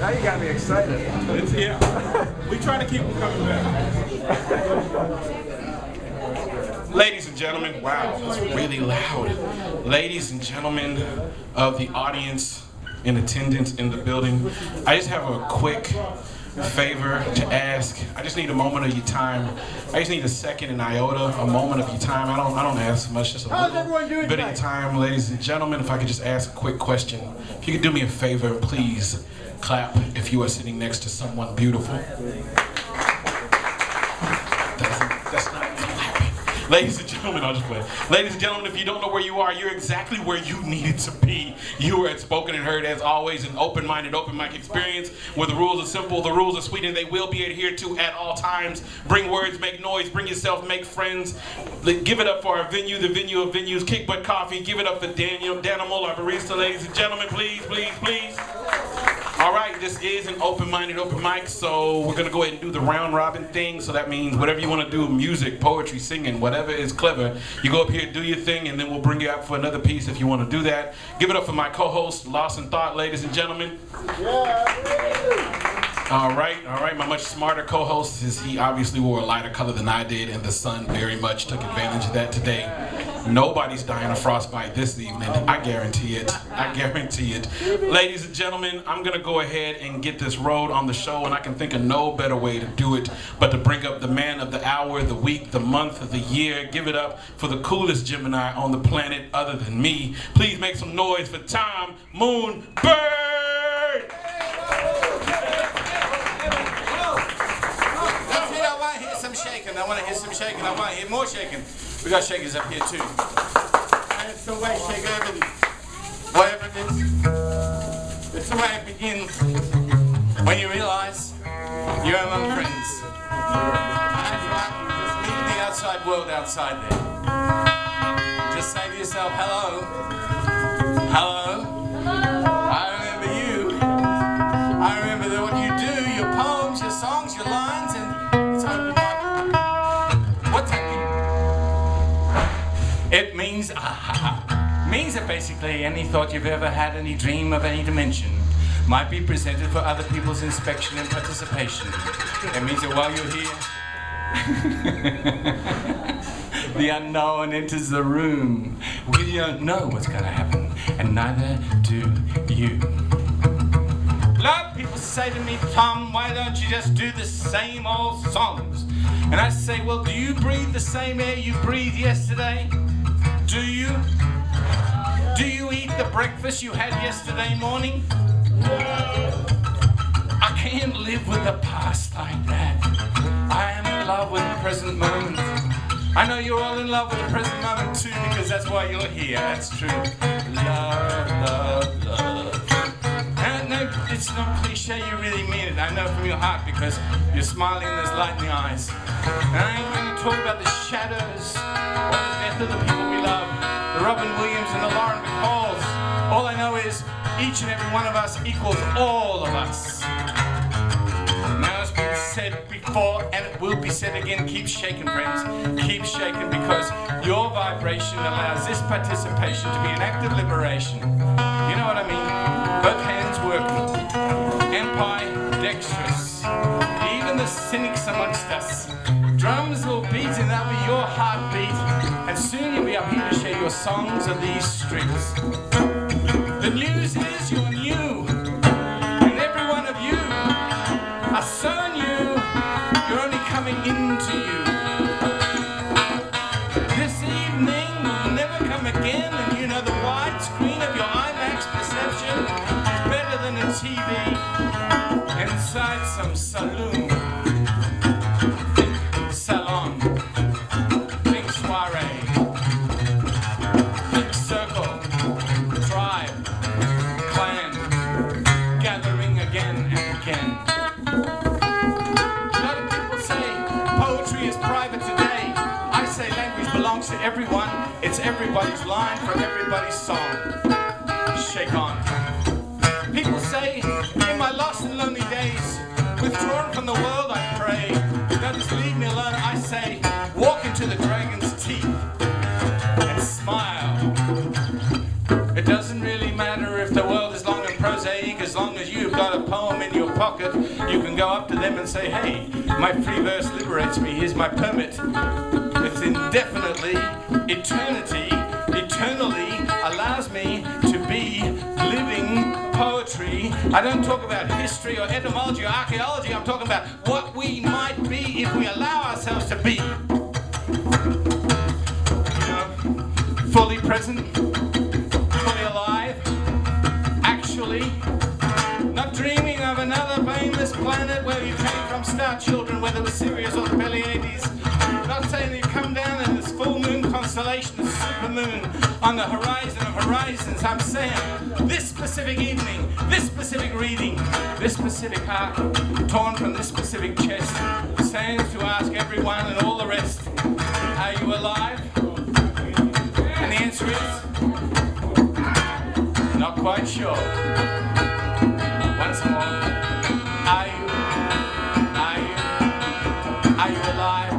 Now you got me excited. Yeah. We try to keep them coming back. Ladies and gentlemen, wow, that's really loud. Ladies and gentlemen of the audience in attendance in the building, I just have a quick favor to ask. I just need a moment of your time. I just need a second in iota, a moment of your time. I don't ask much, just a little bit of your time, ladies and gentlemen. If I could just ask a quick question. If you could do me a favor, please clap if you are sitting next to someone beautiful. That's not clapping. Ladies and gentlemen, I'll just play. Ladies and gentlemen, if you don't know where you are, you're exactly where you needed to be. You are at Spoken and Heard, as always, an open-minded, open mic experience where the rules are simple, the rules are sweet, and they will be adhered to at all times. Bring words, make noise, bring yourself, make friends. Give it up for our venue, the venue of venues, Kick Butt Coffee. Give it up for Danimal, our barista, ladies and gentlemen, please, please, please. All right, this is an open-minded open mic, so we're gonna go ahead and do the round robin thing. So that means whatever you want to do, music, poetry, singing, whatever is clever, you go up here, do your thing, and then we'll bring you out for another piece if you want to do that. Give it up for my co-host, Lost in Thought, ladies and gentlemen. All right, my much smarter co-host, is he obviously wore a lighter color than I did, and the sun very much took advantage of that today. Nobody's dying of frostbite this evening, I guarantee it, I guarantee it. Ladies and gentlemen, I'm gonna go ahead and get this road on the show, and I can think of no better way to do it but to bring up the man of the hour, the week, the month, of the year. Give it up for the coolest Gemini on the planet other than me. Please make some noise for Thom Moon Bird! Shaking. I want to hear some shaking. I want to hear more shaking. We got shakers up here too. And it's the way shake over whatever it is. It's the way it begins when you realize you're among friends. And you just leave the outside world outside there. Just say to yourself, hello. Hello. I remember you. I remember what you do, your poems, your songs, your lines, and it's open. It means that basically any thought you've ever had, any dream of any dimension, might be presented for other people's inspection and participation. It means that while you're here, the unknown enters the room. We don't know what's going to happen, and neither do you. A lot of people say to me, Thom, why don't you just do the same old songs? And I say, well, do you breathe the same air you breathed yesterday? Do you? Do you eat the breakfast you had yesterday morning? I can't live with the past like that. I am in love with the present moment. I know you're all in love with the present moment too, because that's why you're here. That's true. Love, love, love. And no, it's not cliche, you really mean it. I know from your heart, because you're smiling and there's light in the eyes. And I ain't going to talk about the shadows or the death of the people we love, the Robin Williams and the Lauren Bacalls. All I know is each and every one of us equals all of us. Now it's been said before and it will be said again, keep shaking, friends. Keep shaking, because your vibration allows this participation to be an act of liberation. You know what I mean? Both hands working, ambidextrous. Even the cynics amongst us. Drums will beat and that'll be your heartbeat. And soon you'll be up here to share your songs of these streets. The news is you're new. And every one of you are so new, you're only coming into you. This evening will never come again, and you know the widescreen of your IMAX perception is better than a TV inside some saloon. Salon, big soiree, big circle, tribe, clan, gathering again and again. A lot of people say poetry is private today. I say language belongs to everyone. It's everybody's line for everybody's song. Shake on. People say, in my lost and lonely days, withdrawn from the world I pray, don't just leave me alone, I say, walk into the dragon's teeth and smile. It doesn't really matter if the world is long and prosaic. league. As long as you've got a poem in your pocket, you can go up to them and say, hey, my free verse liberates me, here's my permit. It's indefinitely, eternity, eternally allows me to be living poetry. I don't talk about history or etymology or archaeology, I'm talking about what we might be if we allow ourselves to be. You know, fully present, fully alive, actually, not dreaming of another famous planet where you came from, star children, whether it was Sirius or the Pleiades. Not saying you come down in this full moon constellation, the supermoon on the horizon of horizons. I'm saying this specific evening, this specific reading, this specific heart, torn from this specific chest, stands to ask everyone and all the rest, are you alive? And the answer is, not quite sure. Once more, are you alive?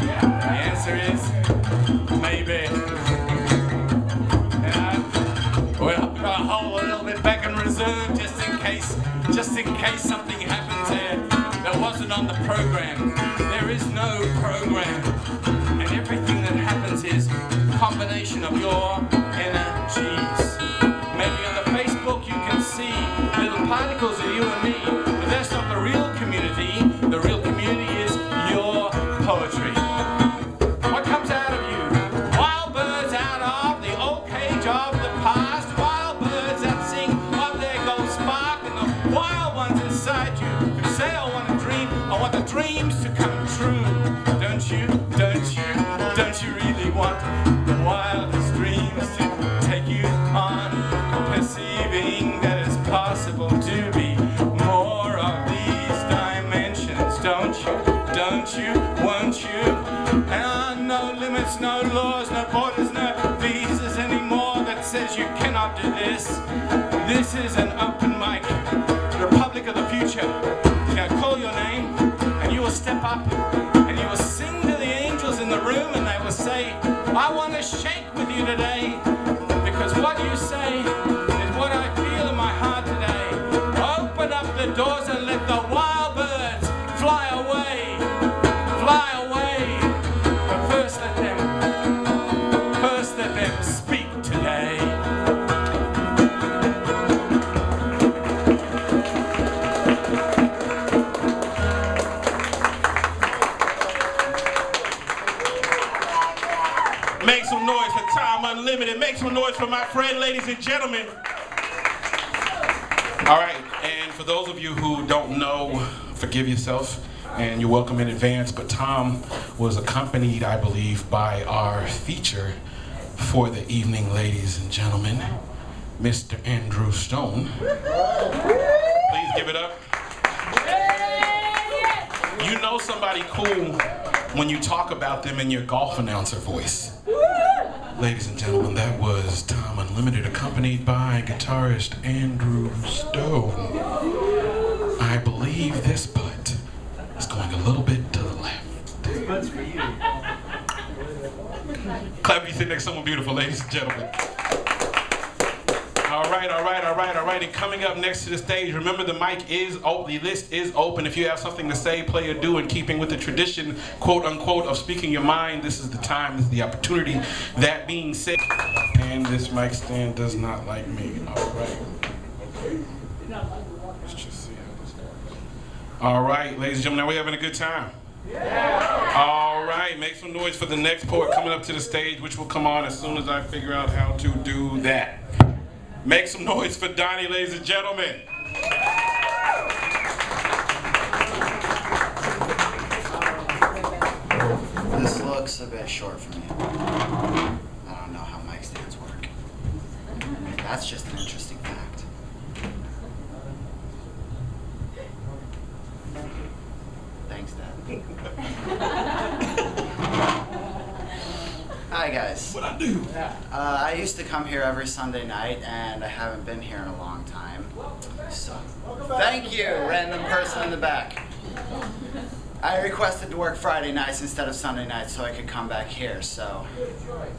The answer is maybe. Well, I'll hold a little bit back in reserve just in case something happens there that wasn't on the program. There is no program, and everything that happens is a combination of your energies. Maybe on the Facebook you can see little particles of you and me, but that's not the real community. The real community is your poetry. What comes out of you? Wild birds out of the old cage of the past. Wild birds that sing of their gold spark, and the wild ones inside you who say, I want to dream, I want the dreams to come true. Don't you really want the wildest dreams to take you on, perceiving that it's possible to be more of these dimensions? Don't you, won't you? And no limits, no laws, no borders, no visas anymore that says you cannot do this. This is an open mic, Republic of the future. You're going to call your name, and you will step up, and you will sing to the angels in the room, and they will say, I want to shake with you today, because what you say is what I feel in my heart today. Open up the doors and let the wild birds fly away, fly away. But first let them speak today. Make some noise for Thom Unlimited. Make some noise for my friend, ladies and gentlemen. All right, and for those of you who don't know, forgive yourself, and you're welcome in advance, but Thom was accompanied, I believe, by our feature for the evening, ladies and gentlemen, Mr. Andrew Stone. Please give it up. You know somebody cool when you talk about them in your golf announcer voice. Ladies and gentlemen, that was Thom Unlimited, accompanied by guitarist Andrew Stone. I believe this butt is going a little bit to the left. This butt's for you. Clap if you sit next to someone beautiful, ladies and gentlemen. All right. And coming up next to the stage, remember the mic is open, the list is open. If you have something to say, play, or do in keeping with the tradition, quote unquote, of speaking your mind, this is the time, this is the opportunity. That being said, and this mic stand does not like me. All right. Let's just see how this goes. All right, ladies and gentlemen, are we having a good time? Yeah. All right, make some noise for the next poet coming up to the stage, which will come on as soon as I figure out how to do that. Make some noise for Donnie, ladies and gentlemen. This looks a bit short for me. I don't know how mic stands work. That's just an interesting fact. Thanks, Dad. Hi, guys. What I do? I used to come here every Sunday night, and I haven't been here in a long time. So, thank you, random person in the back. I requested to work Friday nights instead of Sunday nights so I could come back here, so.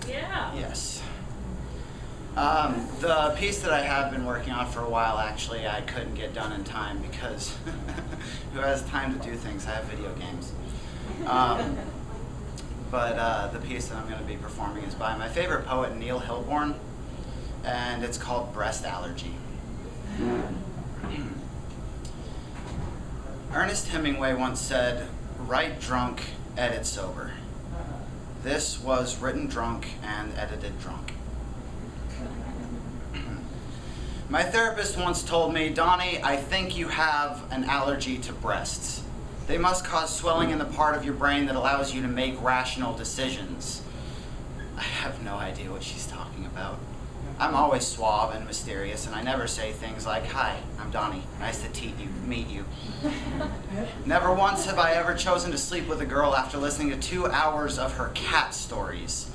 Yeah. Yes. The piece that I have been working on for a while, actually, I couldn't get done in time because who has time to do things? I have video games. But the piece that I'm going to be performing is by my favorite poet, Neil Hilborn, and it's called Breast Allergy. Ernest Hemingway once said, "Write drunk, edit sober." This was written drunk and edited drunk. My therapist once told me, "Donnie, I think you have an allergy to breasts. They must cause swelling in the part of your brain that allows you to make rational decisions." I have no idea what she's talking about. I'm always suave and mysterious, and I never say things like, "Hi, I'm Donnie. Nice to meet you." Never once have I ever chosen to sleep with a girl after listening to 2 hours of her cat stories.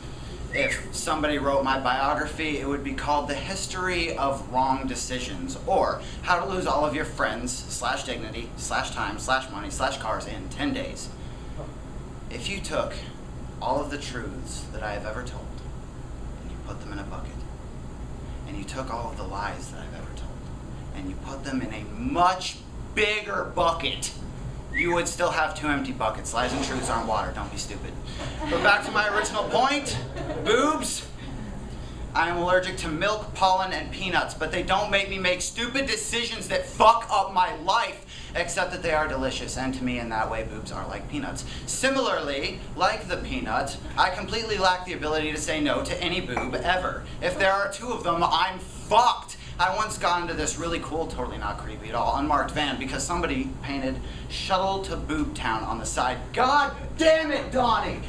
If somebody wrote my biography, it would be called The History of Wrong Decisions, or How to Lose All of Your Friends, /dignity, /time, /money, /cars in 10 days. If you took all of the truths that I have ever told, and you put them in a bucket, and you took all of the lies that I've ever told, and you put them in a much bigger bucket, you would still have 2 empty buckets. Lies and truths aren't water, don't be stupid. But back to my original point, boobs. I am allergic to milk, pollen, and peanuts, but they don't make me make stupid decisions that fuck up my life, except that they are delicious, and to me in that way, boobs are like peanuts. Similarly, like the peanut, I completely lack the ability to say no to any boob ever. If there are 2 of them, I'm fucked. I once got into this really cool, totally not creepy at all, unmarked van because somebody painted "Shuttle to Boob Town" on the side. God damn it, Donnie!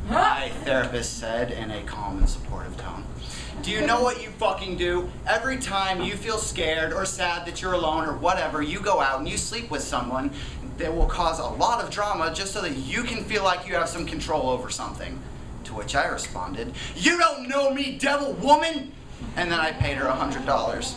My therapist said in a calm and supportive tone. Do you know what you fucking do? Every time you feel scared or sad that you're alone or whatever, you go out and you sleep with someone that will cause a lot of drama just so that you can feel like you have some control over something. To which I responded, "You don't know me, devil woman!" And then I paid her $100.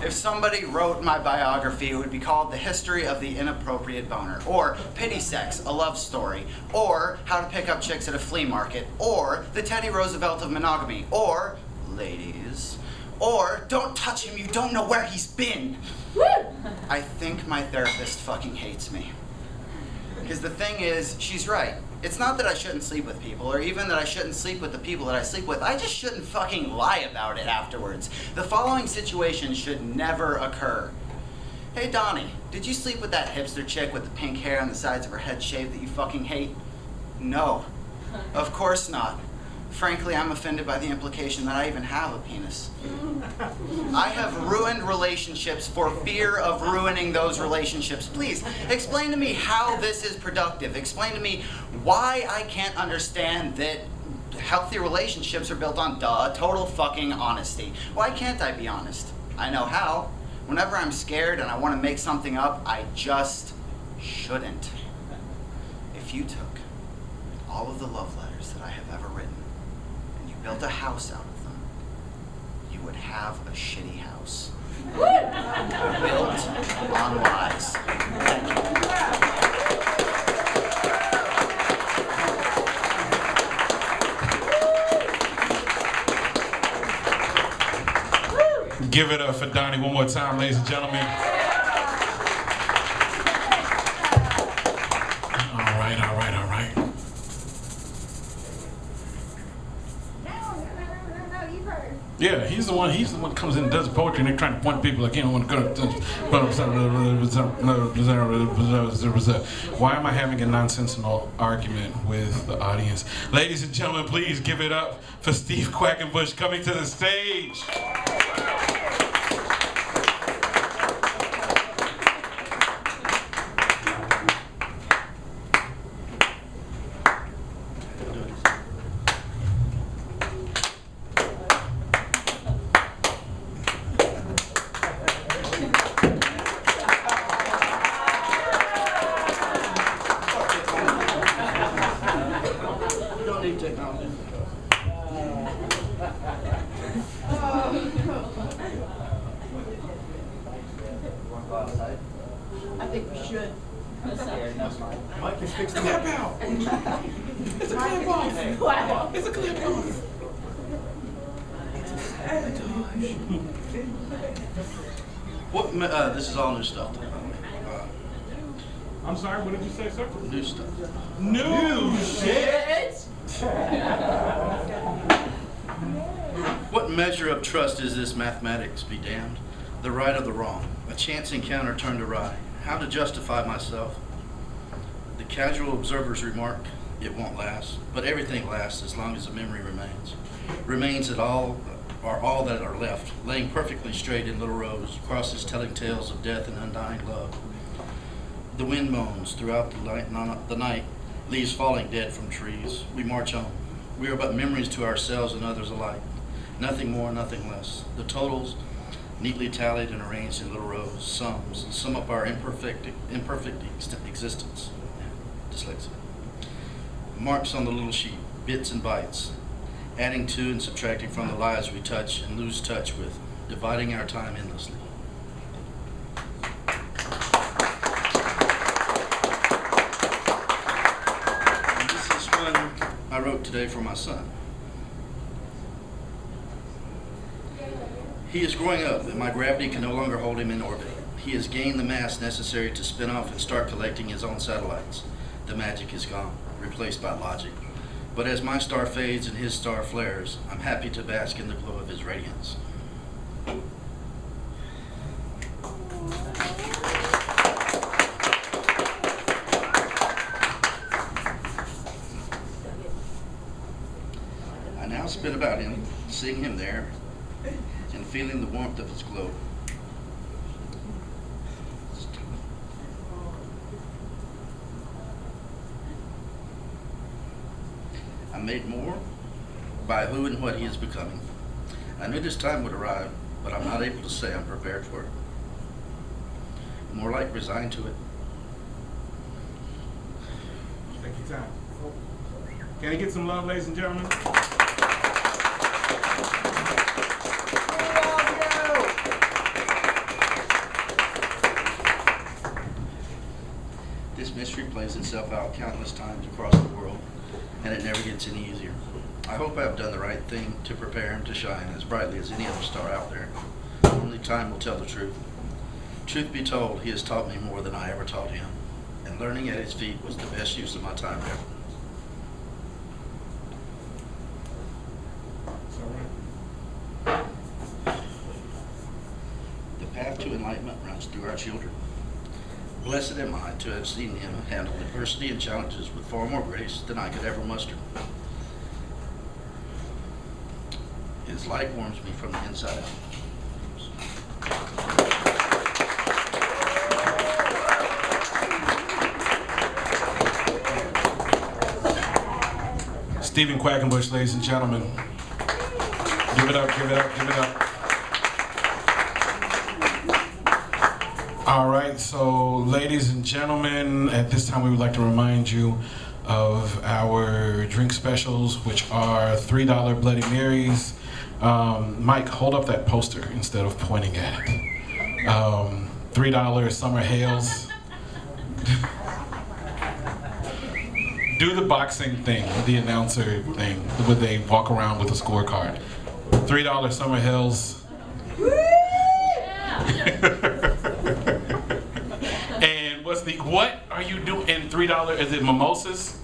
If somebody wrote my biography, it would be called The History of the Inappropriate Boner, or Pity Sex, a Love Story, or How to Pick Up Chicks at a Flea Market, or The Teddy Roosevelt of Monogamy, or Ladies, or Don't Touch Him, You Don't Know Where He's Been. I think my therapist fucking hates me. Because the thing is, she's right. It's not that I shouldn't sleep with people, or even that I shouldn't sleep with the people that I sleep with. I just shouldn't fucking lie about it afterwards. The following situation should never occur. "Hey Donnie, did you sleep with that hipster chick with the pink hair and the sides of her head shaved that you fucking hate?" "No, of course not. Frankly, I'm offended by the implication that I even have a penis. I have ruined relationships for fear of ruining those relationships. Please, explain to me how this is productive. Explain to me why I can't understand that healthy relationships are built on total fucking honesty. Why can't I be honest? I know how. Whenever I'm scared and I want to make something up, I just shouldn't. If you took all of the love letters that I have ever written, built a house out of them, you would have a shitty house. Built on lies. Thank you. Give it up for Donnie one more time, ladies and gentlemen. All right, all right, all right. Yeah, he's the one that comes in and does poetry and they're trying to point people like, you know, why am I having a nonsensical argument with the audience? Ladies and gentlemen, please give it up for Steve Quackenbush coming to the stage. I think we should. Mike is fixing that. It's a clamp out. It's a clamp out. It's a clamp out. This is all new stuff. I'm sorry, what did you say, sir? New stuff. New shit? What measure of trust is this? Mathematics be damned. The right or the wrong. A chance encounter turned awry. How to justify myself? The casual observer's remark, it won't last. But everything lasts as long as the memory remains. Remains at all that are left, laying perfectly straight in little rows, crosses telling tales of death and undying love. The wind moans throughout the night, leaves falling dead from trees. We march on. We are but memories to ourselves and others alike. Nothing more, nothing less. The totals, neatly tallied and arranged in little rows, sum up our imperfect existence. Dyslexia. Marks on the little sheet, bits and bytes, adding to and subtracting from the lives we touch and lose touch with, dividing our time endlessly. And this is one I wrote today for my son. He is growing up, and my gravity can no longer hold him in orbit. He has gained the mass necessary to spin off and start collecting his own satellites. The magic is gone, replaced by logic. But as my star fades and his star flares, I'm happy to bask in the glow of his radiance. I now spin about him, seeing him there, and feeling the warmth of his glow. I'm made more by who and what he is becoming. I knew this time would arrive, but I'm not able to say I'm prepared for it. More like resigned to it. Take your time. Can I get some love, ladies and gentlemen? This mystery plays itself out countless times across the world, and it never gets any easier. I hope I've done the right thing to prepare him to shine as brightly as any other star out there. Only time will tell the truth. Truth be told, he has taught me more than I ever taught him, and learning at his feet was the best use of my time ever. The path to enlightenment runs through our children. Blessed am I to have seen him handle adversity and challenges with far more grace than I could ever muster. His light warms me from the inside out. Stephen Quackenbush, ladies and gentlemen. Give it up, give it up, give it up. All right, so ladies and gentlemen, at this time we would like to remind you of our drink specials, which are $3 Bloody Marys. Mike, hold up that poster instead of pointing at it. $3 Summer Hales. Do the boxing thing, the announcer thing, where they walk around with a scorecard. $3 Summer Hales. And what are you doing? And $3, is it mimosas?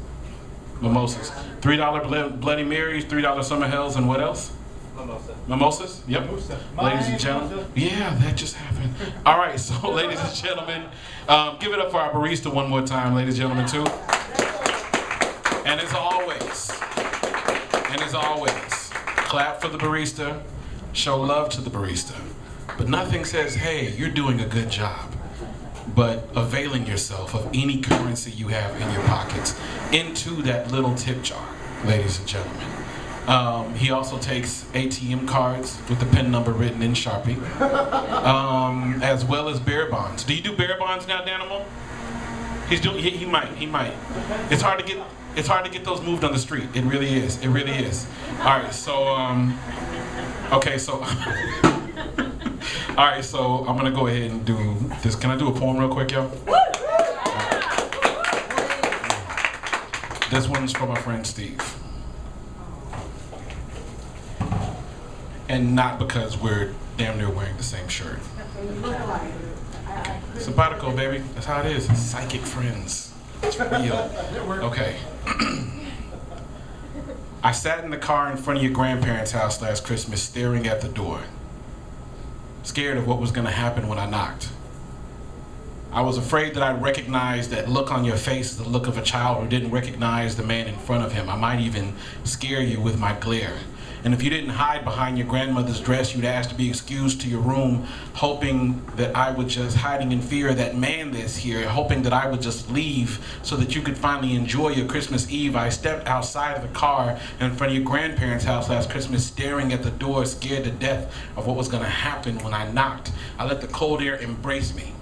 Mimosas. $3 Bloody Marys, $3 Summer Hales, and what else? Mimosas? Yep. Mimosa. Ladies and gentlemen. Yeah, that just happened. All right, so ladies and gentlemen, give it up for our barista one more time, ladies and gentlemen, too. And as always, clap for the barista, show love to the barista. But nothing says, hey, you're doing a good job, but availing yourself of any currency you have in your pockets into that little tip jar, ladies and gentlemen. He also takes ATM cards with the PIN number written in Sharpie, as well as bearer bonds. Do you do bearer bonds now, Danimal? He's doing. He might. It's hard to get those moved on the street. It really is. It really is. All right. So okay. So all right. So I'm gonna go ahead and do this. Can I do a poem real quick, y'all? This one's from my friend Steve. and not because we're damn near wearing the same shirt. Simpatico, baby. That's how it is. Psychic friends. It's real. Okay. I sat in the car in front of your grandparents' house last Christmas, staring at the door, scared of what was going to happen when I knocked. I was afraid that I'd recognize that look on your face as the look of a child who didn't recognize the man in front of him. I might even scare you with my glare. And if you didn't hide behind your grandmother's dress, you'd ask to be excused to your room, hoping that I would just, hiding in fear of that man that's here, hoping that I would just leave so that you could finally enjoy your Christmas Eve. I stepped outside of the car in front of your grandparents' house last Christmas, staring at the door, scared to death of what was going to happen when I knocked. I let the cold air embrace me.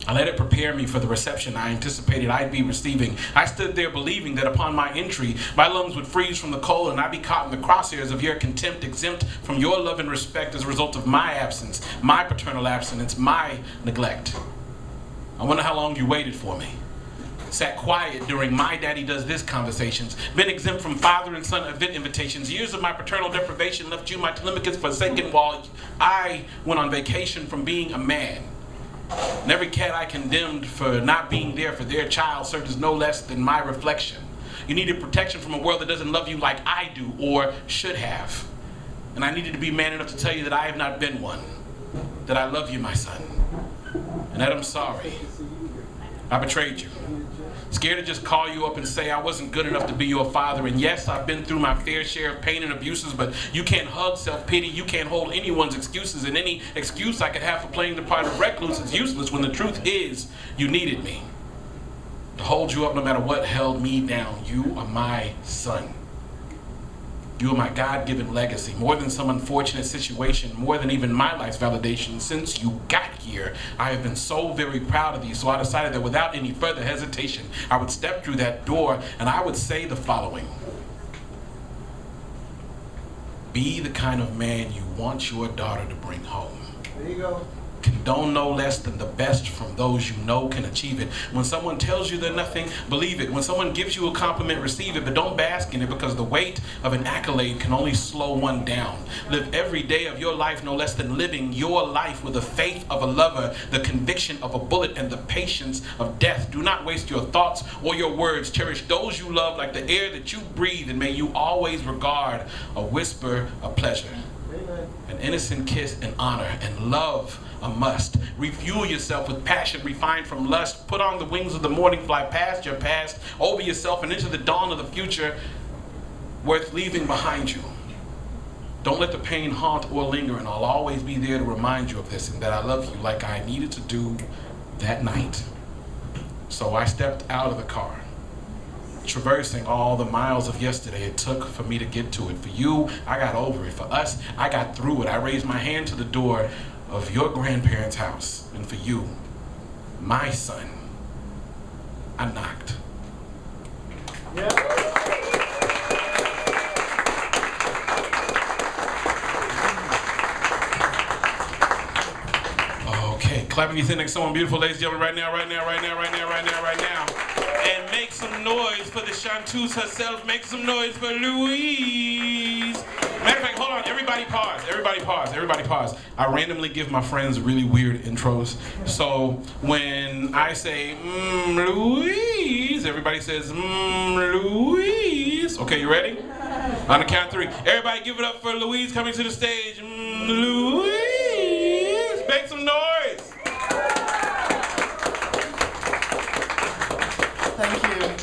I let it prepare me for the reception I anticipated I'd be receiving. I stood there believing that upon my entry, my lungs would freeze from the cold and I'd be caught in the crosshairs of your contempt, exempt from your love and respect as a result of my absence, my paternal abstinence, my neglect. I wonder how long you waited for me. Sat quiet during my daddy does this conversations, been exempt from father and son event invitations. Years of my paternal deprivation left you my Telemachus forsaken while I went on vacation from being a man. And every cat I condemned for not being there for their child served as no less than my reflection. You needed protection from a world that doesn't love you like I do or should have. And I needed to be man enough to tell you that I have not been one. That I love you, my son. And that I'm sorry. I betrayed you. Scared to just call you up and say I wasn't good enough to be your father. And yes, I've been through my fair share of pain and abuses, but you can't hug self-pity. You can't hold anyone's excuses. And any excuse I could have for playing the part of recluse is useless when the truth is you needed me. To hold you up no matter what held me down. You are my son. You are my God-given legacy. More than some unfortunate situation, more than even my life's validation. Since you got here, I have been so very proud of you. So I decided that without any further hesitation, I would step through that door and I would say the following. Be the kind of man you want your daughter to bring home. There you go. Condone no less than the best from those you know can achieve it. When someone tells you they're nothing, believe it. When someone gives you a compliment, receive it, but don't bask in it because the weight of an accolade can only slow one down. Live every day of your life no less than living your life with the faith of a lover, the conviction of a bullet, and the patience of death. Do not waste your thoughts or your words. Cherish those you love like the air that you breathe, and may you always regard a whisper a pleasure, an innocent kiss an honor, and love a must. Refuel yourself with passion refined from lust. Put on the wings of the morning, fly past your past, over yourself and into the dawn of the future worth leaving behind you. Don't let the pain haunt or linger, and I'll always be there to remind you of this and that I love you like I needed to do that night. So I stepped out of the car, traversing all the miles of yesterday it took for me to get to it. For you, I got over it. For us, I got through it. I raised my hand to the door of your grandparents' house. And for you, my son, I knocked. Yeah. Okay, clap if you think like someone beautiful, ladies and gentlemen, right now, right now, right now, right now, right now, right now. And make some noise for the chanteuse herself. Make some noise for Louise. Matter of fact, hold on, everybody pause, everybody pause, everybody pause. I randomly give my friends really weird intros. So when I say, Louise, everybody says, Louise. Okay, you ready? On the count of 3. Everybody give it up for Louise coming to the stage. Louise, make some noise. Thank you.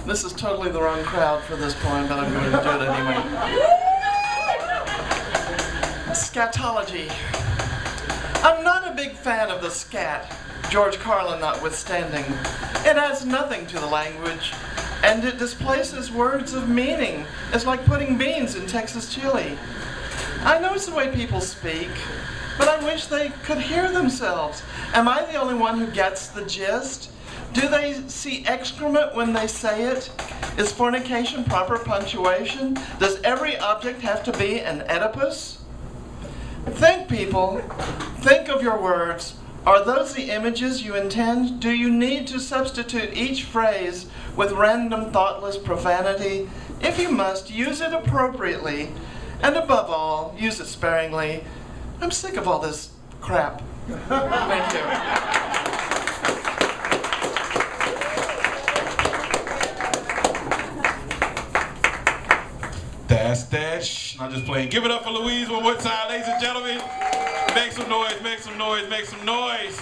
This is totally the wrong crowd for this poem, but I'm going to do it anyway. Scatology. I'm not a big fan of the scat, George Carlin notwithstanding. It adds nothing to the language, and it displaces words of meaning. It's like putting beans in Texas chili. I know it's the way people speak, but I wish they could hear themselves. Am I the only one who gets the gist? Do they see excrement when they say it? Is fornication proper punctuation? Does every object have to be an Oedipus? Think, people. Think of your words. Are those the images you intend? Do you need to substitute each phrase with random, thoughtless profanity? If you must, use it appropriately And above all, use it sparingly. I'm sick of all this crap. Thank you. That's that. Shh, I'm just playing. Give it up for Louise one more time, ladies and gentlemen. Make some noise, make some noise, make some noise.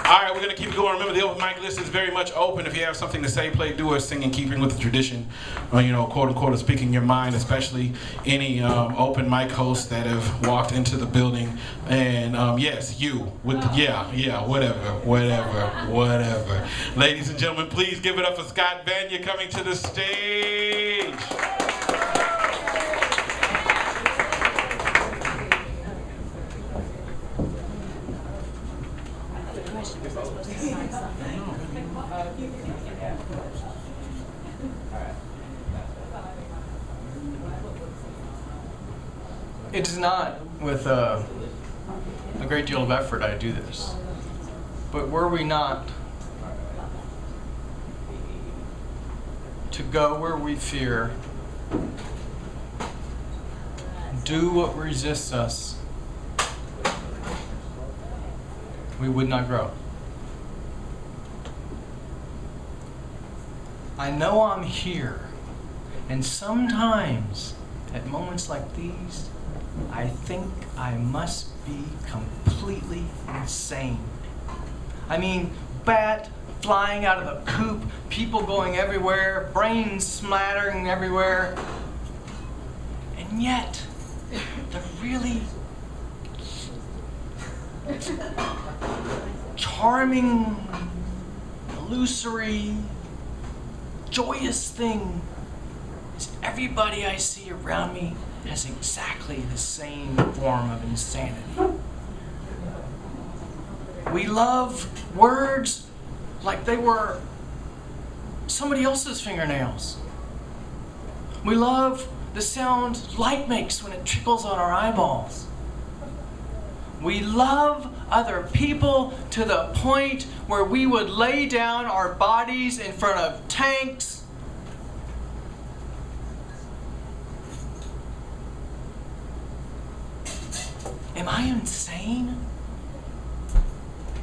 All right, we're going to keep going. Remember, the open mic list is very much open. If you have something to say, play, do, or sing in keeping with the tradition, or, you know, quote unquote, of speaking your mind, especially any open mic hosts that have walked into the building. And yes, you, with whatever. Ladies and gentlemen, please give it up for Scott Vanya coming to the stage. It is not with a great deal of effort I do this, but were we not to go where we fear, do what resists us, we would not grow. I know I'm here, and sometimes at moments like these, I think I must be completely insane. I mean, bat flying out of the coop, people going everywhere, brains smattering everywhere. And yet, the really charming, illusory, joyous thing is everybody I see around me has exactly the same form of insanity. We love words like they were somebody else's fingernails. We love the sound light makes when it trickles on our eyeballs. We love other people to the point where we would lay down our bodies in front of tanks. Am I insane?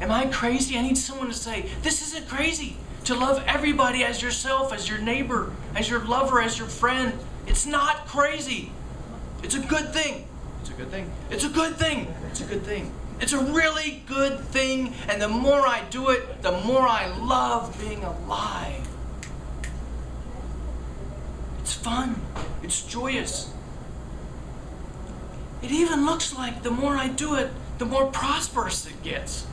Am I crazy? I need someone to say, this isn't crazy. To love everybody as yourself, as your neighbor, as your lover, as your friend. It's not crazy. It's a good thing. It's a good thing. It's a good thing. It's a good thing. It's a really good thing. And the more I do it, the more I love being alive. It's fun. It's joyous. It even looks like the more I do it, the more prosperous it gets.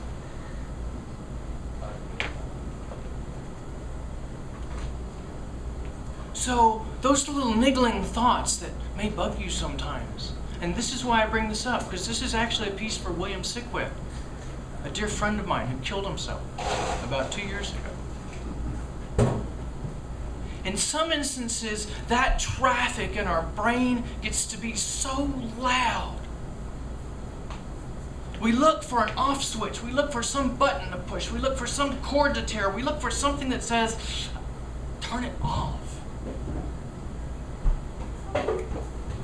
So those little niggling thoughts that may bug you sometimes, and this is why I bring this up, because this is actually a piece for William Sickwith, a dear friend of mine who killed himself about 2 years ago. In some instances, that traffic in our brain gets to be so loud. We look for an off switch. We look for some button to push. We look for some cord to tear. We look for something that says, turn it off.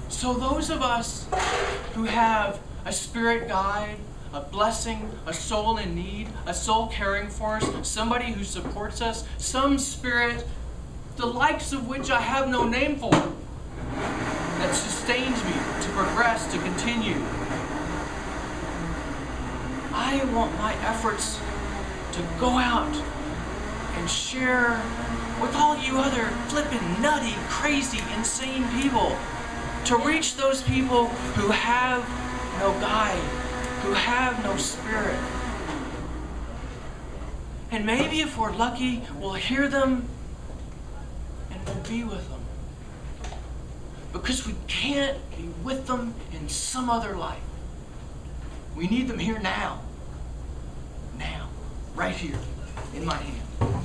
So those of us who have a spirit guide, a blessing, a soul in need, a soul caring for us, somebody who supports us, some spirit, the likes of which I have no name for, that sustains me to progress, to continue. I want my efforts to go out and share with all you other flippin', nutty, crazy, insane people, to reach those people who have no guide, who have no spirit. And maybe if we're lucky, we'll hear them and we'll be with them. Because we can't be with them in some other life. We need them here now. Now. Right here. In my hand.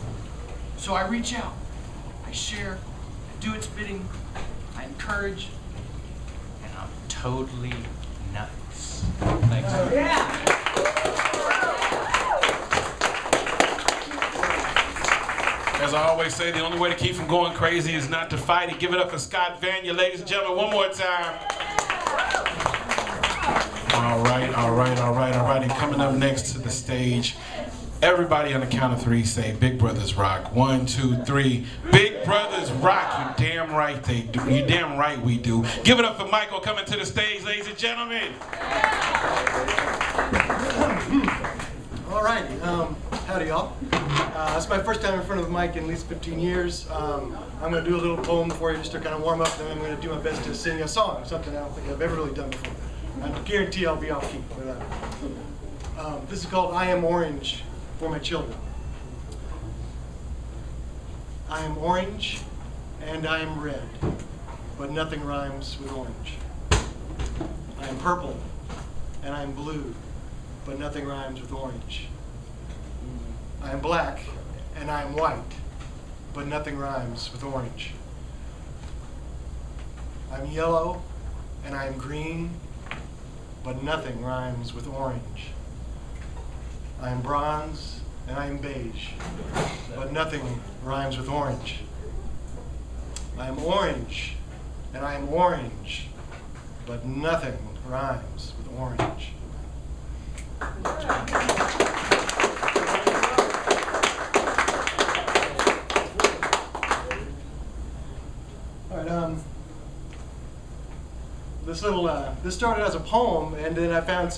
So I reach out. I share. I do its bidding. I encourage. And I'm totally nuts. Thanks. Yeah. As I always say, the only way to keep from going crazy is not to fight it. Give it up for Scott Vanya, ladies and gentlemen, one more time. All right. And coming up next to the stage, everybody on the count of 3 say, Big Brothers Rock. 1, 2, 3. Big Brothers Rock. You damn right they do. You damn right we do. Give it up for Michael coming to the stage, ladies and gentlemen. All righty. Howdy, y'all. It's my first time in front of a mic in at least 15 years. I'm going to do a little poem for you just to kind of warm up, and then I'm going to do my best to sing a song, something I don't think I've ever really done before. I guarantee I'll be off key for that. This is called I Am Orange for my children. I am orange and I am red, but nothing rhymes with orange. I am purple and I am blue, but nothing rhymes with orange. I am black and I am white, but nothing rhymes with orange. I'm yellow and I am green, but nothing rhymes with orange. I am bronze and I am beige, but nothing rhymes with orange. I am orange and I am orange, but nothing rhymes with orange. All right, this started as a poem, and then I found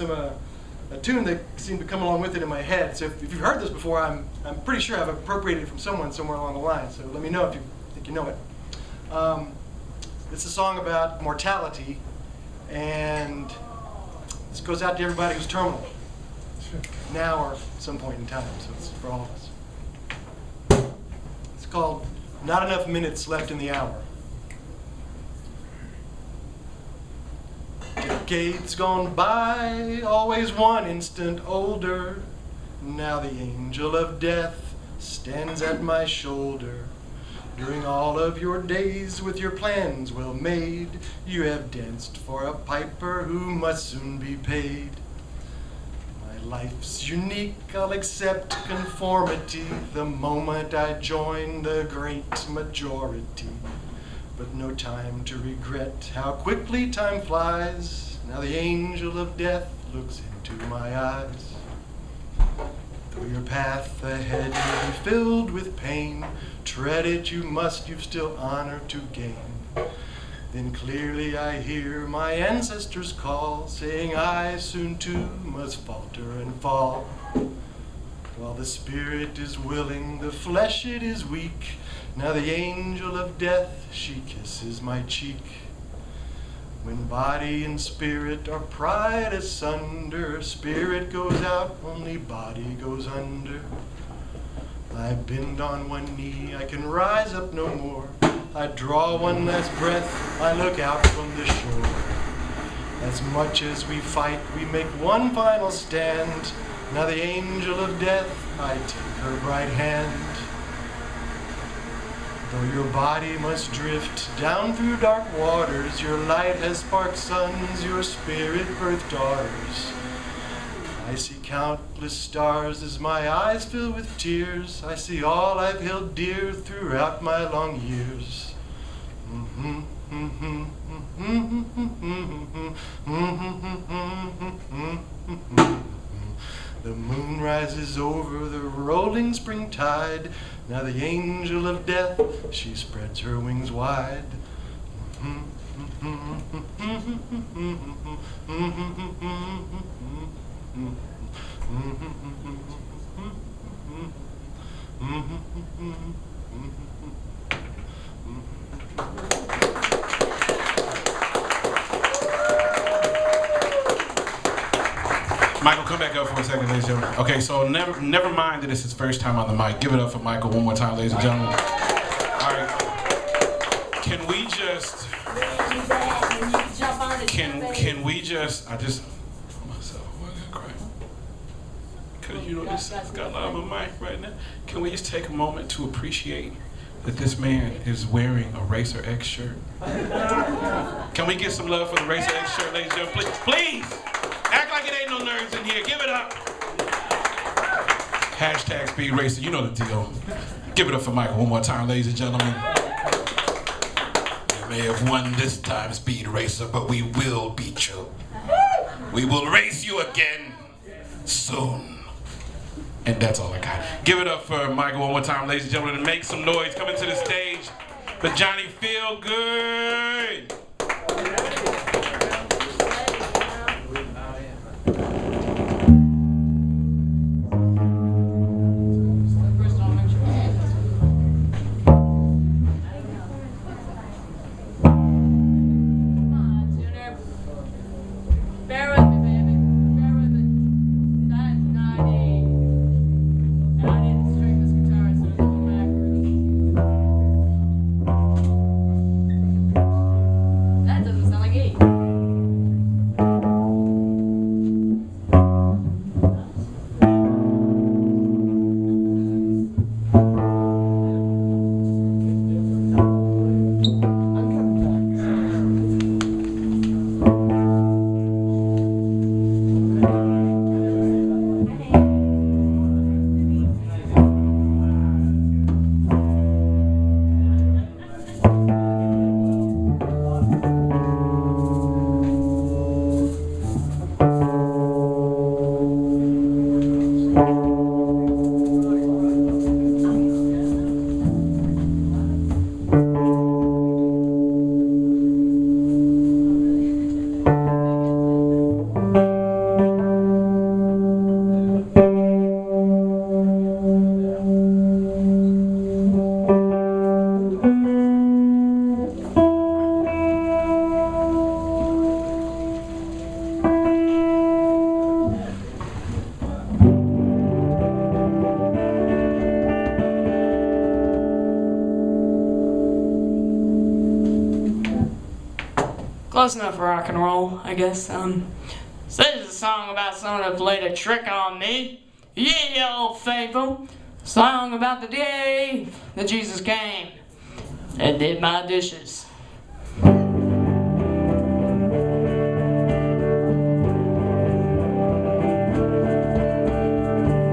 a tune that seemed to come along with it in my head. So if you've heard this before, I'm pretty sure I've appropriated it from someone somewhere along the line. So let me know if you think you know it. It's a song about mortality, and this goes out to everybody who's terminal, now or at some point in time. So it's for all of us. It's called Not Enough Minutes Left in the Hour. Decades gone by, always one instant older. Now the angel of death stands at my shoulder. During all of your days with your plans well made, you have danced for a piper who must soon be paid. My life's unique, I'll accept conformity the moment I join the great majority. But no time to regret how quickly time flies. Now the angel of death looks into my eyes. Though your path ahead may be filled with pain, tread it you must, you've still honor to gain. Then clearly I hear my ancestors call, saying I soon too must falter and fall. While the spirit is willing, the flesh it is weak. Now the angel of death, she kisses my cheek. When body and spirit are pried asunder, spirit goes out, only body goes under. I bend on one knee, I can rise up no more. I draw one last breath, I look out from the shore. As much as we fight, we make one final stand. Now the angel of death, I take her bright hand. Though your body must drift down through dark waters, your light has sparked sons, your spirit birthed daughters. I see countless stars as my eyes fill with tears. I see all I've held dear throughout my long years. The moon rises over the rolling spring tide. Now the angel of death, she spreads her wings wide. Michael, come back up for a second, ladies and gentlemen. Okay, so never mind that it's his first time on the mic. Give it up for Michael one more time, ladies and gentlemen. All right. Can we just? Can we just? I just. Myself, I'm gonna cry. Cause you know this got a lot of my mic right now. Can we just take a moment to appreciate that this man is wearing a Racer X shirt? Can we get some love for the Racer X shirt, ladies and gentlemen? Please. Act like it ain't no nerds in here. Give it up. Hashtag Speed Racer. You know the deal. Give it up for Michael one more time, ladies and gentlemen. You may have won this time, Speed Racer, but we will beat you. We will raise you again soon. And that's all I got. Give it up for Michael one more time, ladies and gentlemen, and make some noise. Coming to the stage for Johnny Feel Good. Close enough for rock and roll, I guess. So this is a song about someone who played a trick on me. Yeah, old faithful. Song about the day that Jesus came and did my dishes.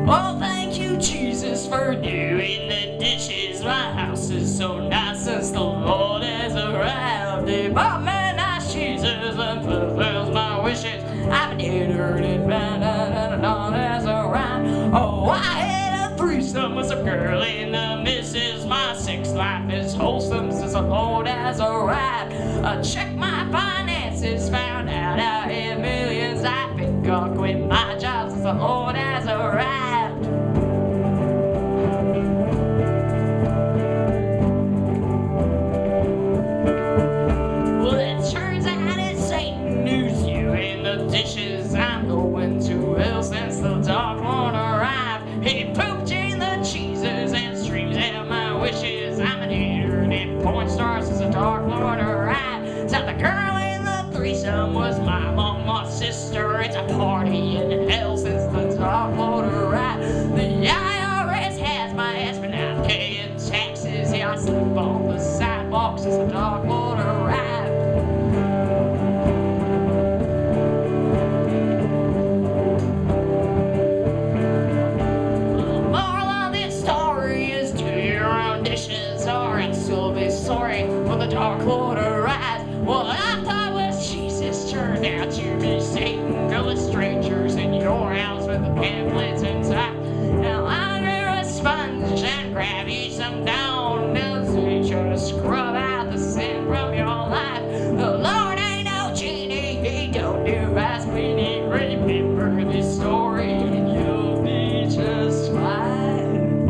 Oh, thank you, Jesus, for doing the dishes. My house is so nice since the Lord has arrived. He bought me nice cheeses and fulfills my wishes. I've been heard it round and on as a rhyme. Oh, I had a threesome with some girl in the missus. My sex life is wholesome since the Lord has arrived. Check my finances, found out I had millions. I've been gonna quit my job since the Lord has arrived. Well, it turns out it's Satan who's doing the dishes. I'm going to hell since the Dark Lord arrived. He pooped in the cheeses and streams out my wishes. I'm an internet porn star since the Dark Lord arrived. So the girl in the threesome was my mom, my sister. It's a party in hell since the Dark Lord arrived. The IRS has my ass for not paying taxes. Yeah, I sleep on the sidewalk since the Dark Lord arrived. The moral of this story is do your own dishes or else you'll be sorry when the Dark Lord arrives. What I thought was Jesus turned out to be Satan. Go with strangers in your house with the pamphlets inside. Now under a sponge and grab you some down. Now so try to scrub out the sin from your life. The Lord ain't no genie, he don't do as we need. Remember this story and you'll be just fine.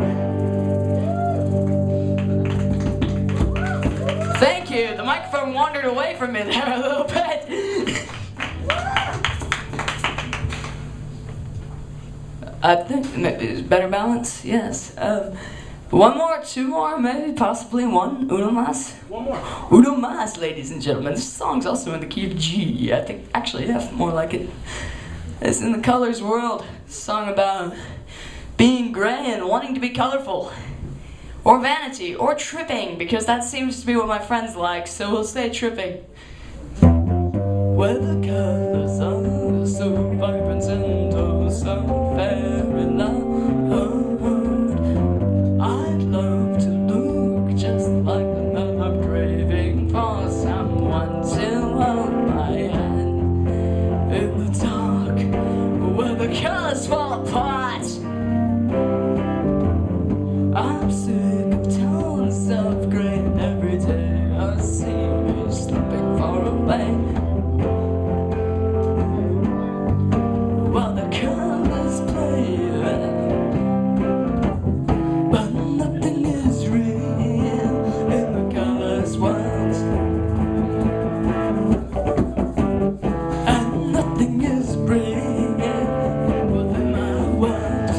Thank you. The microphone wandered away from me there a little bit. I think maybe better balance. Yes. One more, two more, maybe, possibly one. Uno más. One more. Uno más, ladies and gentlemen. This song's also in the key of G. I think actually F, more like it. It's in the colors world. A song about being gray and wanting to be colorful. Or vanity, or tripping, because that seems to be what my friends like, so we'll say tripping. Where the colors are so vibrant and oh so fair enough, I'd love to look just like another craving for someone to hold my hand in the dark. apart. I'm sick of telling myself great every day. I see me slipping far away. While the colors play, but nothing is real in the colors world, and nothing is real within my world.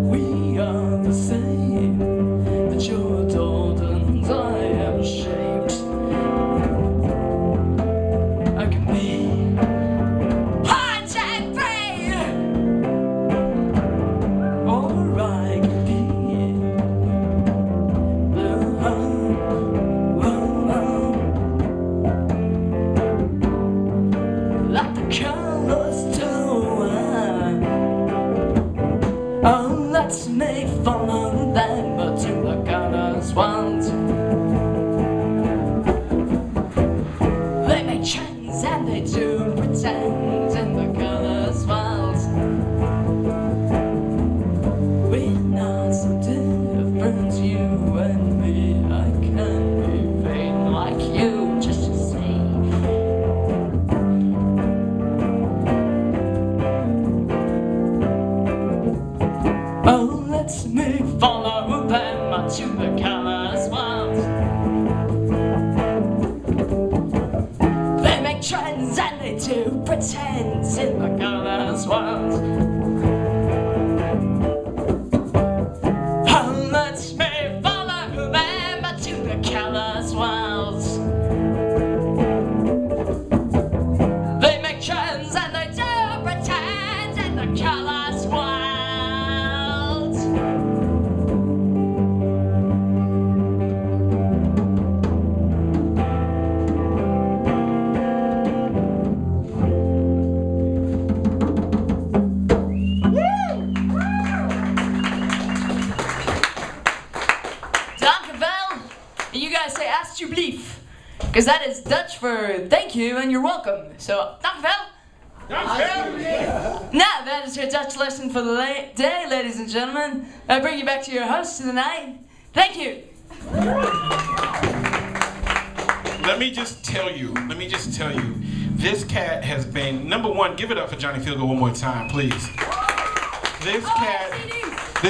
We are the same, but you're told and I am shaped. I can be hijack free, or I can be like the colors do. Oh, let's make fun of them, but do the colors want. They make trends and they do pretend in the colors world. We're not so different, you and me. I can't be vain like you, just to see. Oh, let's me follow them to the colors world. They make trends and they do pretend in the colors world. Oh, let's me follow them to the colors world. They make trends and they do pretend in the colors world. Dankjewel. And you guys say alsjeblieft, because that is Dutch for thank you and you're welcome. So, dankjewel. Now, that is your Dutch lesson for the day, ladies and gentlemen. I bring you back to your host of the night. Thank you. Let me just tell you, this cat has been, number one, give it up for Johnny Feelgood one more time, please. This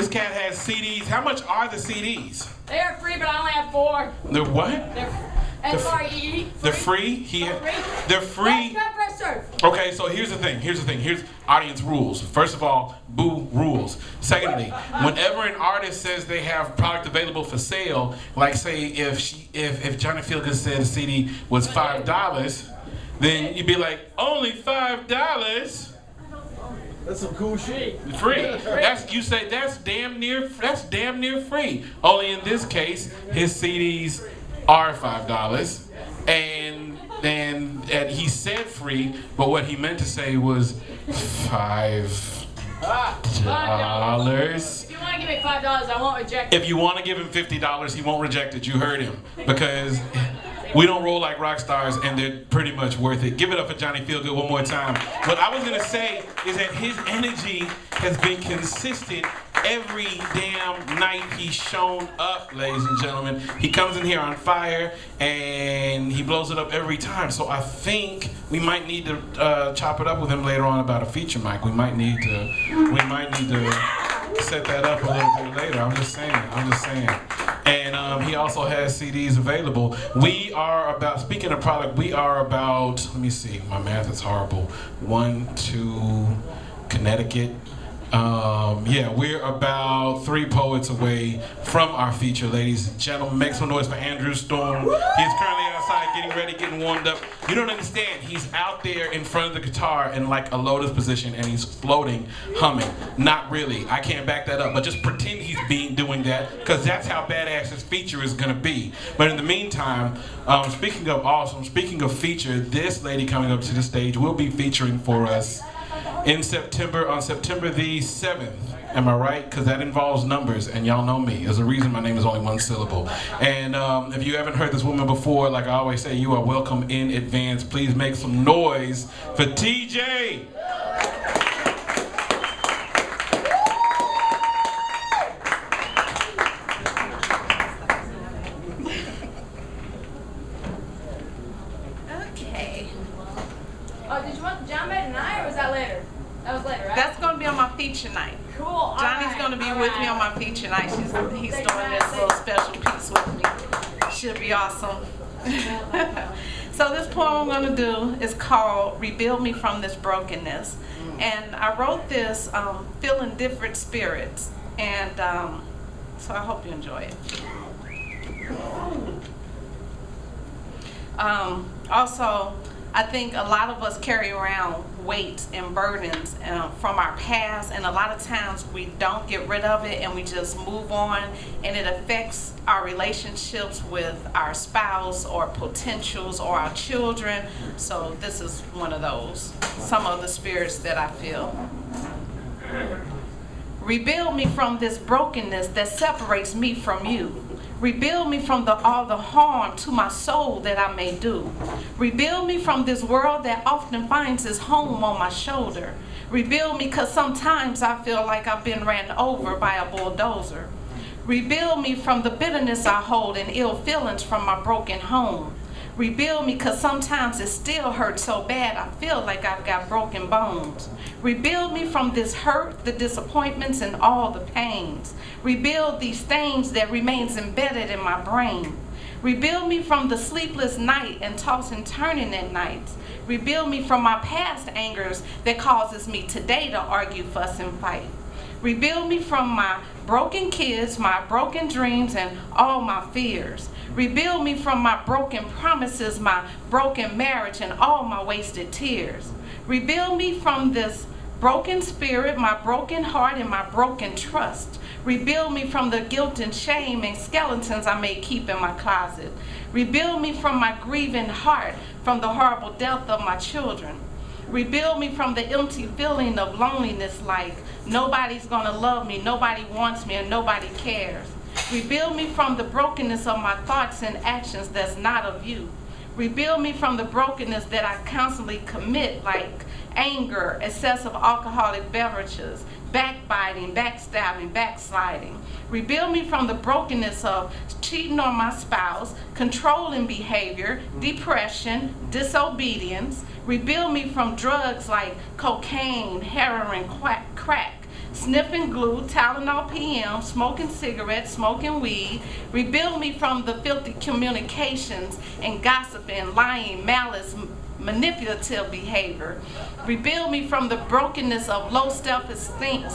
cat has CDs. How much are the CDs? They are free, but I only have 4. The what? They're F-R-E-E. They're free? They're free. Okay, so here's the thing. Here's audience rules. First of all, boo rules. Secondly, whenever an artist says they have product available for sale, like say if Johnny Feelgood said a CD was $5, then you'd be like, only $5? That's some cool shit. Free. You say that's damn near free. Only in this case, his CDs are $5, and he said free, but what he meant to say was $5. If you want to give me $5, I won't reject it. If you want to give him $50, he won't reject it. You heard him, because we don't roll like rock stars, and they're pretty much worth it. Give it up for Johnny Feelgood one more time. What I was gonna say is that his energy has been consistent every damn night he's shown up, ladies and gentlemen. He comes in here on fire, and he blows it up every time. So I think we might need to chop it up with him later on about a feature mic. We might need to set that up a little bit later. I'm just saying. And he also has CDs available. We are about, speaking of product, we are about, let me see, my math is horrible. 1, 2, Connecticut. Yeah, we're about 3 poets away from our feature, ladies and gentlemen. Make some noise for Andrew Storm. He's currently outside getting ready, getting warmed up. You don't understand. He's out there in front of the guitar in like a lotus position, and he's floating, humming. Not really. I can't back that up, but just pretend he's doing that, because that's how badass his feature is going to be. But in the meantime, speaking of awesome, speaking of feature, this lady coming up to the stage will be featuring for us in September, on September the 7th. Am I right? Because that involves numbers, and y'all know me. There's a reason my name is only 1 syllable. And if you haven't heard this woman before, like I always say, you are welcome in advance. Please make some noise for TJ. feature night. Cool. Johnny's going to be with me on my feature night. He's doing this little special piece with me. Should be awesome. So this poem I'm going to do is called Rebuild Me From This Brokenness. And I wrote this feeling different spirits. And so I hope you enjoy it. Also, I think a lot of us carry around weights and burdens from our past, and a lot of times we don't get rid of it and we just move on, and it affects our relationships with our spouse or potentials or our children. So this is one of those, some of the spirits that I feel. Rebuild me from this brokenness that separates me from you. Rebuild me from all the harm to my soul that I may do. Rebuild me from this world that often finds its home on my shoulder. Rebuild me because sometimes I feel like I've been ran over by a bulldozer. Rebuild me from the bitterness I hold and ill feelings from my broken home. Rebuild me because sometimes it still hurts so bad I feel like I've got broken bones. Rebuild me from this hurt, the disappointments, and all the pains. Rebuild these things that remains embedded in my brain. Rebuild me from the sleepless night and tossing turning at nights. Rebuild me from my past angers that causes me today to argue, fuss, and fight. Rebuild me from my broken kids, my broken dreams, and all my fears. Rebuild me from my broken promises, my broken marriage, and all my wasted tears. Rebuild me from this broken spirit, my broken heart, and my broken trust. Rebuild me from the guilt and shame and skeletons I may keep in my closet. Rebuild me from my grieving heart, from the horrible death of my children. Rebuild me from the empty feeling of loneliness, like nobody's gonna love me, nobody wants me, and nobody cares. Rebuild me from the brokenness of my thoughts and actions that's not of you. Rebuild me from the brokenness that I constantly commit, like anger, excessive alcoholic beverages, backbiting, backstabbing, backsliding. Rebuild me from the brokenness of cheating on my spouse, controlling behavior, depression, disobedience. Rebuild me from drugs like cocaine, heroin, crack, sniffing glue, Tylenol PM, smoking cigarettes, smoking weed. Rebuild me from the filthy communications and gossiping, lying, malice, manipulative behavior. Rebuild me from the brokenness of low self-esteem,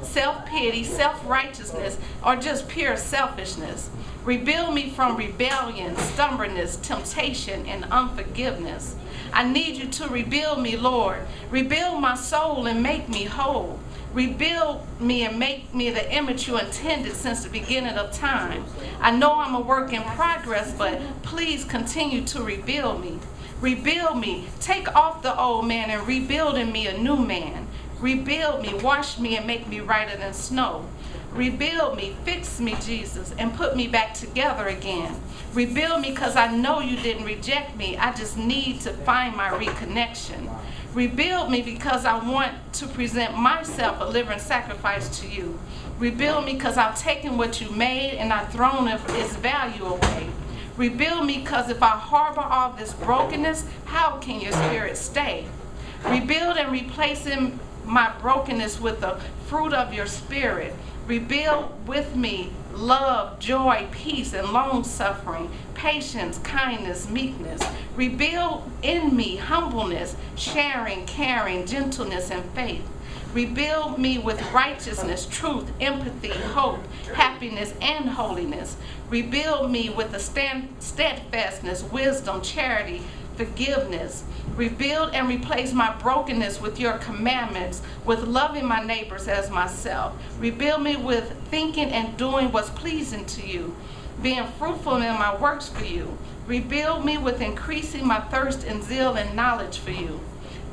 self-pity, self-righteousness, or just pure selfishness. Rebuild me from rebellion, stubbornness, temptation, and unforgiveness. I need you to rebuild me, Lord. Rebuild my soul and make me whole. Rebuild me and make me the image you intended since the beginning of time. I know I'm a work in progress, but please continue to rebuild me. Rebuild me. Take off the old man and rebuild in me a new man. Rebuild me, wash me, and make me whiter than snow. Rebuild me, fix me, Jesus, and put me back together again. Rebuild me because I know you didn't reject me. I just need to find my reconnection. Rebuild me because I want to present myself a living sacrifice to you. Rebuild me because I've taken what you made and I've thrown its value away. Rebuild me because if I harbor all this brokenness, how can your spirit stay? Rebuild and replace my brokenness with the fruit of your spirit. Rebuild with me love, joy, peace, and long-suffering, patience, kindness, meekness. Rebuild in me humbleness, sharing, caring, gentleness, and faith. Rebuild me with righteousness, truth, empathy, hope, happiness, and holiness. Rebuild me with the steadfastness, wisdom, charity, forgiveness. Rebuild and replace my brokenness with your commandments, with loving my neighbors as myself. Rebuild me with thinking and doing what's pleasing to you, being fruitful in my works for you. Rebuild me with increasing my thirst and zeal and knowledge for you.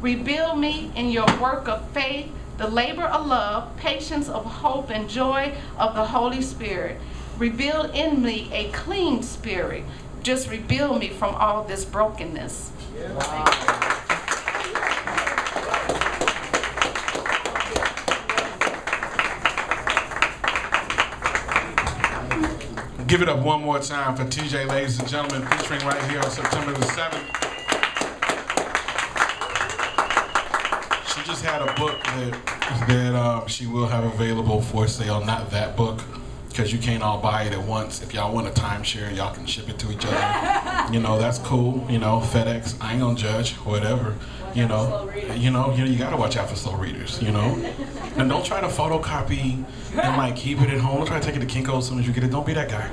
Rebuild me in your work of faith, the labor of love, patience of hope, and joy of the Holy Spirit. Rebuild in me a clean spirit. Just rebuild me from all this brokenness. Give it up one more time for TJ, ladies and gentlemen, featuring right here on September the 7th. She just had a book that she will have available for sale. Not that book, because you can't all buy it at once. If y'all want a timeshare, y'all can ship it to each other. You know, that's cool. You know, FedEx. I ain't gonna judge. Whatever. You gotta watch out for slow readers. You know, and don't try to photocopy and like keep it at home. Don't try to take it to Kinko as soon as you get it. Don't be that guy.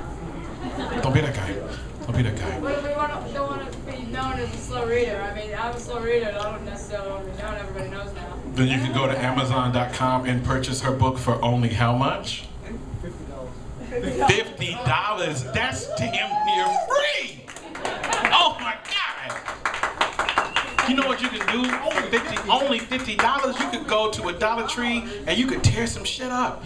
Don't be that guy. Don't be that guy. But we don't want to be known as a slow reader. I mean, I'm a slow reader. I don't necessarily want to be known. Everybody knows now. Then you can go to Amazon.com and purchase her book for only how much? $50. That's damn near free. Oh my God. You know what you can do for only $50? You could go to a Dollar Tree and you could tear some shit up.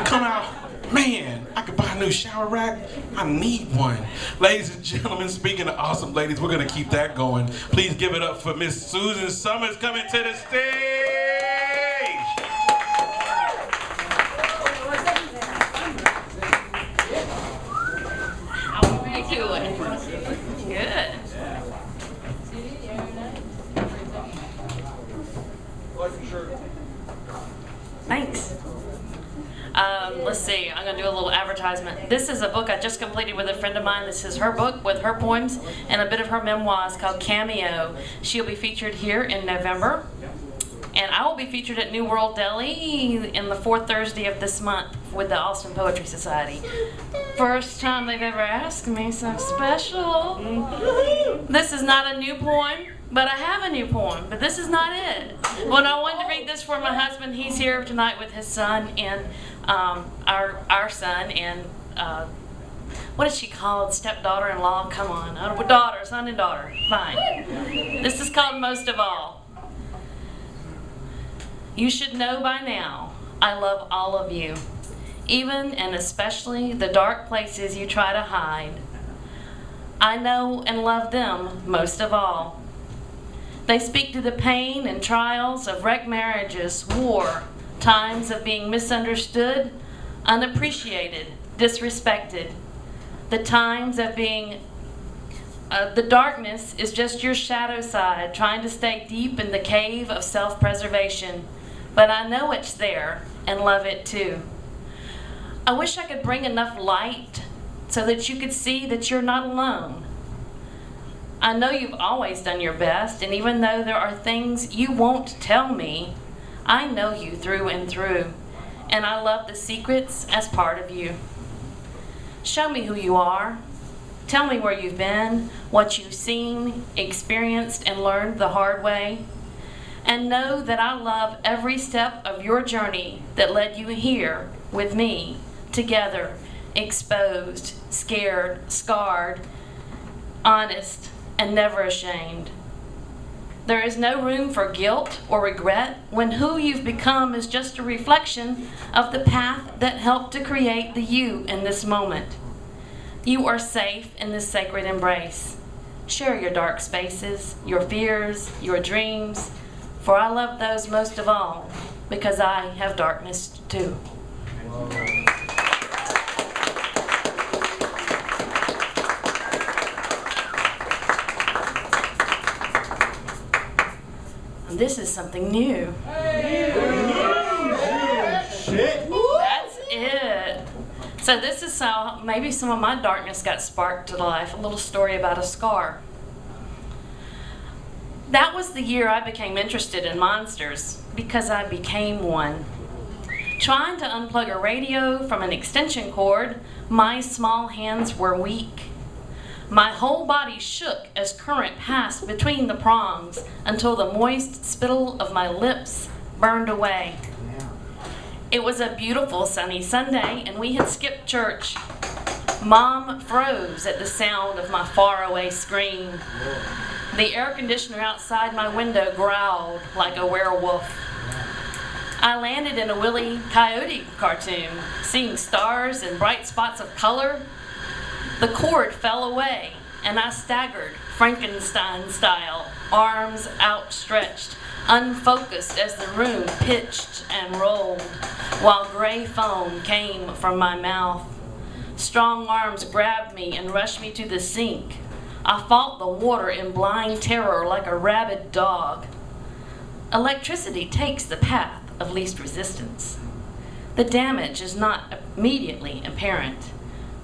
Come out, man, I could buy a new shower rack. I need one. Ladies and gentlemen, speaking of awesome ladies, we're gonna keep that going. Please give it up for Miss Susan Summers coming to the stage. How are you doing? Good. Thanks. Let's see, I'm going to do a little advertisement. This is a book I just completed with a friend of mine. This is her book with her poems and a bit of her memoirs called Cameo. She'll be featured here in November. And I will be featured at New World Deli in the fourth Thursday of this month with the Austin Poetry Society. First time they've ever asked me, so special. This is not a new poem, but I have a new poem, but this is not it. When I wanted to read this for my husband, he's here tonight with his son and our son and what is she called? Stepdaughter-in-law? Come on, daughter, son and daughter. Fine. This is called Most of All. You should know by now, I love all of you, even and especially the dark places you try to hide. I know and love them most of all. They speak to the pain and trials of wrecked marriages, war, times of being misunderstood, unappreciated, disrespected. The times of being, the darkness is just your shadow side, trying to stay deep in the cave of self-preservation. But I know it's there and love it too. I wish I could bring enough light so that you could see that you're not alone. I know you've always done your best, and even though there are things you won't tell me, I know you through and through, and I love the secrets as part of you. Show me who you are. Tell me where you've been, what you've seen, experienced, and learned the hard way. And know that I love every step of your journey that led you here with me, together, exposed, scared, scarred, honest, and never ashamed. There is no room for guilt or regret when who you've become is just a reflection of the path that helped to create the you in this moment. You are safe in this sacred embrace. Share your dark spaces, your fears, your dreams, for I love those most of all, because I have darkness too. And this is something new. That's it. So this is how maybe some of my darkness got sparked to life. A little story about a scar. That was the year I became interested in monsters, because I became one. Trying to unplug a radio from an extension cord, my small hands were weak. My whole body shook as current passed between the prongs until the moist spittle of my lips burned away. It was a beautiful sunny Sunday, and we had skipped church. Mom froze at the sound of my faraway scream. The air conditioner outside my window growled like a werewolf. I landed in a Wile E. Coyote cartoon, seeing stars and bright spots of color. The cord fell away, and I staggered, Frankenstein style, arms outstretched, unfocused as the room pitched and rolled, while gray foam came from my mouth. Strong arms grabbed me and rushed me to the sink. I fought the water in blind terror like a rabid dog. electricity takes the path of least resistance. The damage is not immediately apparent.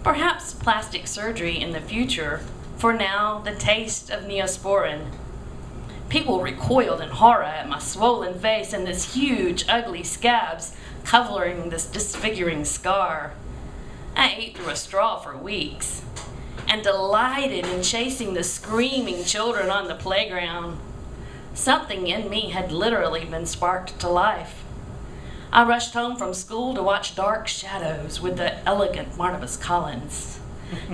Perhaps plastic surgery in the future. For now, the taste of Neosporin. People recoiled in horror at my swollen face and this huge, ugly scabs covering this disfiguring scar. I ate through a straw for weeks and delighted in chasing the screaming children on the playground. Something in me had literally been sparked to life. I rushed home from school to watch Dark Shadows with the elegant Barnabas Collins.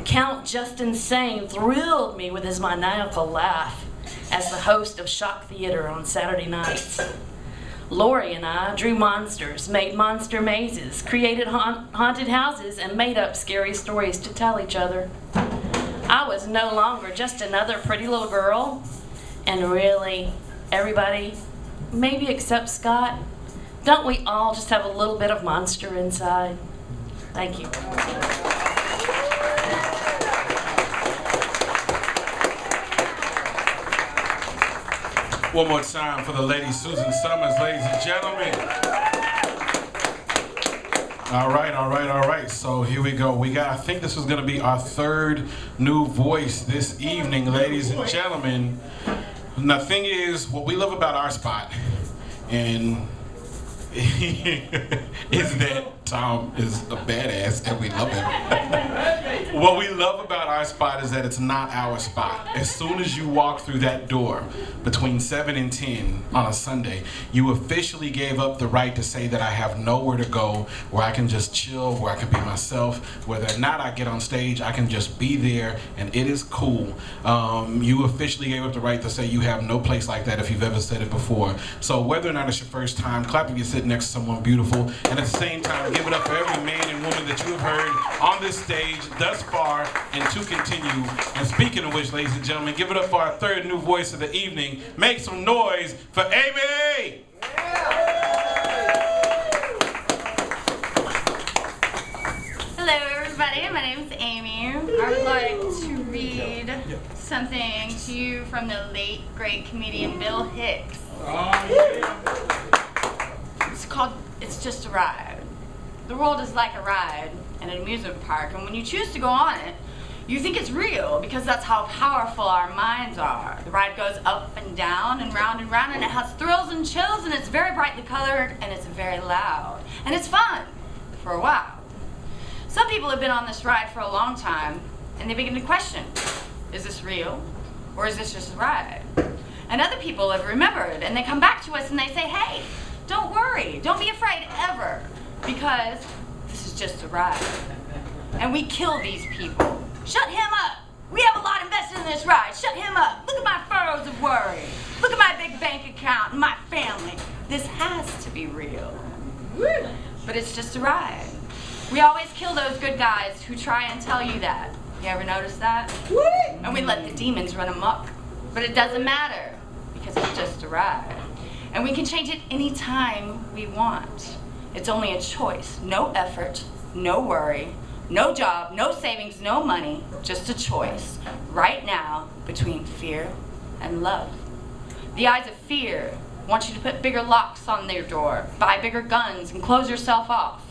Count Just Insane thrilled me with his maniacal laugh as the host of Shock Theater on Saturday nights. Lori and I drew monsters, made monster mazes, created haunted houses, and made up scary stories to tell each other. I was no longer just another pretty little girl, and really, everybody, maybe except Scott, don't we all just have a little bit of monster inside? Thank you. One more time for the lady Susan Summers, ladies and gentlemen. All right. So here we go. I think this is going to be our third new voice this evening, ladies and gentlemen. And the thing is, what we love about our spot, and is that Thom is a badass and we love him. What we love about our spot is that it's not our spot. As soon as you walk through that door between 7 and 10 on a Sunday, you officially gave up the right to say that I have nowhere to go, where I can just chill, where I can be myself. Whether or not I get on stage, I can just be there and it is cool. You officially gave up the right to say you have no place like that if you've ever said it before. So whether or not it's your first time, clap if you're sitting next to someone beautiful, and at the same time, give it up for every man and woman that you have heard on this stage thus far and to continue. And speaking of which, ladies and gentlemen, give it up for our third new voice of the evening. Make some noise for Amy! Hello, everybody. My name is Amy. I would like to read something to you from the late, great comedian Bill Hicks. It's called It's Just a Ride. The world is like a ride in an amusement park, and when you choose to go on it, you think it's real because that's how powerful our minds are. The ride goes up and down and round, and it has thrills and chills, and it's very brightly colored, and it's very loud. And it's fun for a while. Some people have been on this ride for a long time, and they begin to question, is this real, or is this just a ride? And other people have remembered, and they come back to us and they say, hey, don't worry, don't be afraid ever, because this is just a ride. And we kill these people. Shut him up. We have a lot invested in this ride. Shut him up. Look at my furrows of worry. Look at my big bank account and my family. This has to be real. But it's just a ride. We always kill those good guys who try and tell you that. You ever notice that? And we let the demons run amok. But it doesn't matter, because it's just a ride. And we can change it anytime we want. It's only a choice. No effort, no worry, no job, no savings, no money. Just a choice, right now, between fear and love. The eyes of fear want you to put bigger locks on their door, buy bigger guns, and close yourself off.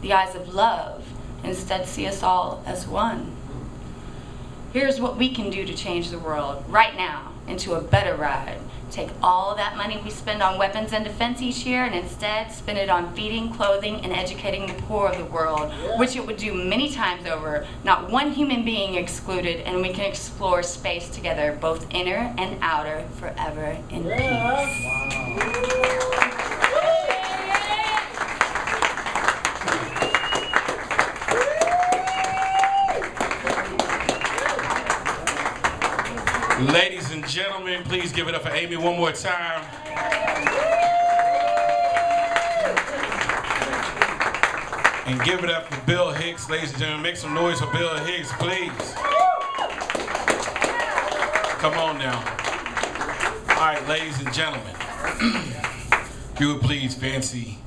The eyes of love instead see us all as one. Here's what we can do to change the world right now into a better ride. Take all that money we spend on weapons and defense each year and instead spend it on feeding, clothing, and educating the poor of the world, which it would do many times over, not one human being excluded, and we can explore space together, both inner and outer, forever in peace. Ladies and gentlemen, please give it up for Amy one more time. And give it up for Bill Hicks. Ladies and gentlemen, make some noise for Bill Hicks, please. Come on now. All right, ladies and gentlemen. If you would please, fancy,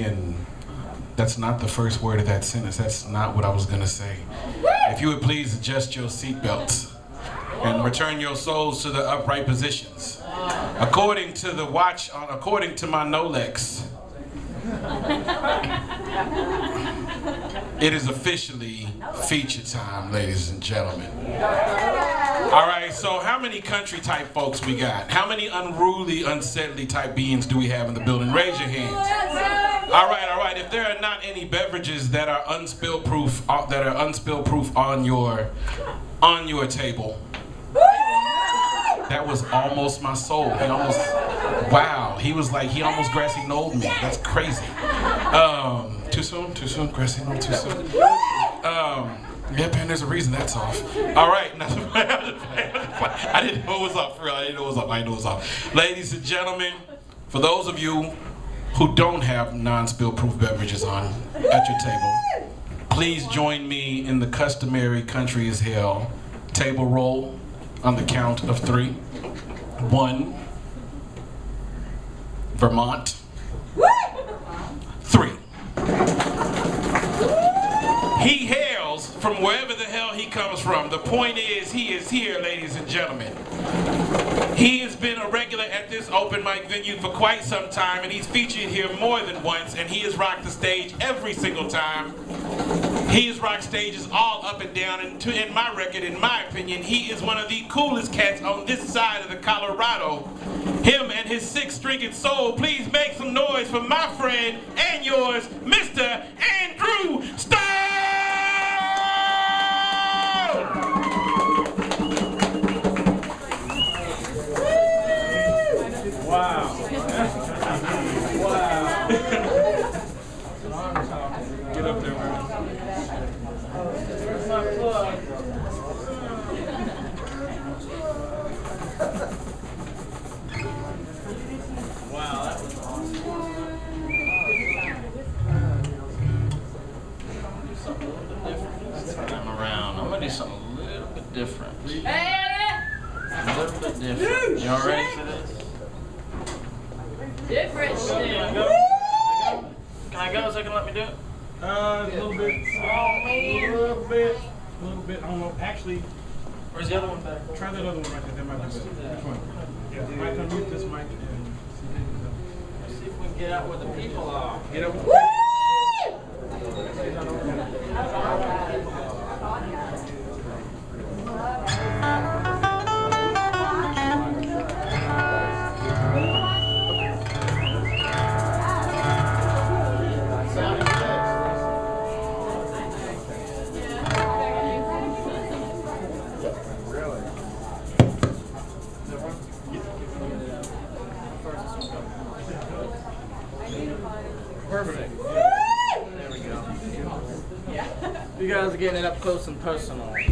and that's not the first word of that sentence. That's not what I was going to say. If you would please adjust your seatbelts and return your souls to the upright positions. According to the watch, according to my Nolex, it is officially feature time, ladies and gentlemen. All right, so how many country type folks we got? How many unruly, unsettly type beings do we have in the building? Raise your hands. All right. If there are not any beverages that are unspill proof, on your table. That was almost my soul. He almost, wow. He was like, he almost grassy knolled me. That's crazy. Too soon? Grassy knoll too soon? Yeah, man, there's a reason that's off. All right. I didn't know it was off, for real. I didn't know it was off. Ladies and gentlemen, for those of you who don't have non-spill proof beverages at your table, please join me in the customary country as hell table roll on the count of 3. 1, Vermont. 3. He hails from wherever the hell he comes from. The point is, he is here, ladies and gentlemen. He has been a regular at this open mic venue for quite some time, and he's featured here more than once, and he has rocked the stage every single time. He has rocked stages all up and down, and in my record, in my opinion, he is one of the coolest cats on this side of the Colorado. Him and his 6-stringed soul. Please make some noise for my friend and yours, Mr. Andrew Stone! Wow. Wow. Get up there, man. Where's my plug? Wow, that was awesome. Do something a little bit different this time around. I'm gonna do something a little bit different. A little bit different. Y'all ready for this? Different shit. Can I go so you can let me do it? A little bit. A little bit. I don't know. Actually, where's the other one back? Try that other one right there. That might be better. Which one? Yeah. Mic unmute this mic. Let's see if we can get out where the people are. Get out where the people Perfect. There we go. You guys are getting it up close and personal. All right.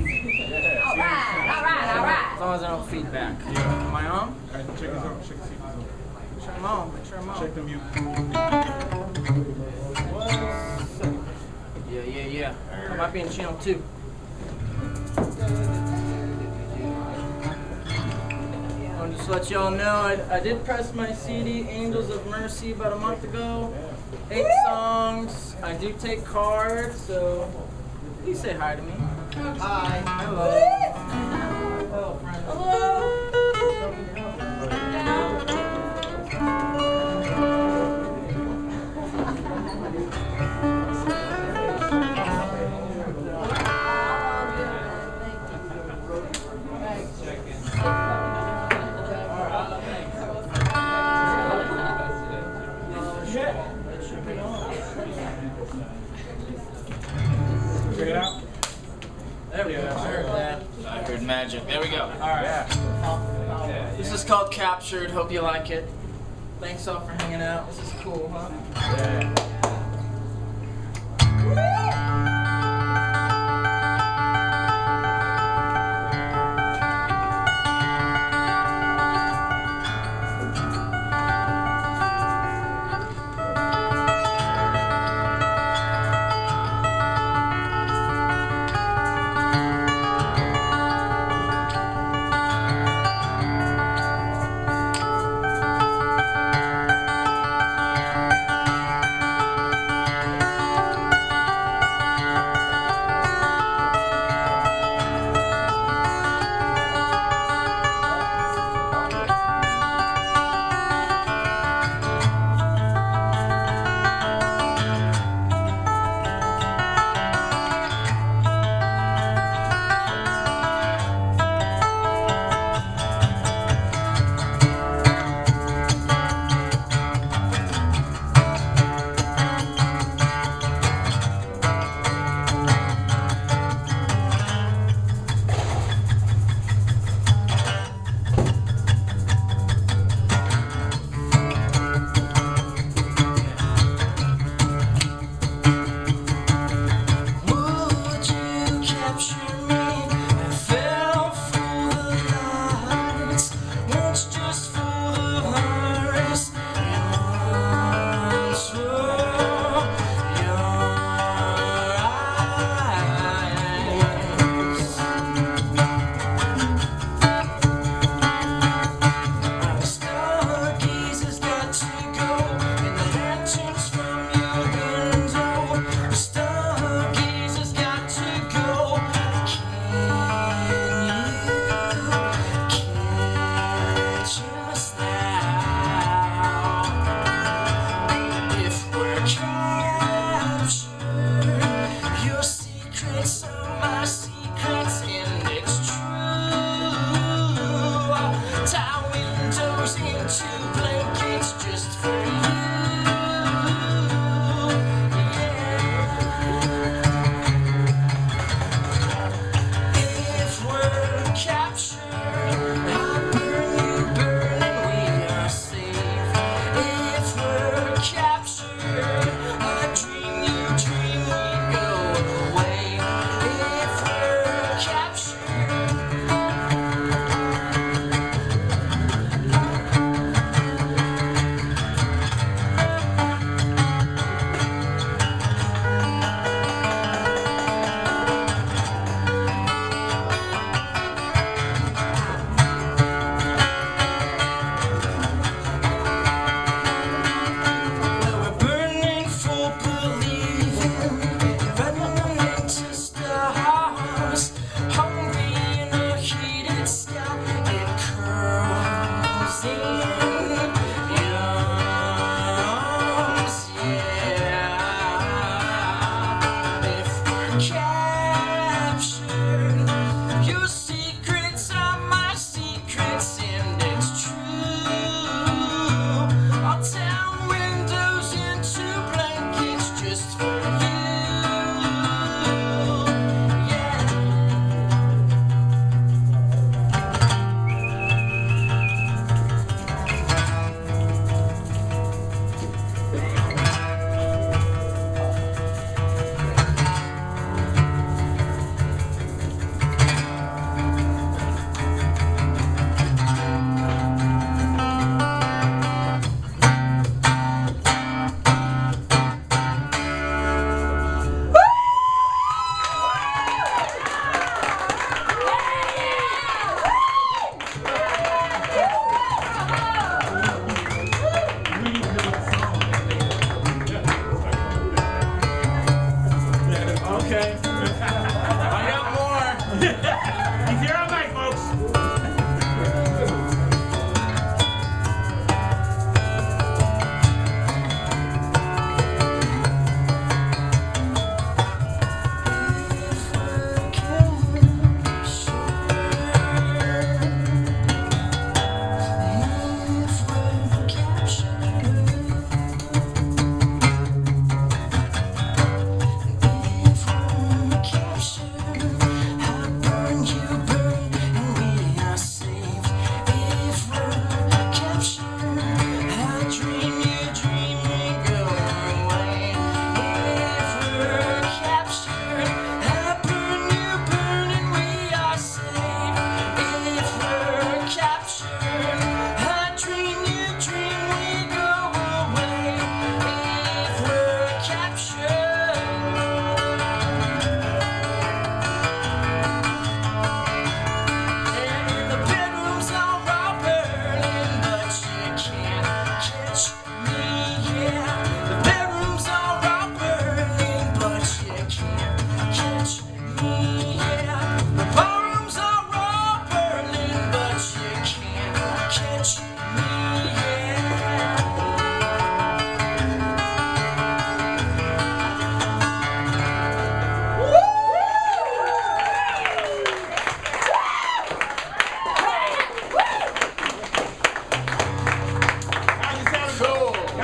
As long as I don't feedback. Yeah. Am I on? Check this out. Check the seat. Make sure I'm on. Check the mute. Yeah. I might be in channel 2. I'll just let y'all know, I did press my CD, Angels of Mercy, about a month ago. 8 songs. I do take cards, so please say hi to me. Hi. Hello. Hello, friend. Hello. Check it out. There we go. I heard magic. There we go. All right. Yeah. This is called Captured. Hope you like it. Thanks all for hanging out. This is cool, huh? Yeah.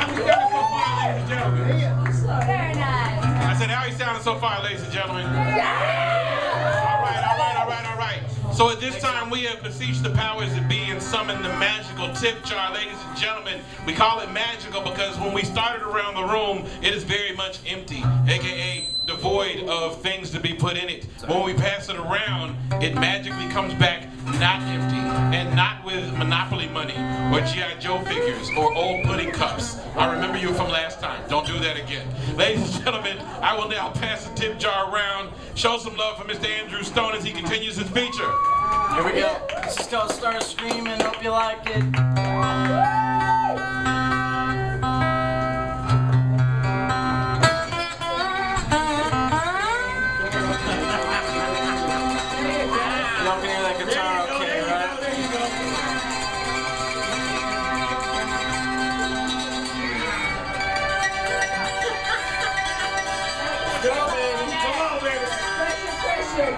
How's he sounding so far, ladies and gentlemen? Very nice. I said, how he sounding so far, ladies and gentlemen? All right. So at this time, we have beseeched the powers that be and summoned the magical tip jar, ladies and gentlemen. We call it magical because when we started around the room, it is very much empty, aka devoid of things to be put in it. When we pass it around, it magically comes back not empty and not with Monopoly money or G.I. Joe figures or old pudding cups. I remember you from last time. Don't do that again. Ladies and gentlemen, I will now pass the tip jar around. Show some love for Mr. Andrew Stone as he continues his feature. Here we go. This is called Start Screaming. Hope you like it. Y'all can hear that guitar okay, right? Go, baby. Come on, baby. Pressure.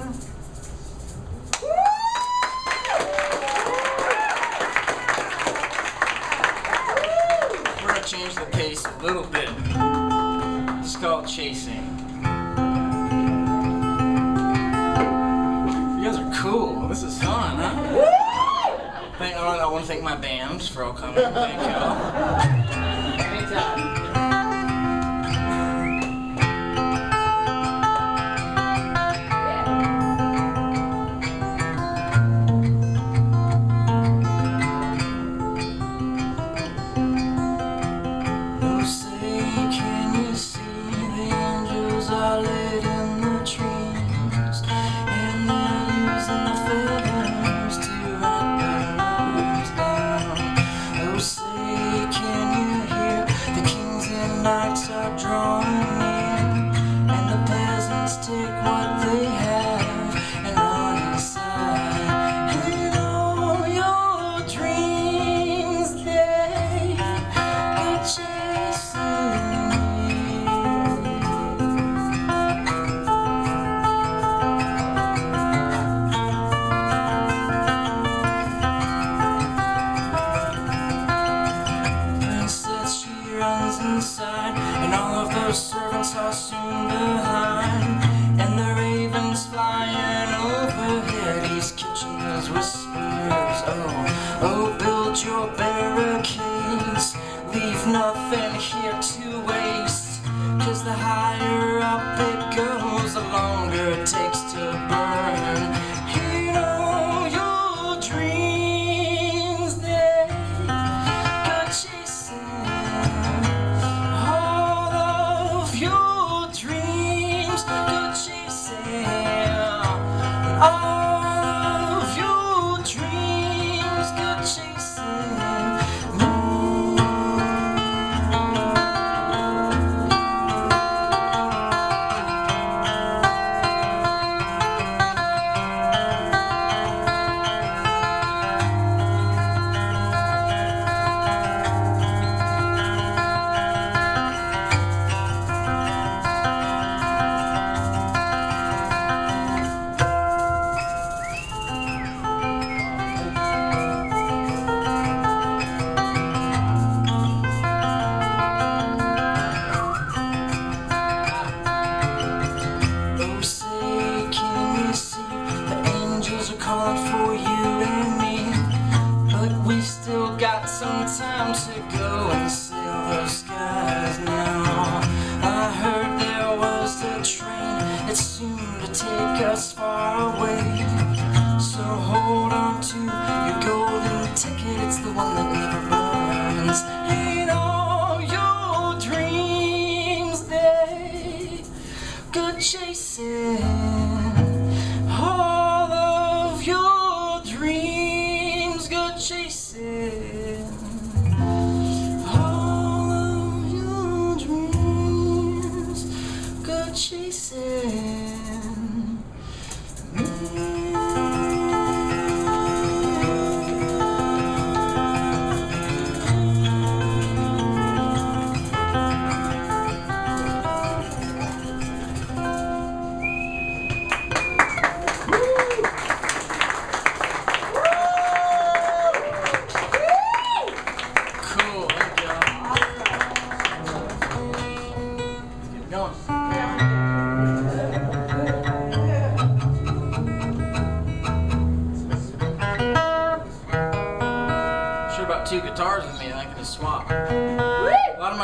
We're gonna change the pace a little bit. It's called chasing. You guys are cool. This is fun, huh? I want to thank my band for all coming. Thank y'all. Anytime.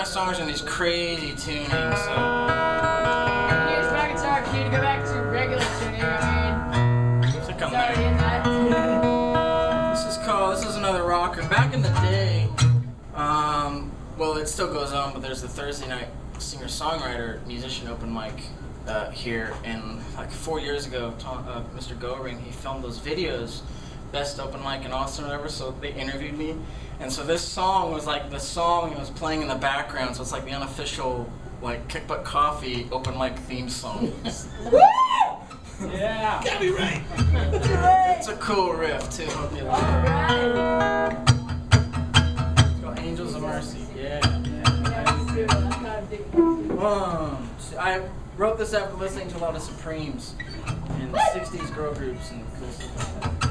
Songs in these crazy tunings, so. Here's my guitar cue to go back to regular tuning, I mean. It's already in that. This is another rocker. Back in the day, well, it still goes on, but there's the Thursday night singer-songwriter musician open mic here, and like 4 years ago, Mr. Goring, he filmed those videos, best open mic in Austin or whatever, so they interviewed me. And so this song was like the song it was playing in the background, so it's like the unofficial like Kick Butt Coffee open mic theme song. Yeah. Gotta be right. It's a cool riff too. Hope you like it. It's called Angels of Mercy. Yeah. I wrote this after listening to a lot of Supremes. and 60s girl groups and cool stuff like that.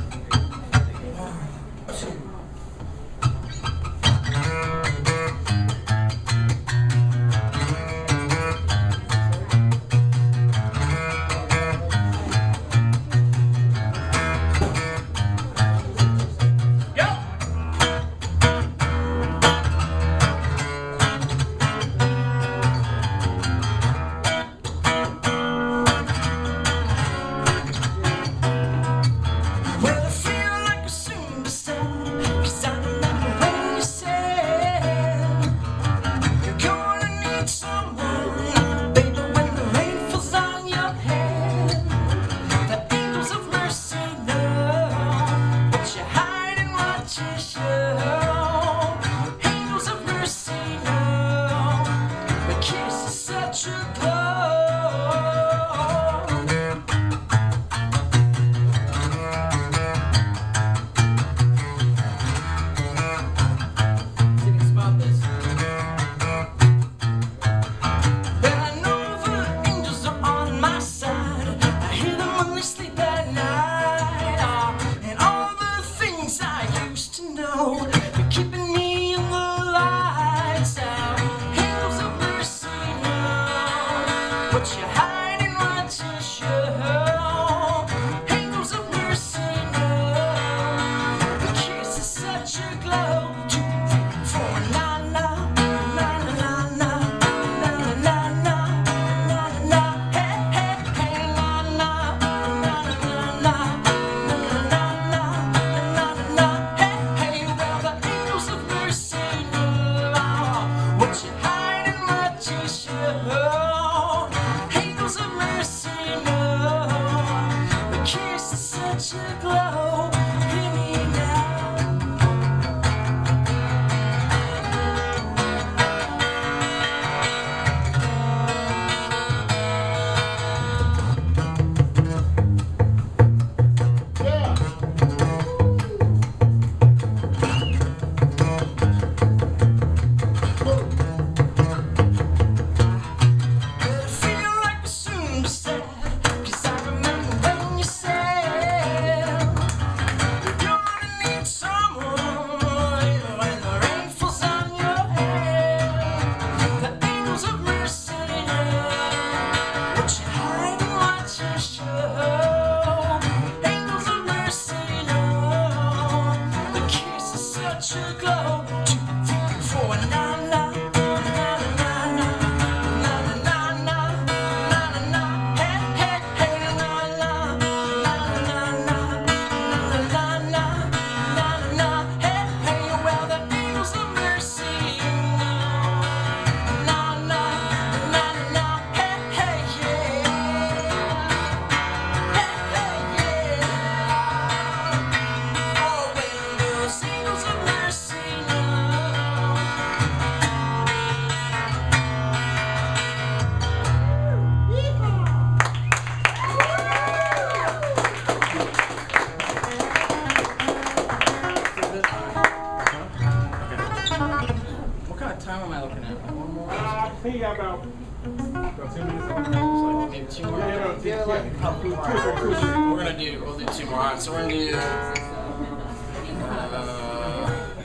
We'll do two more. Alright, so we're gonna do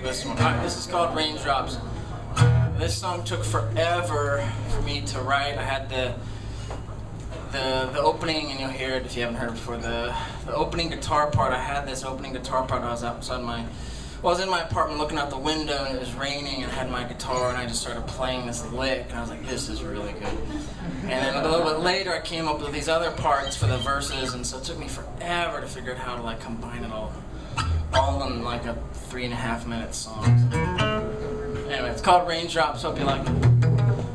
this one. Alright, this is called Raindrops. This song took forever for me to write. I had the opening, and you'll hear it if you haven't heard it before. The opening guitar part. I had this opening guitar part. I was outside I was in my apartment looking out the window, and it was raining, and I had my guitar, and I just started playing this lick, and I was like, this is really good. And then a little bit later, I came up with these other parts for the verses, and so it took me forever to figure out how to like combine it all in like a 3.5-minute song. Anyway, it's called Raindrops. Hope you like it.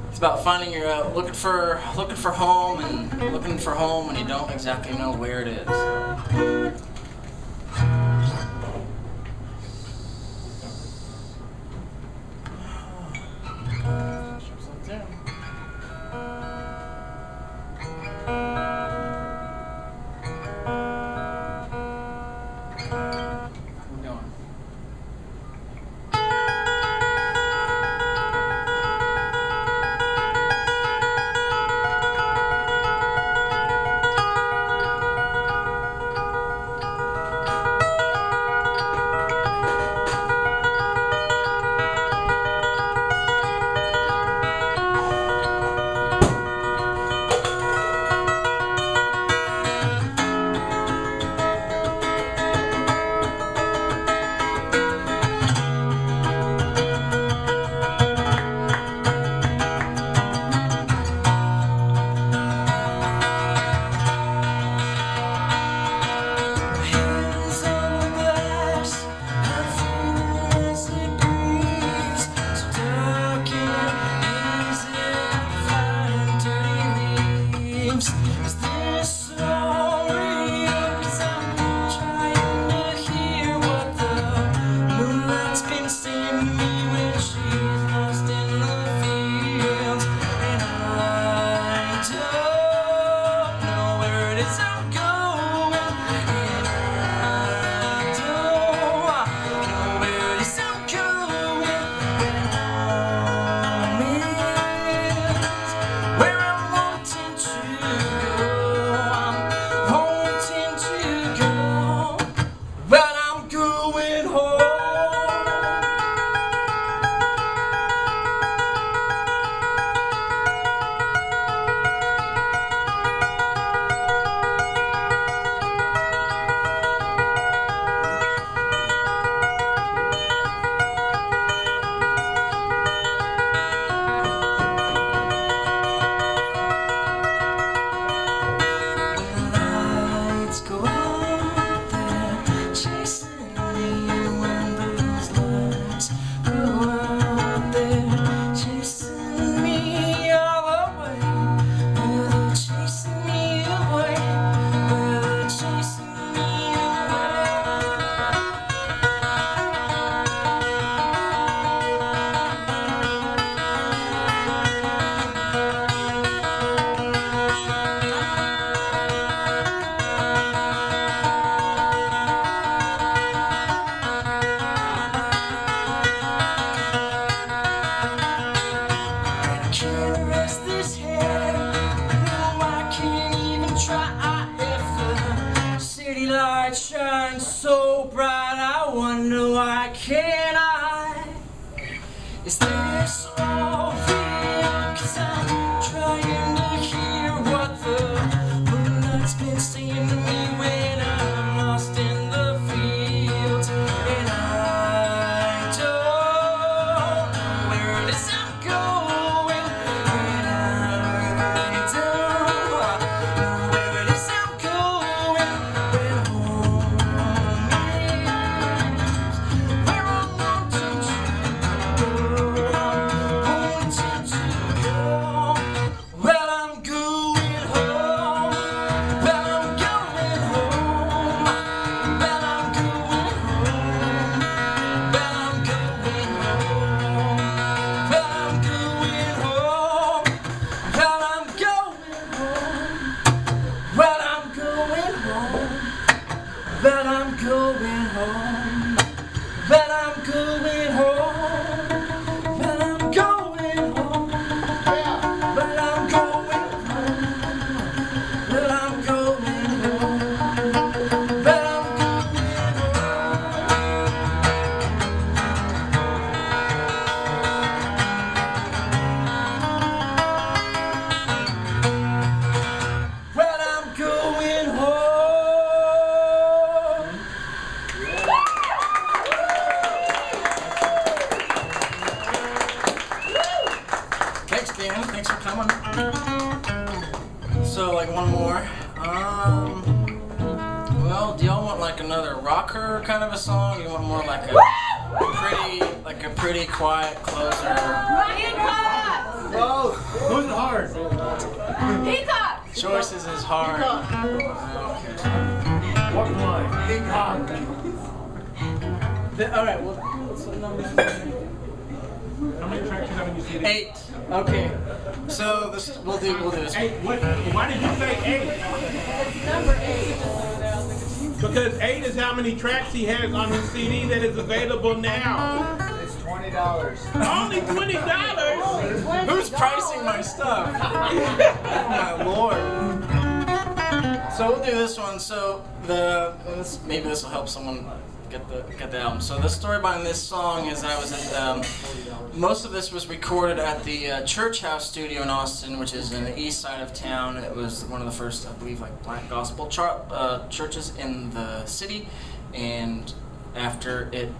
It's about finding your looking for home and looking for home when you don't exactly know where it is. light shines so bright, I wonder why can't I? Is this all real? 'Cause I'm trying to hear what the moonlight's been saying to me when I'm lost in the fields. And I don't know where it is I'm going, and I really don't know where it is I'm going. When home is where I want to go. Well, I'm going home. Well, I'm going home. Well, I'm going home. Well, I'm going home. Well, I'm going home. Well, I'm going home. Well, I'm going home. Well, I'm going home. Well, I'm going home. Well, I'm going home. Well, I'm going home. Well, I'm going home. Well, I'm Well, I'm going home. Thanks, Dan. Thanks for coming. So, like, one more. Well, do y'all want like another rocker kind of a song? You want more like a pretty quiet closer? Whoa, who's it hard? Peacock! Choices is hard. Okay. What line? Peacock. All right. Well, what's the number? How many tracks you have in your CD? 8. Okay. So this we'll do this. 8. What? Why did you say 8? Number 8. Because 8 is how many tracks he has on his CD that is available now. It's $20. Only $20. Who's pricing my stuff? Oh my lord. So we'll do this one. So maybe this will help someone get the album. So the story behind this song is I was at most of this was recorded at the Church House studio in Austin, which is in the east side of town. It was one of the first, I believe, like black gospel churches in the city. And after it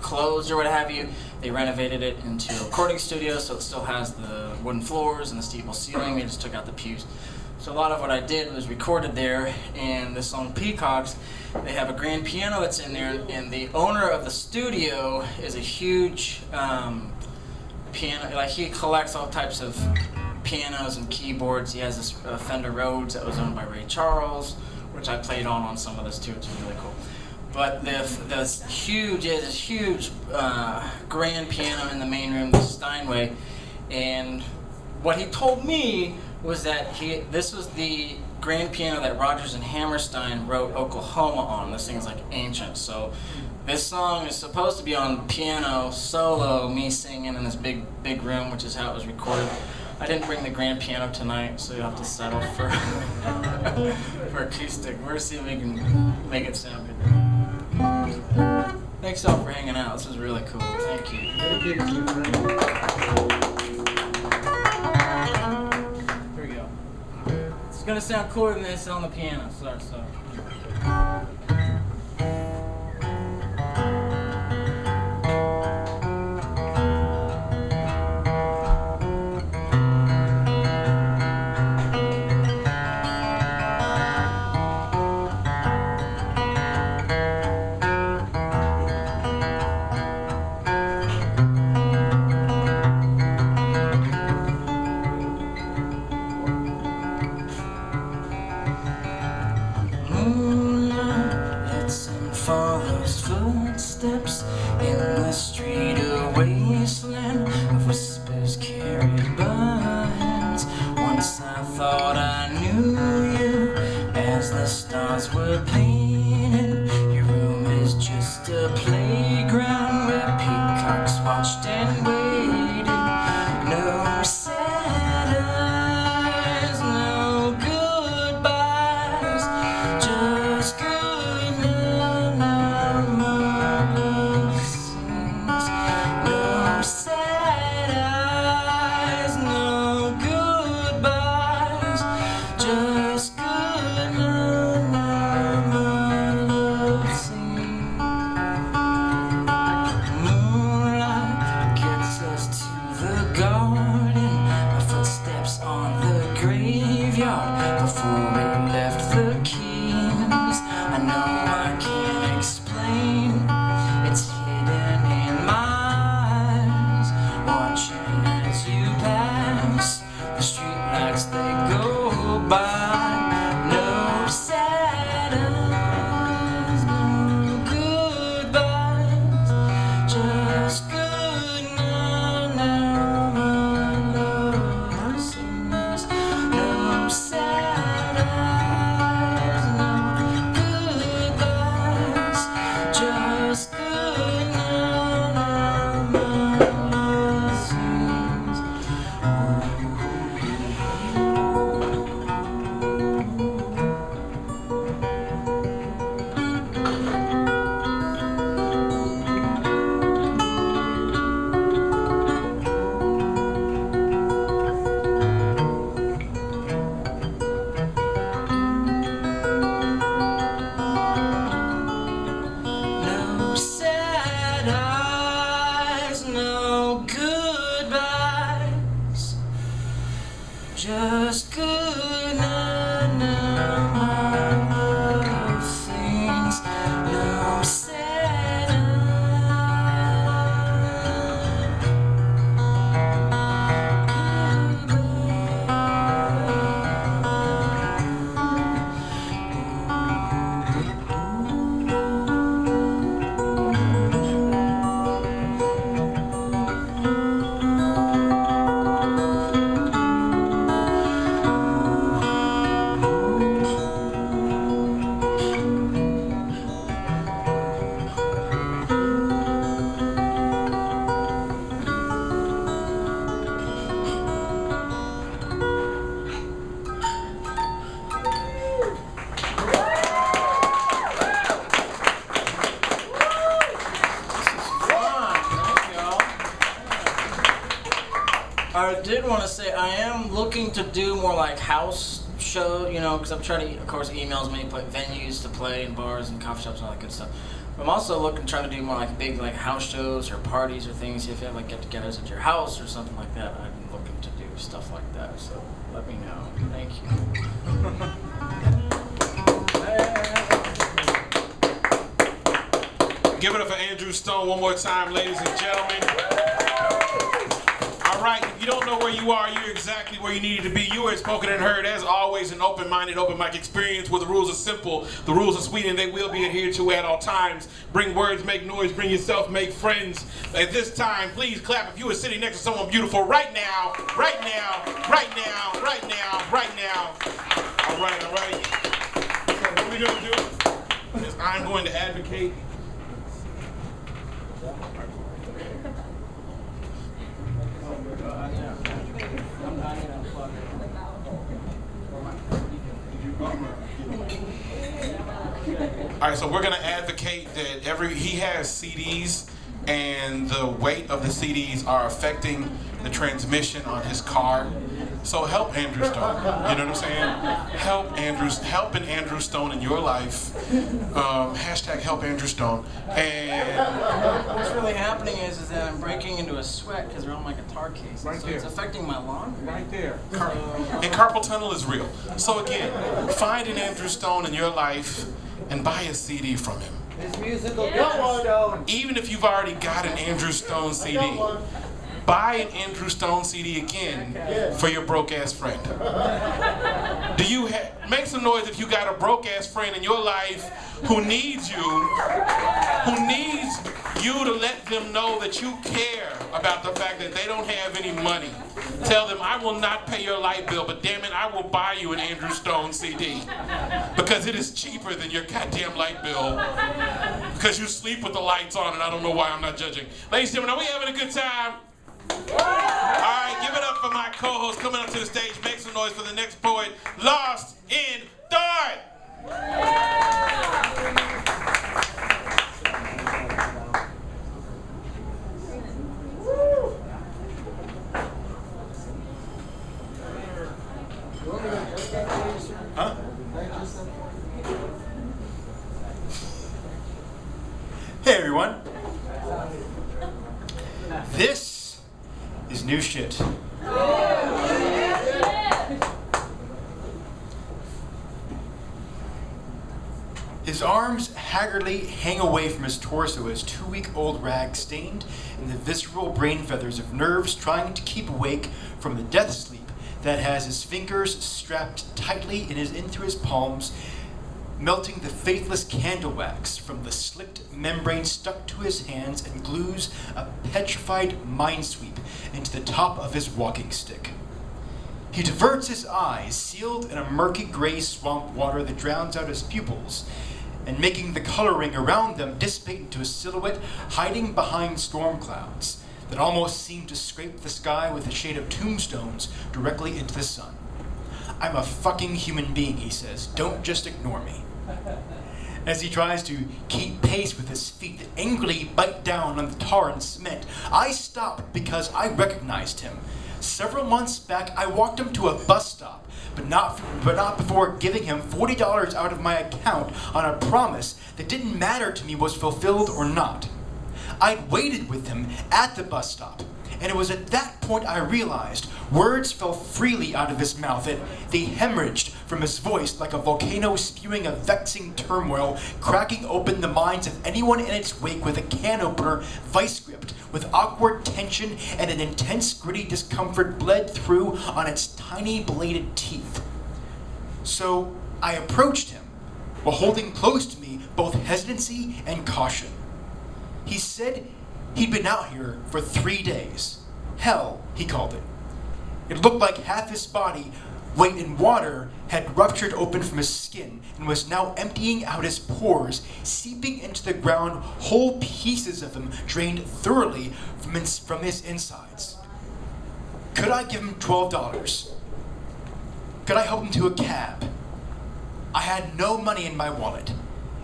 closed or what have you, they renovated it into a recording studio, so it still has the wooden floors and the steeple ceiling. They just took out the pews. So a lot of what I did was recorded there, and this song Peacocks, they have a grand piano that's in there, and the owner of the studio is a huge piano, like he collects all types of pianos and keyboards. He has this Fender Rhodes that was owned by Ray Charles, which I played on some of this too. It's really cool. But this huge grand piano in the main room, the Steinway, and what he told me was that this was the grand piano that Rodgers and Hammerstein wrote Oklahoma on. This thing's like ancient. So this song is supposed to be on piano solo, me singing in this big room, which is how it was recorded. I didn't bring the grand piano tonight, so you'll have to settle for for acoustic. We're see if we can make it sound good. Thanks all for hanging out. This was really cool. Thank you. It's gonna sound cooler than this on the piano. Sorry. Footsteps in the street, a wasteland of whispers carried by hands. Once I thought I knew you as the stars were painted. Your room is just a playground where peacocks watched and waited. No sad eyes, no goodbyes, just I did want to say I am looking to do more like house show, you know, because I'm trying to, of course, emails me, put venues to play in bars and coffee shops and all that good stuff. But I'm also trying to do more like big like house shows or parties or things. If you have like get-togethers at your house or something like that, I'm looking to do stuff like that. So let me know. Thank you. Give it up for Andrew Stone one more time, ladies and gentlemen. All right, if you don't know where you are, you're exactly where you needed to be. You are spoken and heard, as always, an open-minded, open mic experience where the rules are simple, the rules are sweet, and they will be adhered to at all times. Bring words, make noise, bring yourself, make friends. At this time, please clap if you are sitting next to someone beautiful right now, right now, right now, right now, right now. All right, all right. So what we're going to do is I'm going to advocate. All right, so we're gonna advocate that he has CDs, and the weight of the CDs are affecting the transmission on his car. So help Andrew Stone. You know what I'm saying? Helping Andrew Stone in your life. Hashtag help Andrew Stone. And what's really happening is that I'm breaking into a sweat because they're on my guitar case. Right so there. It's affecting my lung. Right there. And carpal tunnel is real. So again, find an Andrew Stone in your life and buy a CD from him. His musical Stone. Even if you've already got an Andrew Stone CD, buy an Andrew Stone CD again for your broke-ass friend. Do you make some noise if you got a broke-ass friend in your life who needs you to let them know that you care about the fact that they don't have any money. Tell them, I will not pay your light bill, but damn it, I will buy you an Andrew Stone CD. Because it is cheaper than your goddamn light bill. Because you sleep with the lights on, and I don't know why I'm not judging. Ladies and gentlemen, are we having a good time? Alright, give it up for my co-host coming up to the stage. Make some noise for the next poet, Lost in Thought. Huh? Hey everyone. This is new shit. His arms haggardly hang away from his torso as 2-week-old rags stained in the visceral brain feathers of nerves trying to keep awake from the death sleep that has his fingers strapped tightly in through his palms, melting the faithless candle wax from the slicked membrane stuck to his hands and glues a petrified minesweep into the top of his walking stick. He diverts his eyes, sealed in a murky gray swamp water that drowns out his pupils, and making the coloring around them dissipate into a silhouette hiding behind storm clouds that almost seem to scrape the sky with a shade of tombstones directly into the sun. I'm a fucking human being, he says. Don't just ignore me. As he tries to keep pace with his feet that angrily bite down on the tar and cement, I stop because I recognized him. Several months back, I walked him to a bus stop, but not before giving him $40 out of my account on a promise that didn't matter to me was fulfilled or not. I'd waited with him at the bus stop, and it was at that point I realized words fell freely out of his mouth, that they hemorrhaged from his voice like a volcano spewing a vexing turmoil, cracking open the minds of anyone in its wake with a can opener vice gripped, with awkward tension and an intense gritty discomfort bled through on its tiny bladed teeth. So I approached him, while holding close to me both hesitancy and caution. He said he'd been out here for 3 days. Hell, he called it. It looked like half his body, weight in water, had ruptured open from his skin and was now emptying out his pores, seeping into the ground, whole pieces of him drained thoroughly from his insides. Could I give him $12? Could I help him to a cab? I had no money in my wallet,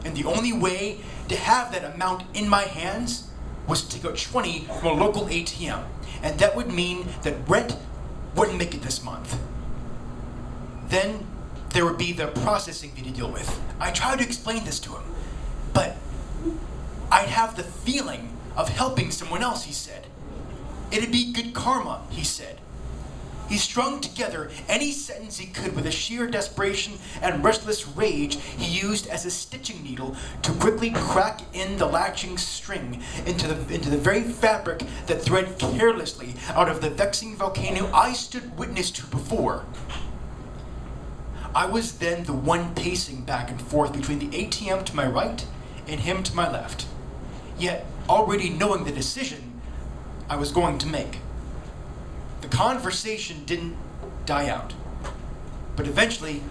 and the only way to have that amount in my hands was to take out 20 from a local ATM, and that would mean that rent wouldn't make it this month. Then there would be the processing fee to deal with. I tried to explain this to him, but I'd have the feeling of helping someone else, he said. It'd be good karma, he said. He strung together any sentence he could with a sheer desperation and restless rage he used as a stitching needle to quickly crack in the latching string into the very fabric that thread carelessly out of the vexing volcano I stood witness to before. I was then the one pacing back and forth between the ATM to my right and him to my left, yet already knowing the decision I was going to make. The conversation didn't die out, but eventually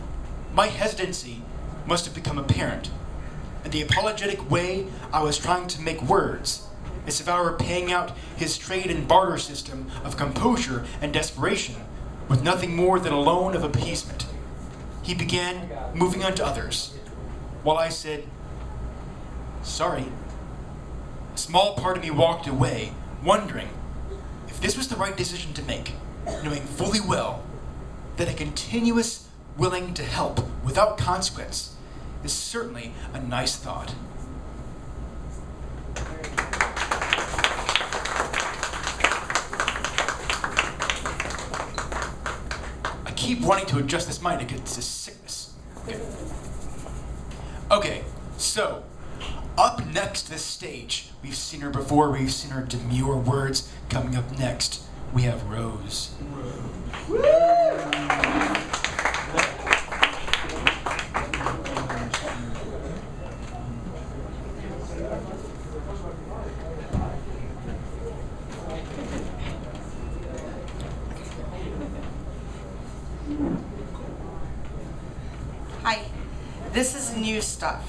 my hesitancy must have become apparent, and the apologetic way I was trying to make words, as if I were paying out his trade and barter system of composure and desperation with nothing more than a loan of appeasement. He began moving on to others, while I said, "Sorry." A small part of me walked away, wondering if this was the right decision to make, knowing fully well that a continuous willing to help without consequence is certainly a nice thought. I keep wanting to adjust this mind against this sickness. Okay, so up next this stage, we've seen her before, we've seen her demure words. Coming up next, we have Rose. Hi, this is new stuff.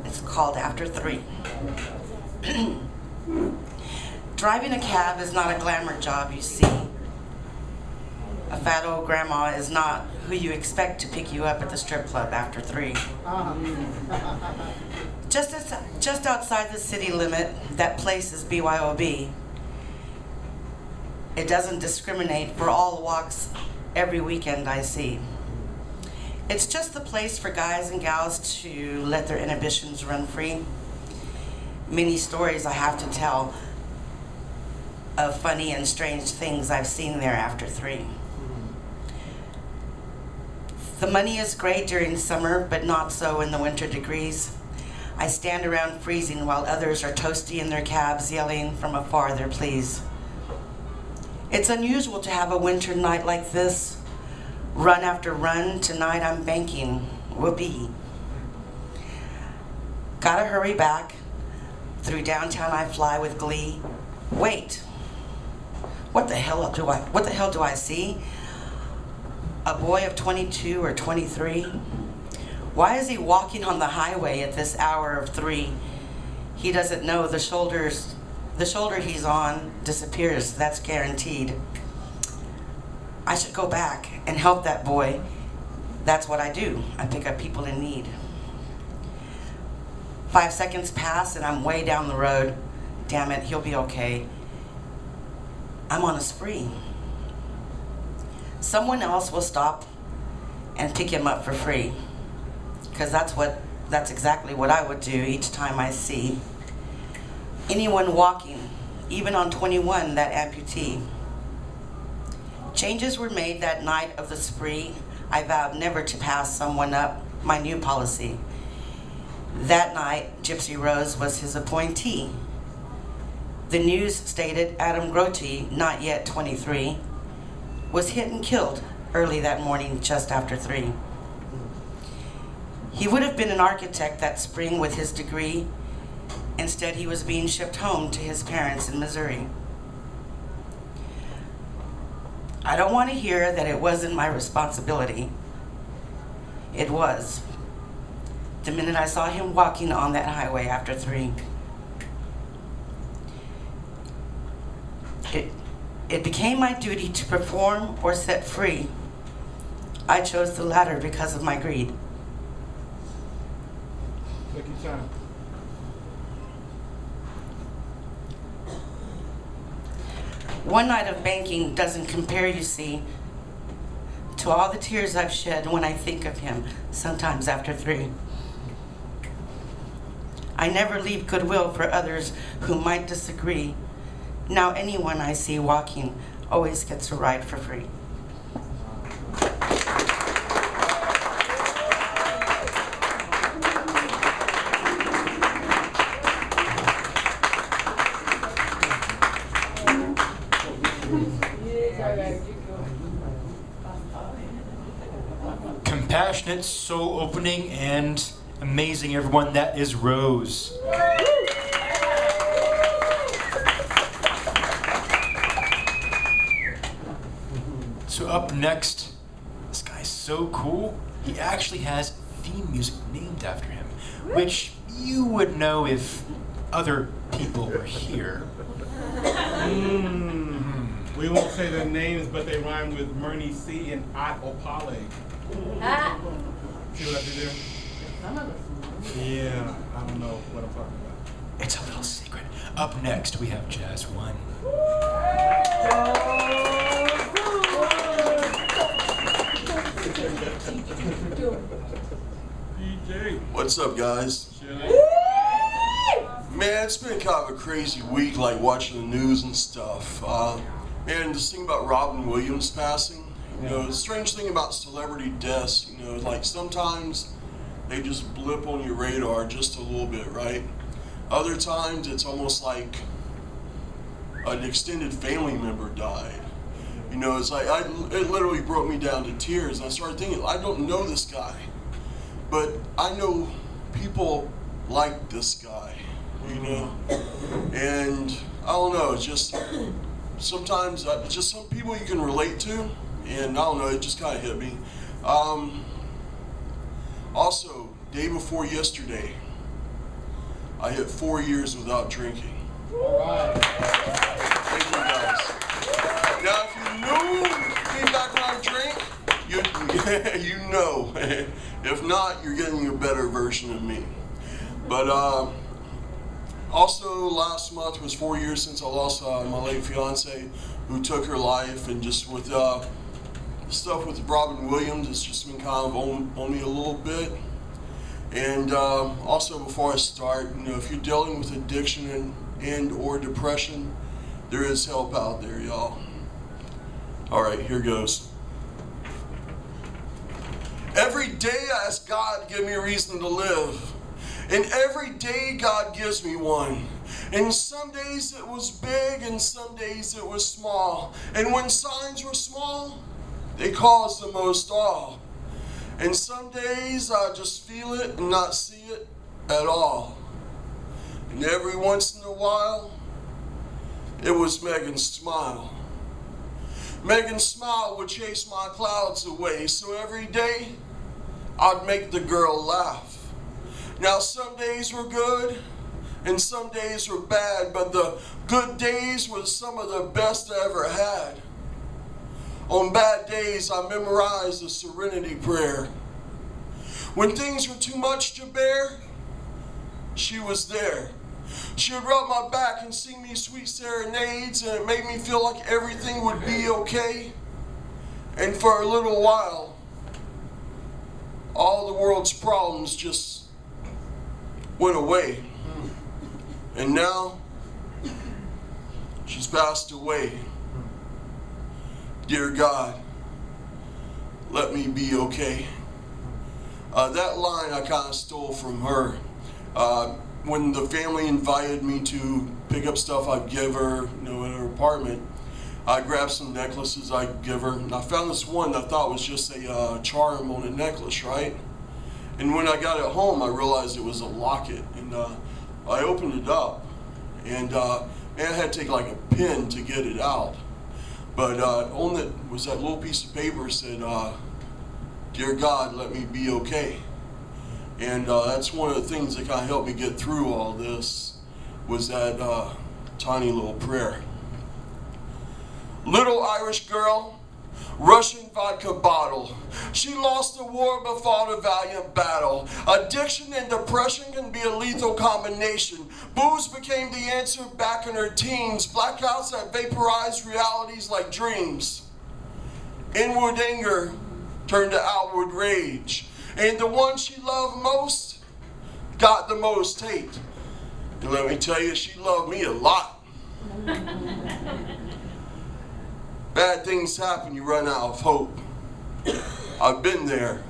It's called After 3. Driving a cab is not a glamour job, you see. A fat old grandma is not who you expect to pick you up at the strip club after 3. Just outside the city limit, that place is BYOB. It doesn't discriminate for all walks every weekend I see. It's just the place for guys and gals to let their inhibitions run free. Many stories I have to tell of funny and strange things I've seen there after 3. The money is great during summer, but not so in the winter degrees. I stand around freezing while others are toasty in their cabs, yelling from afar their pleas. It's unusual to have a winter night like this. Run after run, tonight I'm banking. Whoopee. Gotta hurry back. Through downtown I fly with glee. Wait. What the hell do I see? A boy of 22 or 23? Why is he walking on the highway at this hour of 3? He doesn't know the shoulder he's on disappears, that's guaranteed. I should go back and help that boy. That's what I do. I pick up people in need. 5 seconds pass and I'm way down the road. Damn it, he'll be okay. I'm on a spree. Someone else will stop and pick him up for free. Because that's exactly what I would do each time I see anyone walking, even on 21, that amputee. Changes were made that night of the spree. I vowed never to pass someone up, my new policy. That night, Gypsy Rose was his appointee. The news stated Adam Grote, not yet 23, was hit and killed early that morning just after 3. He would have been an architect that spring with his degree. Instead, he was being shipped home to his parents in Missouri. I don't want to hear that it wasn't my responsibility. It was. The minute I saw him walking on that highway after 3. It became my duty to perform or set free. I chose the latter because of my greed. Take your time. One night of banking doesn't compare, you see, to all the tears I've shed when I think of him, sometimes after 3. I never leave goodwill for others who might disagree. Now anyone I see walking always gets a ride for free. Compassionate, soul opening, and amazing, everyone. That is Rose. So up next, this guy's so cool. He actually has theme music named after him, which you would know if other people were here. We won't say their names, but they rhyme with Murney C and Ot Opale. See what I did there? Yeah, I don't know what I'm talking about. It's a little secret. Up next, we have Jazz 1. What's up, guys? Man, it's been kind of a crazy week, like watching the news and stuff. Man, this thing about Robin Williams passing, you know, the strange thing about celebrity deaths, you know, like sometimes they just blip on your radar just a little bit, right? Other times it's almost like an extended family member died. You know, it's like, it literally broke me down to tears. And I started thinking, I don't know this guy, but I know people like this guy, you know? And I don't know, it's just, sometimes, just some people you can relate to, and I don't know, it just kind of hit me. Also, day before yesterday, I hit 4 years without drinking. All right. Thank you, guys. Now, if you knew me back when I drink, you know. If not, you're getting a better version of me. But also, last month was 4 years since I lost my late fiance, who took her life, and just with stuff with Robin Williams, it's just been kind of on me a little bit. And also, before I start, you know, if you're dealing with addiction and or depression, there is help out there, y'all. All right, here goes. Every day I ask God to give me a reason to live. And every day God gives me one. And some days it was big and some days it was small. And when signs were small, they caused the most awe. And some days I just feel it and not see it at all. And every once in a while, it was Megan's smile. Megan's smile would chase my clouds away. So every day, I'd make the girl laugh. Now some days were good and some days were bad, but the good days were some of the best I ever had. On bad days, I memorized the serenity prayer. When things were too much to bear, she was there. She would rub my back and sing me sweet serenades, and it made me feel like everything would be okay. And for a little while, all the world's problems just went away. And now, she's passed away. Dear God, let me be okay. That line I kind of stole from her. When the family invited me to pick up stuff I'd give her, you know, in her apartment, I grabbed some necklaces I'd give her. And I found this one that I thought was just a charm on a necklace, right? And when I got it home, I realized it was a locket. And I opened it up, and man, I had to take like a pin to get it out. But on it was that little piece of paper that said, "Dear God, let me be okay." And that's one of the things that kind of helped me get through all this, was that tiny little prayer. Little Irish girl, Russian vodka bottle. She lost a war but fought a valiant battle. Addiction and depression can be a lethal combination. Booze became the answer back in her teens. Blackouts that vaporized realities like dreams. Inward anger turned to outward rage. And the one she loved most got the most hate. And let me tell you, she loved me a lot. Bad things happen, you run out of hope. I've been there,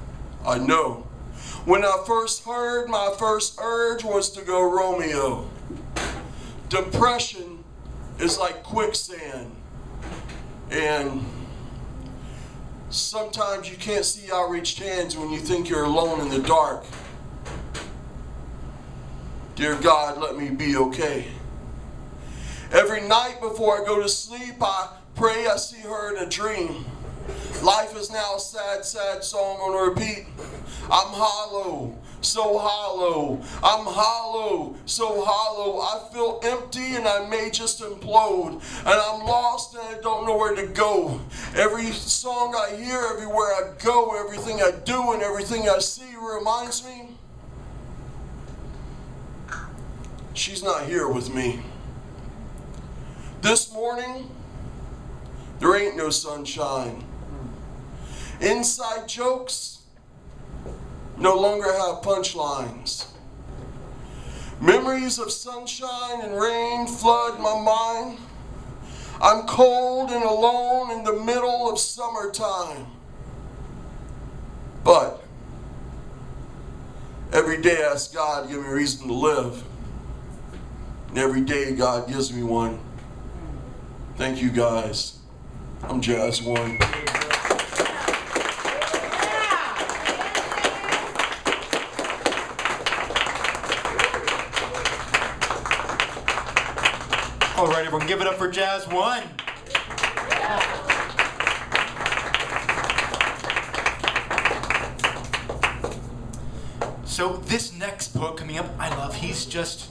I know. When I first heard, my first urge was to go Romeo. Depression is like quicksand. And sometimes you can't see outreached hands when you think you're alone in the dark. Dear God, let me be okay. Every night before I go to sleep, I pray I see her in a dream. Life is now a sad, sad song on repeat. I'm hollow, so hollow. I'm hollow, so hollow. I feel empty and I may just implode. And I'm lost and I don't know where to go. Every song I hear, everywhere I go, everything I do and everything I see reminds me she's not here with me. This morning, there ain't no sunshine. Inside jokes no longer have punchlines. Memories of sunshine and rain flood my mind. I'm cold and alone in the middle of summertime. But every day I ask God to give me a reason to live. And every day God gives me one. Thank you guys. I'm Jazz One. All right, everyone, give it up for Jazz One. So this next book coming up, I love. He's just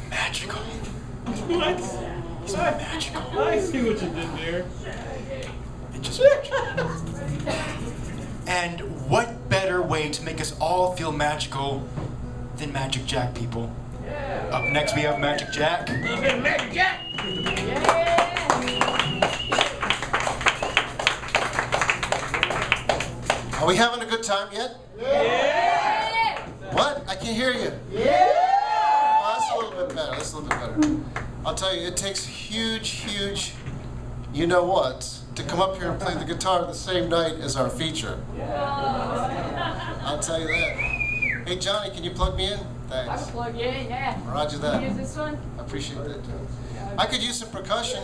magical. What? He's magical. I see what you did there. It's just magical. And what better way to make us all feel magical than Magic Jack, people? Up next we have Magic Jack. Magic Jack! Are we having a good time yet? Yeah! What? I can't hear you. Yeah! Oh, that's a little bit better. That's a little bit better. I'll tell you, it takes huge, you know what, to come up here and play the guitar the same night as our feature. I'll tell you that. Hey, Johnny, can you plug me in? Thanks. I plug in, yeah. Roger that. Use this one? I appreciate that. I could use some percussion.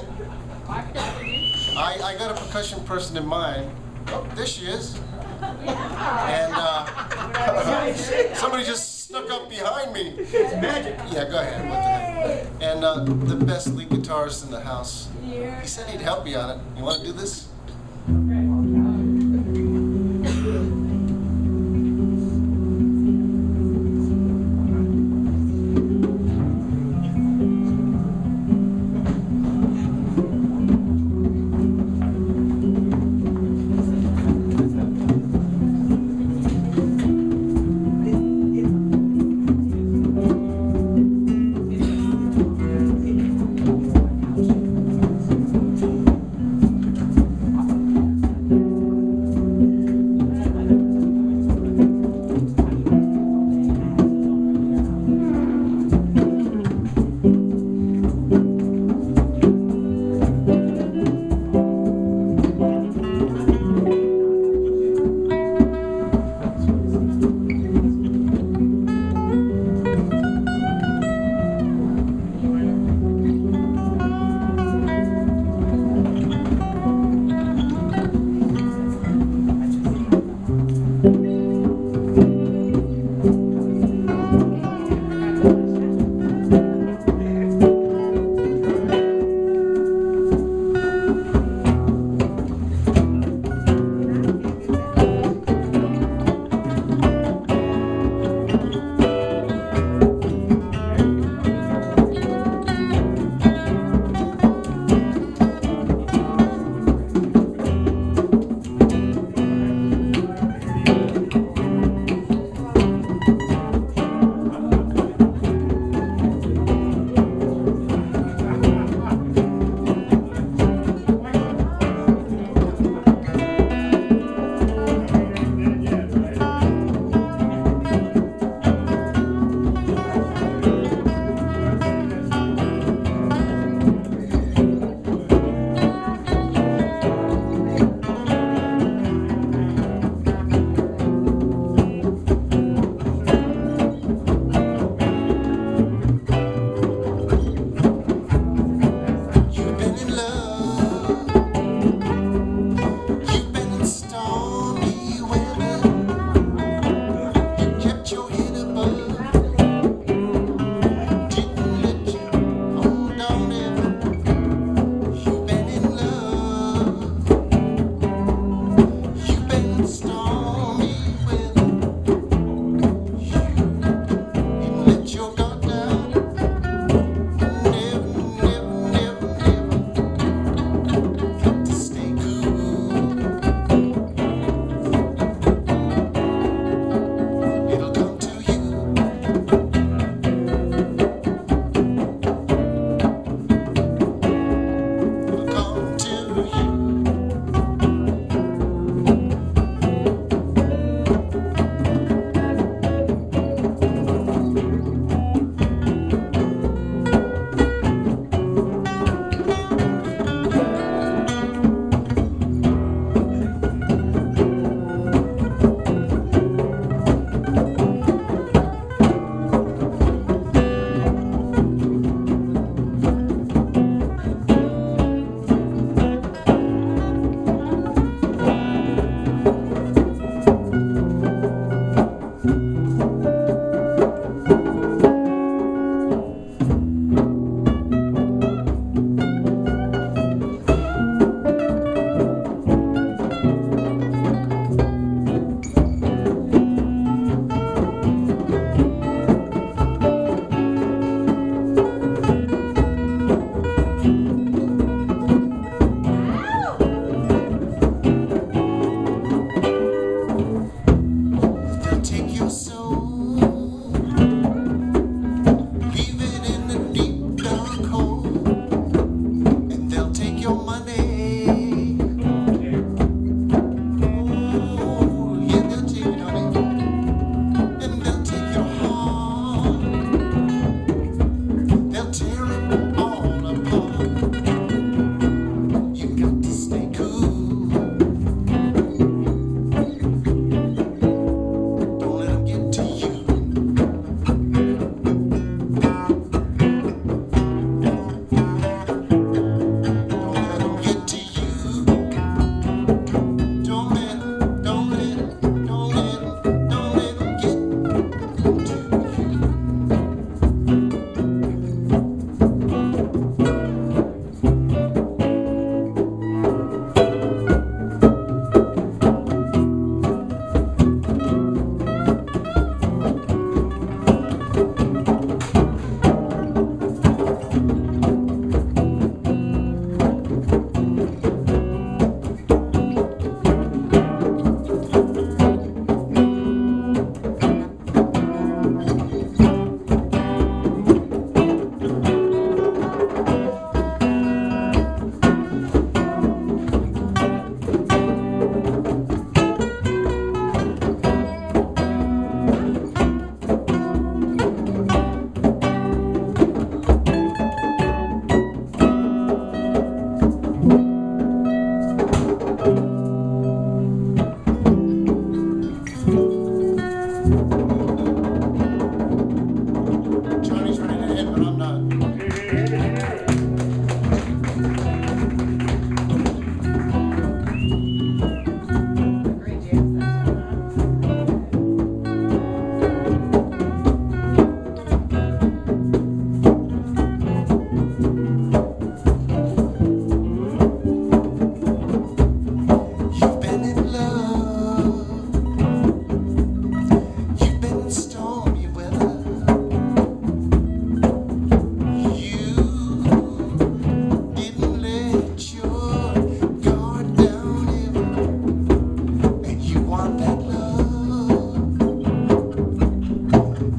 I got a percussion person in mind. Oh, there she is. And somebody just snuck up behind me. It's magic. Yeah, go ahead. What the heck? And the best lead guitarist in the house. He said he'd help me on it. You want to do this? Johnny's ready to hit, but I'm not. You've been in love. You've been in stormy weather. You didn't let your guard down ever, and you want that love.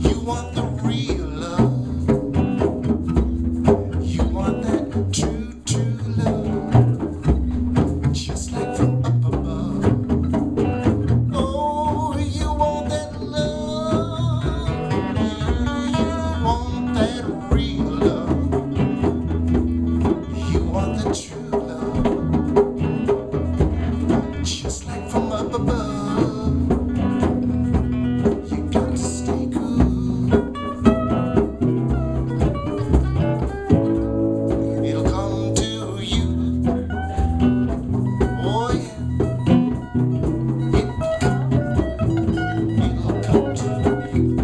You want the real love. You want that true, true love, just like from up above. Oh, you want that love. You want that real love. You want the true love, just like from up above. You got to stay cool. It'll come to you. Oh yeah. It'll come to you.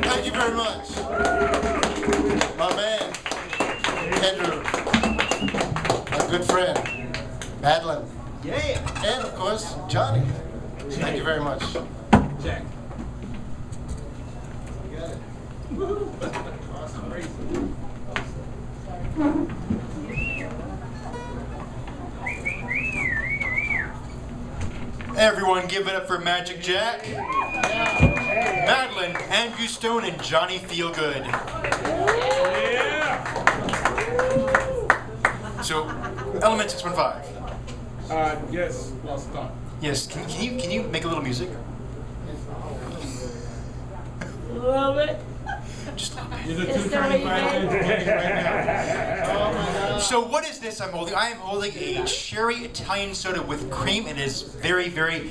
Thank you very much. My man, Andrew, my good friend, Madeline. Yeah. And of course, Johnny. Thank you very much. Jack. Everyone give it up for Magic Jack, Madeline, Andrew Stone, and Johnny Feelgood. So, Element 615. Yes, lost thought. Yes, can you make a little music? Love it. Just a little bit. Is it It's too the way tiny you right make now? So what is this I'm holding? I am holding a cherry Italian soda with cream. It is very, very...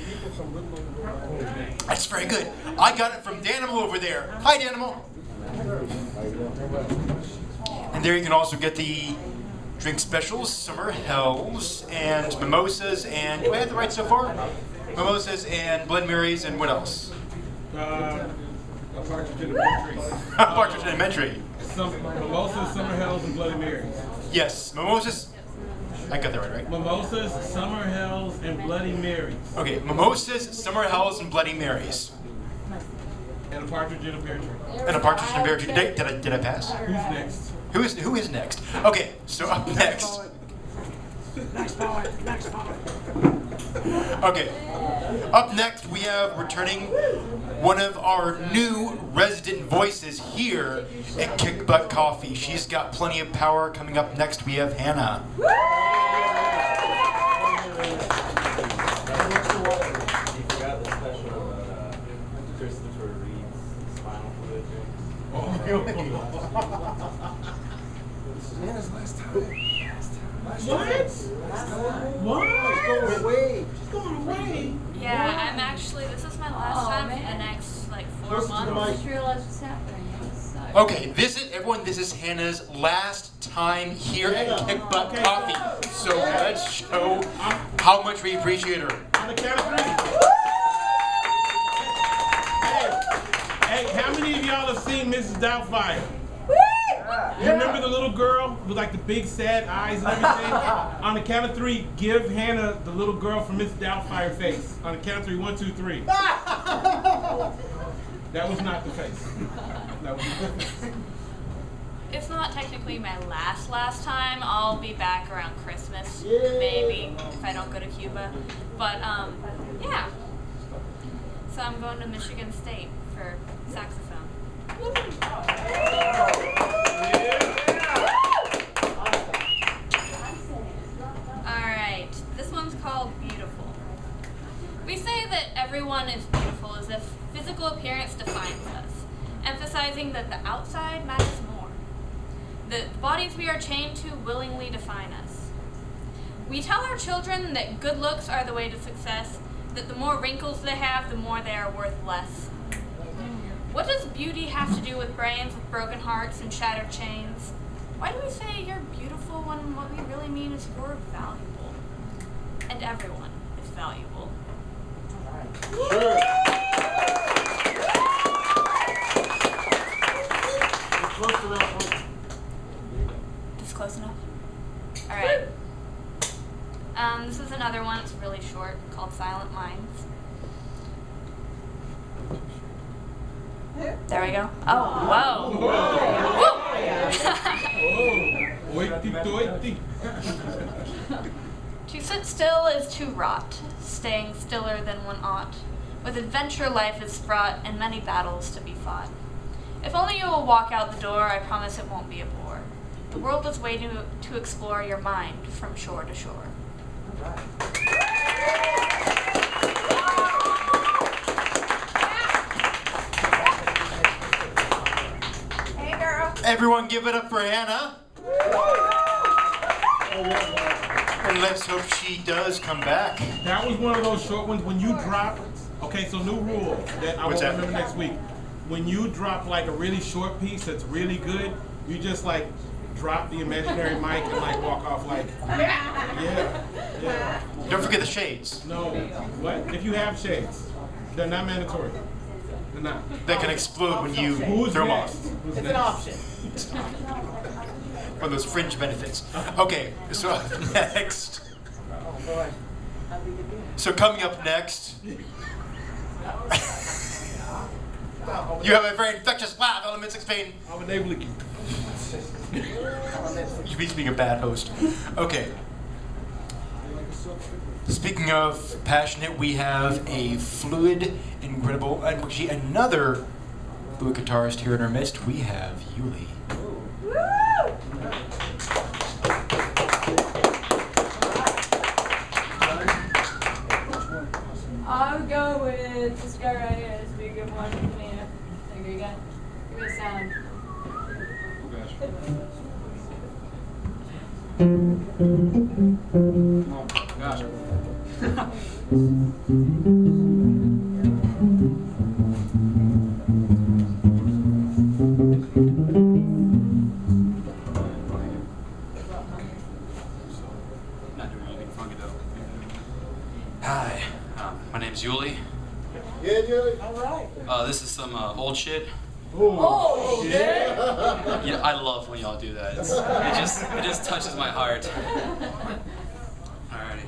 That's very good. I got it from Danimal over there. Hi, Danimal. And there you can also get the drink specials, Summer Hells, and mimosas, and... Do I have the right so far? Mimosas and Blood Marys, and what else? A partridge in a pear tree. Partridge in a pear tree. Mimosas, Summer Hells, and Bloody Marys. Yes, mimosas. I got that right? Mimosas, Summer Hells, and Bloody Marys. Okay, mimosas, Summer Hells, and Bloody Marys. And a partridge in a pear tree. And a partridge in a pear tree. Did I pass? Who's next? Who is next? Okay, so up next. Next part. Okay, up next we have returning one of our new resident voices here at Kick Butt Coffee. She's got plenty of power. Coming up next we have Hannah. Hannah's last time. What? She's going away. She's going away. Yeah, I'm actually, this is my last time for the next like 4 months. I just realized what's happening. Sucks. Okay, this is Hannah's last time here at Kick Butt Coffee. So let's show how much we appreciate her. On the count of 3. Hey, how many of y'all have seen Mrs. Doubtfire? You remember the little girl with like the big sad eyes and everything? On the count of 3, give Hannah the little girl from Mrs. Doubtfire face. On the count of 3, 1, 2, 3. That was not the face. That was not the face. It's not technically my last time. I'll be back around Christmas, maybe, if I don't go to Cuba. But, yeah. So I'm going to Michigan State for saxophone. Alright, this one's called Beautiful. We say that everyone is beautiful as if physical appearance defines us, emphasizing that the outside matters more. The bodies we are chained to willingly define us. We tell our children that good looks are the way to success, that the more wrinkles they have, the more they are worth less. What does beauty have to do with brains with broken hearts and shattered chains? Why do we say you're beautiful when what we really mean is you're valuable? And everyone is valuable. Sure. Close to that one. This close enough? Alright. This is another one, it's really short, called Silent Minds. There we go. Oh, whoa! To sit still is to rot, staying stiller than one ought. With adventure life is fraught, and many battles to be fought. If only you will walk out the door, I promise it won't be a bore. The world is waiting to explore your mind from shore to shore. Hey, girl. Everyone give it up for Hannah. And let's hope she does come back. That was one of those short ones when you drop. Okay, so new rule that I will remember next week. When you drop like a really short piece that's really good, you just like drop the imaginary mic and like walk off like, yeah. Don't forget the shades. No, what? If you have shades, they're not mandatory. They're not. They can explode when you Who's throw them next? off. Who's It's next? an option. One of those fringe benefits. Okay, so up next. Oh boy. So coming up next, you have a very infectious laugh, Element 6 Pain. I'm enabling you. You mean being a bad host. Okay. Speaking of passionate, we have a fluid, incredible, and actually another fluid guitarist here in our midst. We have Ulee. I'll go with this guy right here. This would be a good one for me. There you go. Give me a sound. Hi, my name's Ulee. Yeah, Ulee. All right. This is some old shit. Oh, shit. Yeah, I love when y'all do that. It just touches my heart. Alrighty.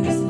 This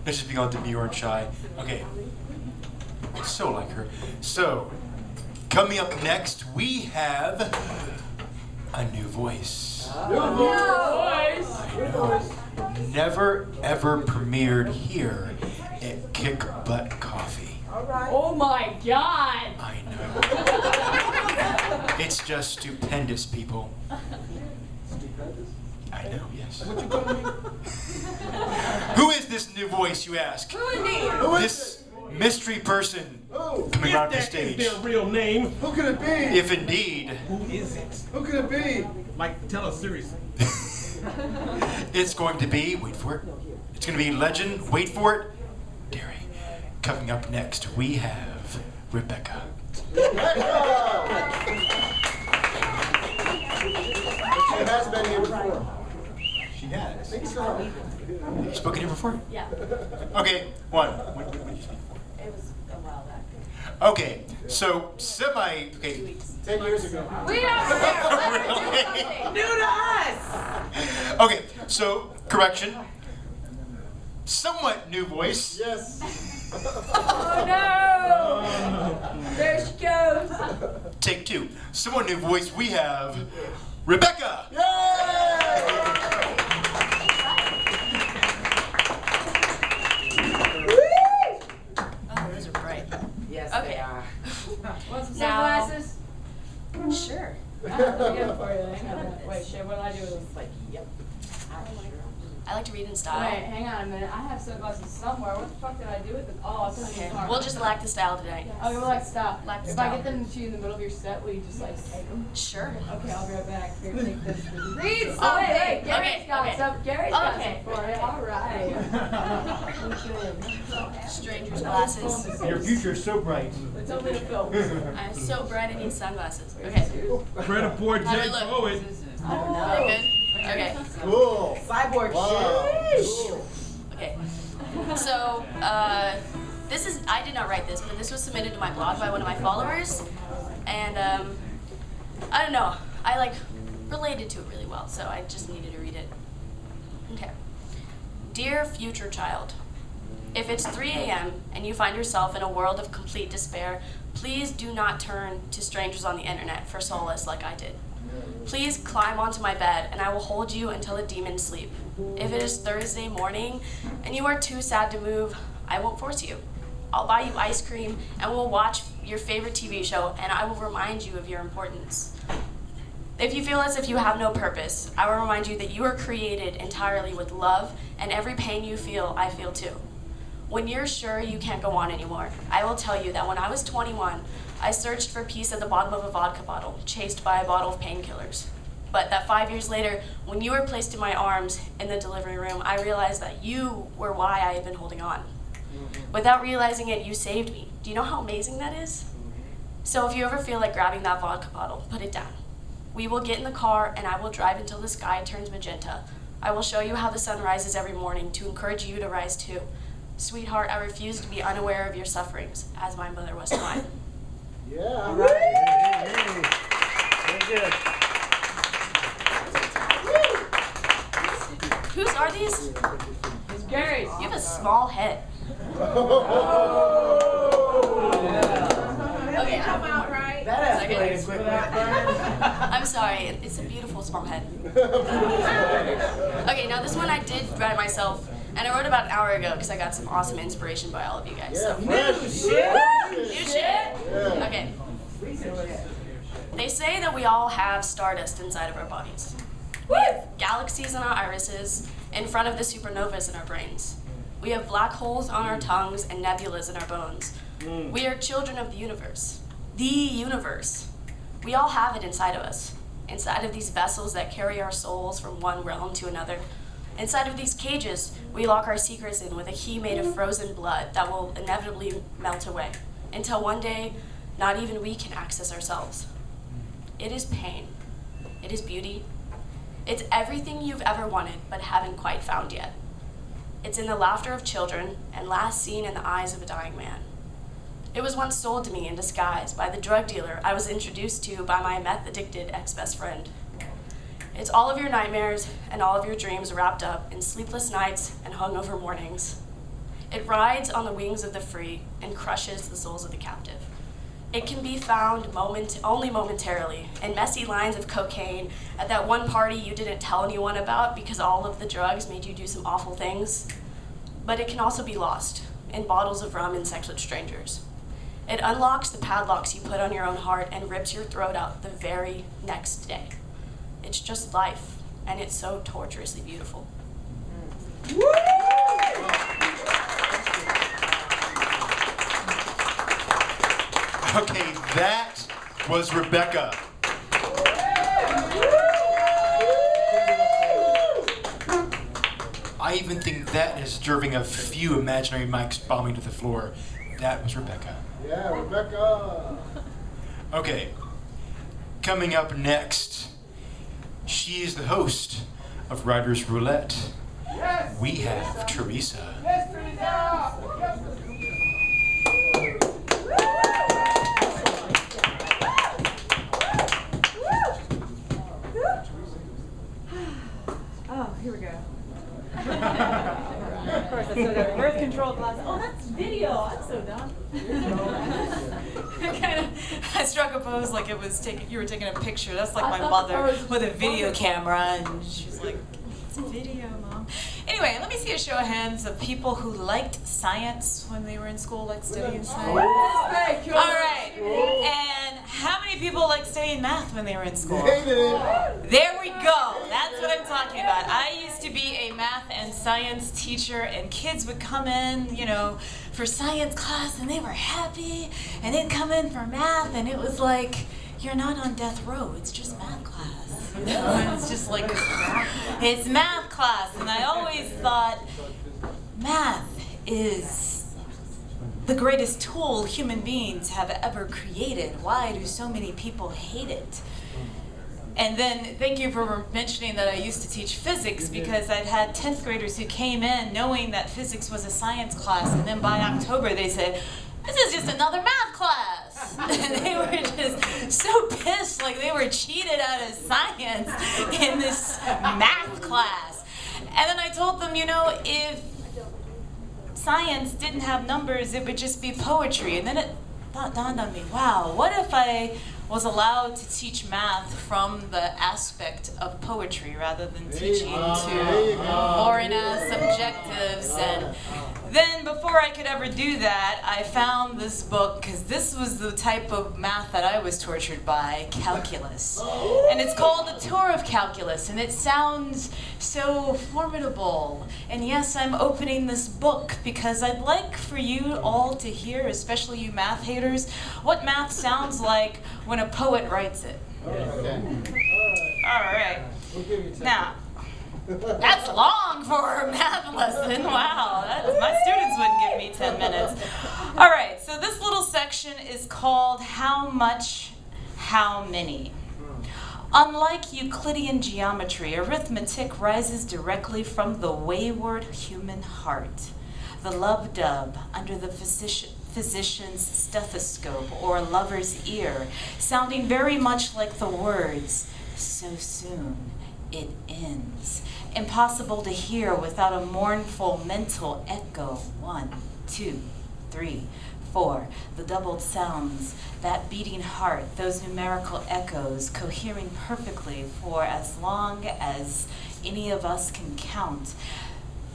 Let's just be all demure and shy. Okay. So like her. So, coming up next, we have a new voice. Never ever premiered here at Kick Butt Coffee. Oh my god! I know. It's just stupendous, people. I know, yes. Who is this new voice, you ask? Who indeed? This mystery person coming around the stage. Is their real name? Who could it be? If indeed. Who is it? Who could it be? Like, tell us seriously. It's going to be, wait for it, it's going to be legend, wait for it, Derry. Coming up next, we have Rebekah. She has been here before. She has. I think so. Have you spoken here before? Yeah. Okay, when did you speak? It was a while back. Okay, so okay. 10 years ago. We are there. New to us! Okay, so, correction. Somewhat new voice. Yes. Oh no! There she goes. Take two. Somewhat new voice, we have Rebekah! Oh, those are bright. Yes, Okay. they are. Want some Now- sunglasses? Sure. I'll get them for you. Hang on. Wait, shit, what do I do with them? Like, yep. I like to read in style. Wait, hang on a minute. I have sunglasses somewhere. What the fuck did I do with them? Oh, I put them in Okay, the car. we'll just lack the style today. Okay, we'll stop. Lack the If style. I get them to you in the middle of your set, will you just like take them? Sure. Okay, I'll be right back. Here, take this. Read Oh, some. wait, Wait, Gary's okay, got okay. some. Gary's got Okay. some for you. All right. Stranger's glasses. Your future is so bright. They told me to film. I'm so bright I need sunglasses. Okay. Fred a poor How do I Jake look? Poet. I don't know. Are you good? Okay. Cool. Cyborg Wow. shit. Okay. So, I did not write this, but this was submitted to my blog by one of my followers. And, I don't know. I, related to it really well, so I just needed to read it. Okay. Dear future child, if it's 3 a.m. and you find yourself in a world of complete despair, please do not turn to strangers on the internet for solace like I did. Please climb onto my bed and I will hold you until the demons sleep. If it is Thursday morning and you are too sad to move, I won't force you. I'll buy you ice cream and we'll watch your favorite TV show and I will remind you of your importance. If you feel as if you have no purpose, I will remind you that you are created entirely with love and every pain you feel, I feel too. When you're sure you can't go on anymore, I will tell you that when I was 21, I searched for peace at the bottom of a vodka bottle, chased by a bottle of painkillers. But that 5 years later, when you were placed in my arms in the delivery room, I realized that you were why I had been holding on. Without realizing it, you saved me. Do you know how amazing that is? So if you ever feel like grabbing that vodka bottle, put it down. We will get in the car and I will drive until the sky turns magenta. I will show you how the sun rises every morning to encourage you to rise too. Sweetheart, I refuse to be unaware of your sufferings, as my mother was to mine. Yeah. All right. Very good. Whose are these? It's Gary's. You have a small head. Okay, I have one more. That escalated quickly. I'm sorry, it's a beautiful small head. Okay, now this one I did write myself, and I wrote about an hour ago because I got some awesome inspiration by all of you guys. So. New shit. New shit. Okay. They say that we all have stardust inside of our bodies. We have galaxies in our irises, in front of the supernovas in our brains. We have black holes on our tongues and nebulas in our bones. We are children of the universe. The universe. We all have it inside of us. Inside of these vessels that carry our souls from one realm to another. Inside of these cages, we lock our secrets in with a key made of frozen blood that will inevitably melt away, until one day, not even we can access ourselves. It is pain. It is beauty. It's everything you've ever wanted but haven't quite found yet. It's in the laughter of children and last seen in the eyes of a dying man. It was once sold to me in disguise by the drug dealer I was introduced to by my meth-addicted ex-best friend. It's all of your nightmares and all of your dreams wrapped up in sleepless nights and hungover mornings. It rides on the wings of the free and crushes the souls of the captive. It can be found only momentarily in messy lines of cocaine at that one party you didn't tell anyone about because all of the drugs made you do some awful things. But it can also be lost in bottles of rum and sex with strangers. It unlocks the padlocks you put on your own heart and rips your throat out the very next day. It's just life, and it's so torturously beautiful. Okay, that was Rebekah. I even think that is deserving of a few imaginary mics bombing to the floor. That was Rebekah. Yeah, Rebekah. Okay, coming up next, she is the host of Writer's Roulette. Yes. We have Teresa. Yes, Teresa. Oh, here we go. Of course, I still got birth control glasses. Oh, that's video. I'm so dumb. I struck a pose like it was you were taking a picture. That's like I my thought mother that was with a video funny. camera, and she's like, "It's a video, Mom." Anyway, let me see a show of hands of people who liked science when they were in school, like studying science. All right, and how many people liked studying math when they were in school? There we go. That's what I'm talking about. I used to be a math and science teacher, and kids would come in, for science class, and they were happy, and they'd come in for math, and it was like, you're not on death row, it's just math class. It's just like, it's math class, and I always thought math is the greatest tool human beings have ever created. Why do so many people hate it? And then, thank you for mentioning that I used to teach physics, because I'd had 10th graders who came in knowing that physics was a science class, and then by October they said, "This is just another math class." And they were just so pissed, like they were cheated out of science in this math class. And then I told them, if science didn't have numbers, it would just be poetry. And then it dawned on me, wow, what if I was allowed to teach math from the aspect of poetry rather than teaching to boring-ass objectives. And then before I could ever do that, I found this book, because this was the type of math that I was tortured by, calculus. And it's called A Tour of Calculus, and it sounds so formidable. And yes, I'm opening this book because I'd like for you all to hear, especially you math haters, what math sounds like when a poet writes it. All right. Now, that's long for a math lesson. Wow, my students wouldn't give me 10 minutes. All right, so this little section is called How Much, How Many. Unlike Euclidean geometry, arithmetic rises directly from the wayward human heart. The love dub under the physician's stethoscope or lover's ear, sounding very much like the words, "So soon it ends." Impossible to hear without a mournful mental echo. 1, 2, 3, 4. The doubled sounds, that beating heart, those numerical echoes, cohering perfectly for as long as any of us can count.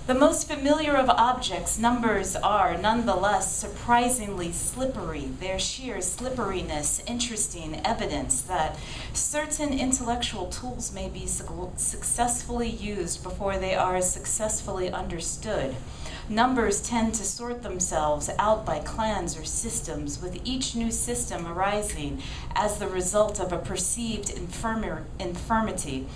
The most familiar of objects, numbers, are nonetheless surprisingly slippery. Their sheer slipperiness, interesting evidence that certain intellectual tools may be successfully used before they are successfully understood. Numbers tend to sort themselves out by clans or systems, with each new system arising as the result of a perceived infirmity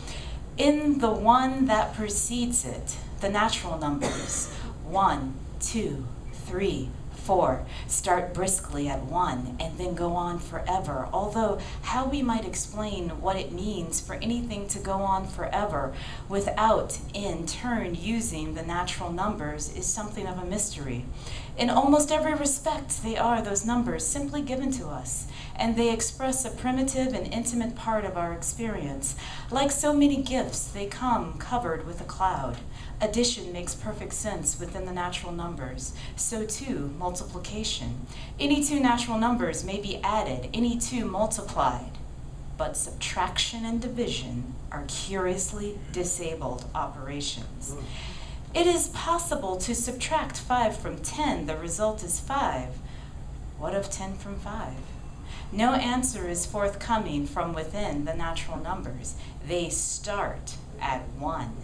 in the one that precedes it. The natural numbers, 1, 2, 3, 4, start briskly at 1 and then go on forever. Although how we might explain what it means for anything to go on forever without, in turn, using the natural numbers is something of a mystery. In almost every respect, they are those numbers simply given to us, and they express a primitive and intimate part of our experience. Like so many gifts, they come covered with a cloud Addition makes perfect sense within the natural numbers. So too, multiplication. Any two natural numbers may be added, any two multiplied. But subtraction and division are curiously disabled operations. It is possible to subtract 5 from 10. The result is 5. What of 10 from 5? No answer is forthcoming from within the natural numbers. They start at 1.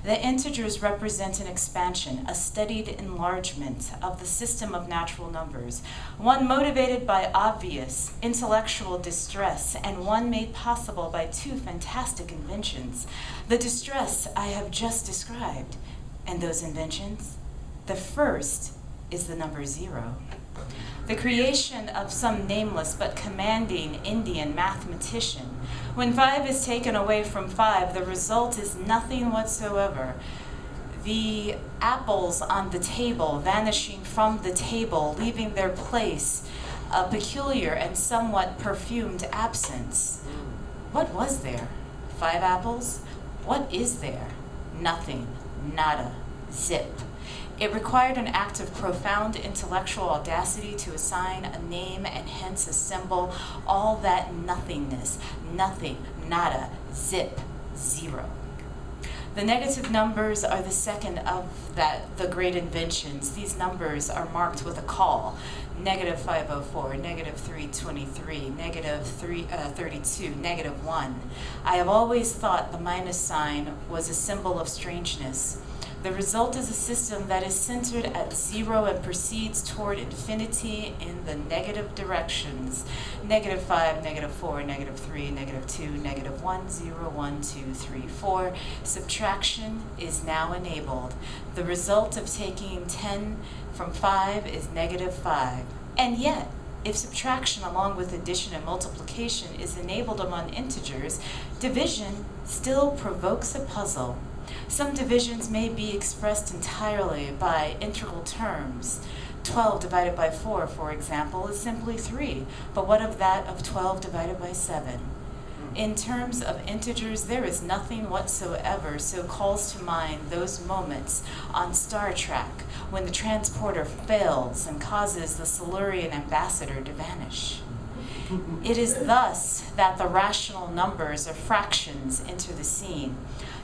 The integers represent an expansion, a studied enlargement of the system of natural numbers, one motivated by obvious intellectual distress and one made possible by two fantastic inventions. The distress I have just described, and those inventions. The first is the number 0. The creation of some nameless but commanding Indian mathematician. When 5 is taken away from 5, the result is nothing whatsoever. The apples on the table vanishing from the table, leaving their place a peculiar and somewhat perfumed absence. What was there? 5 apples? What is there? Nothing. Nada. Zip. It required an act of profound intellectual audacity to assign a name and hence a symbol, all that nothingness, nothing, nada, zip, 0. The negative numbers are the second of the great inventions. These numbers are marked with a call. Negative 504, negative 323, negative 32, negative 1. I have always thought the minus sign was a symbol of strangeness. The result is a system that is centered at 0 and proceeds toward infinity in the negative directions. Negative 5, negative 4, negative 3, negative 2, negative 1, 0, 1, 2, 3, 4. Subtraction is now enabled. The result of taking 10 from 5 is negative 5. And yet, if subtraction along with addition and multiplication is enabled among integers, division still provokes a puzzle. Some divisions may be expressed entirely by integral terms. 12 divided by 4, for example, is simply 3, but what of that of 12 divided by 7? In terms of integers, there is nothing whatsoever, so calls to mind those moments on Star Trek when the transporter fails and causes the Silurian ambassador to vanish. It is thus that the rational numbers or fractions enter the scene.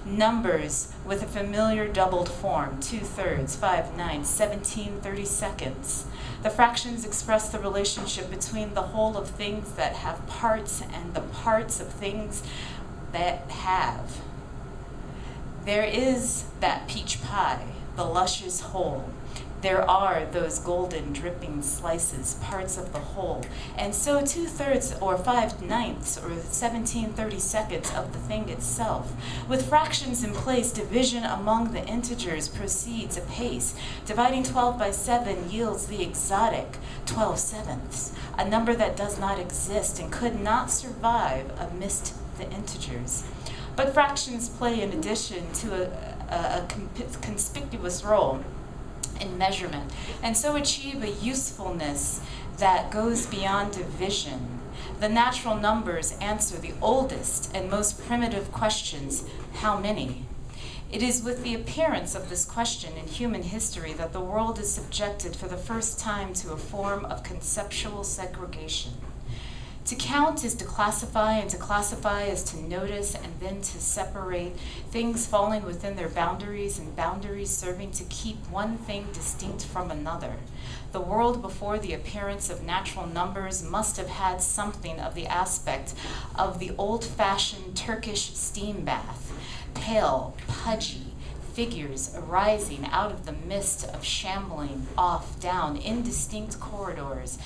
Numbers with a familiar doubled form, 2/3, 5, 9, 17, 30 seconds. The fractions express the relationship between the whole of things that have parts and the parts of things that have. There is that peach pie, the luscious whole. There are those golden dripping slices, parts of the whole, and so 2/3 or 5/9 or 17/30 seconds of the thing itself. With fractions in place, division among the integers proceeds apace. Dividing 12 by 7 yields the exotic 12/7, a number that does not exist and could not survive amidst the integers. But fractions play, in addition to a conspicuous role in measurement, and so achieve a usefulness that goes beyond division. The natural numbers answer the oldest and most primitive questions, how many? It is with the appearance of this question in human history that the world is subjected for the first time to a form of conceptual segregation. To count is to classify, and to classify is to notice and then to separate, things falling within their boundaries and boundaries serving to keep one thing distinct from another. The world before the appearance of natural numbers must have had something of the aspect of the old-fashioned Turkish steam bath, pale, pudgy, figures arising out of the mist of shambling off down indistinct corridors.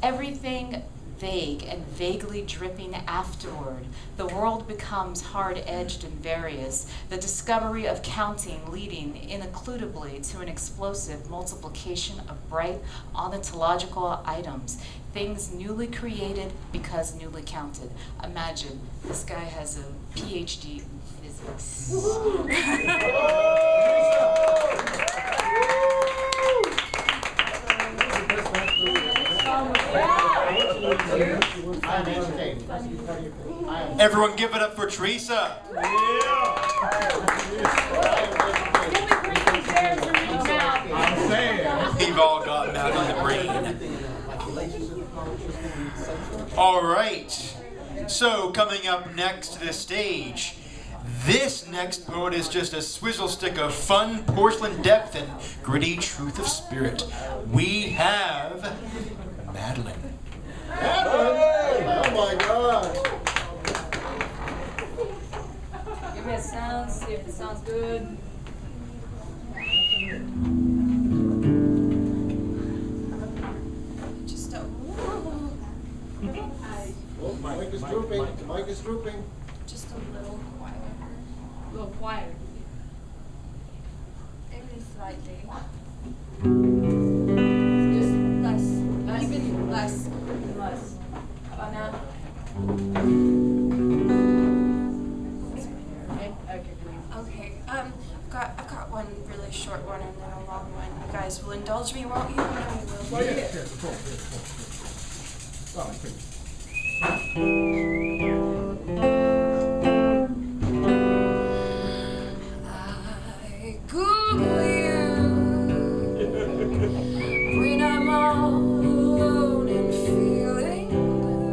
Everything vague and vaguely dripping afterward. The world becomes hard-edged and various, the discovery of counting leading ineluctably to an explosive multiplication of bright ontological items, things newly created because newly counted. Imagine, this guy has a PhD in physics. Everyone give it up for Teresa. We've all got math on the brain. All right. So coming up next to the stage, this next poet is just a swizzle stick of fun, porcelain depth, and gritty truth of spirit. We have Madeline. Oh my God. Give me a sound, see if it sounds good. Just a Oh, the mic is drooping. The mic is drooping. just a little quieter. A little quieter. Maybe slightly. Just less. Even less. Less. How about now? Okay. I've got one really short one and then a long one. You guys will indulge me, won't you? Oh, yeah. I Google you when I'm all alone and feeling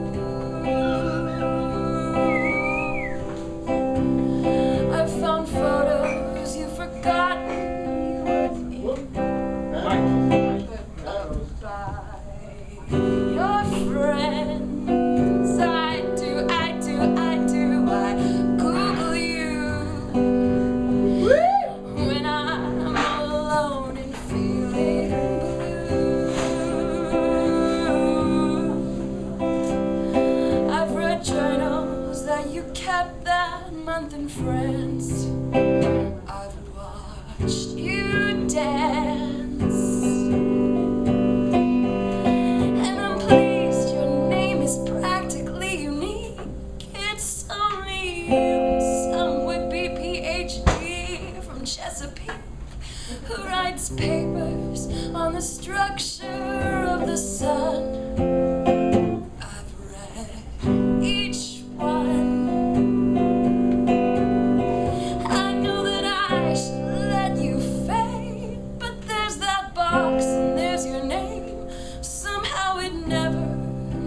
blue. I've found photos you've forgotten you were in, but by your friends. I Google you when I'm alone and feeling blue. I've read journals that you kept that month in France. I've watched you dance, and I'm pleased your name is practically unique. It's only you and some would-be PhD from Chesapeake who writes papers on the structure of the sun. I've read each one. I know that I should let you fade, but there's that box and there's your name. Somehow it never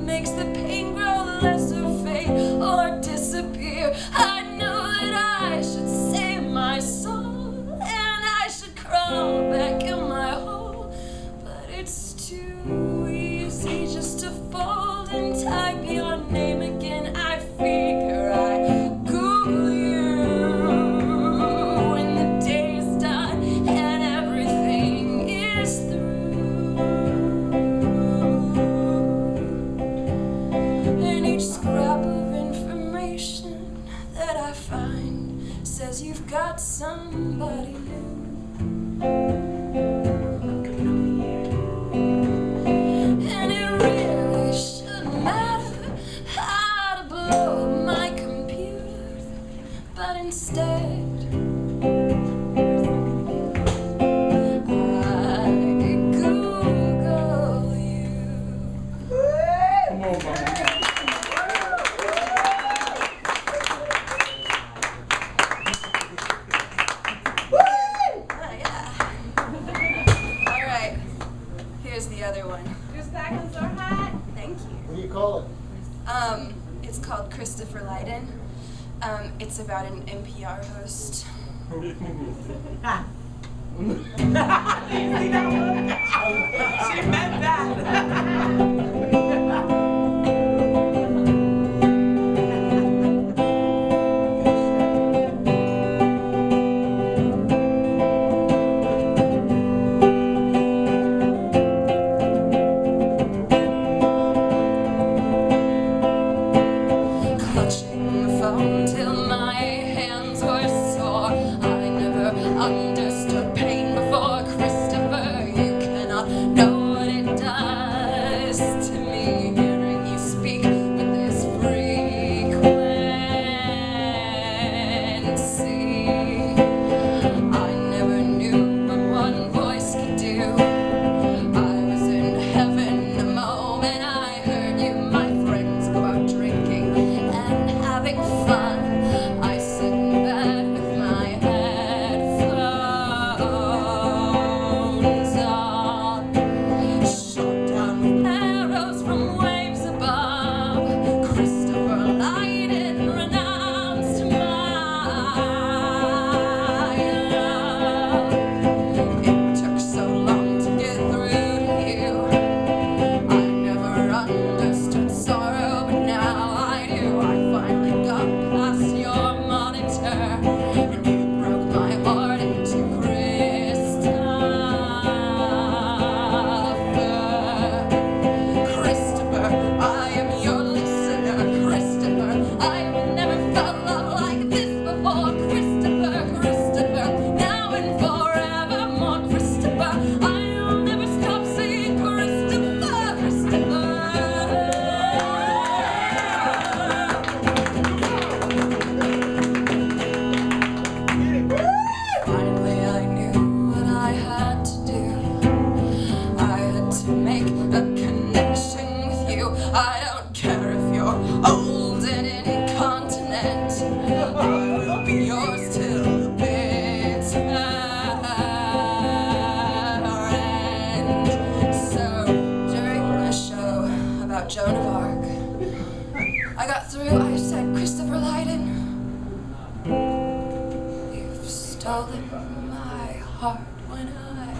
makes the pain grow less or fade or disappear. I know that I should save my soul and I should crawl back in my hole, but it's too easy just to fold and type your name again. I figure I Google you when the day is done and everything is through. And each scrap of information that I find says you've got somebody new. And it really shouldn't matter how to blow up my computer, but instead I Google you. All right, here's the other one. Your stockings are hot. Thank you. What do you call it? It's called Christopher Lydon. It's about an NPR host. She meant that. Clutching the phone till my hands were sore. I never understood pain before Christmas.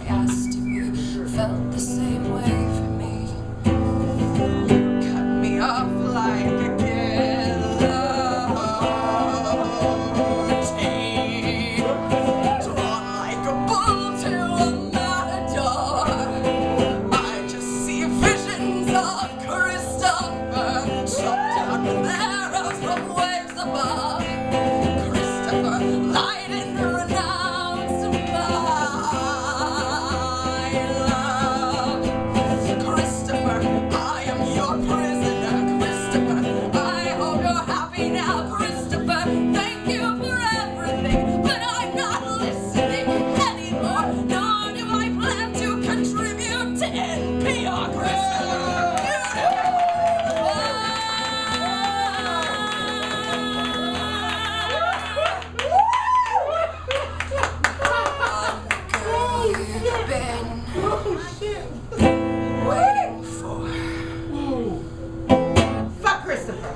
asked if you felt the same way for me. Cut me off like a guillotine, drawn like a bull to a matador. I just see visions of Christopher, shot down with arrows from waves above. Christopher, light and renounce my love. Christopher, I am your prisoner. Christopher, I hope you're happy now. Christopher, thank you for everything, but I'm not listening anymore, nor do I plan to contribute to NPR. Christopher, you've been waiting for. Fuck Christopher.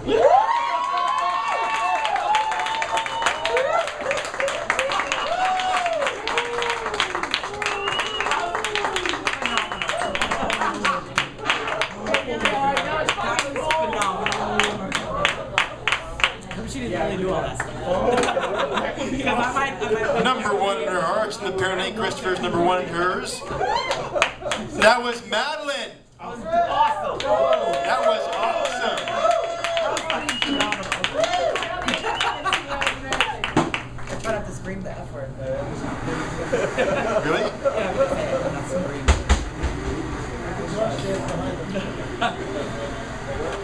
She didn't really do all that stuff. Number one in her hearts, and apparently Christopher's number one in hers. That was Madeline. Awesome. That was awesome. I tried not to scream the F word. Really?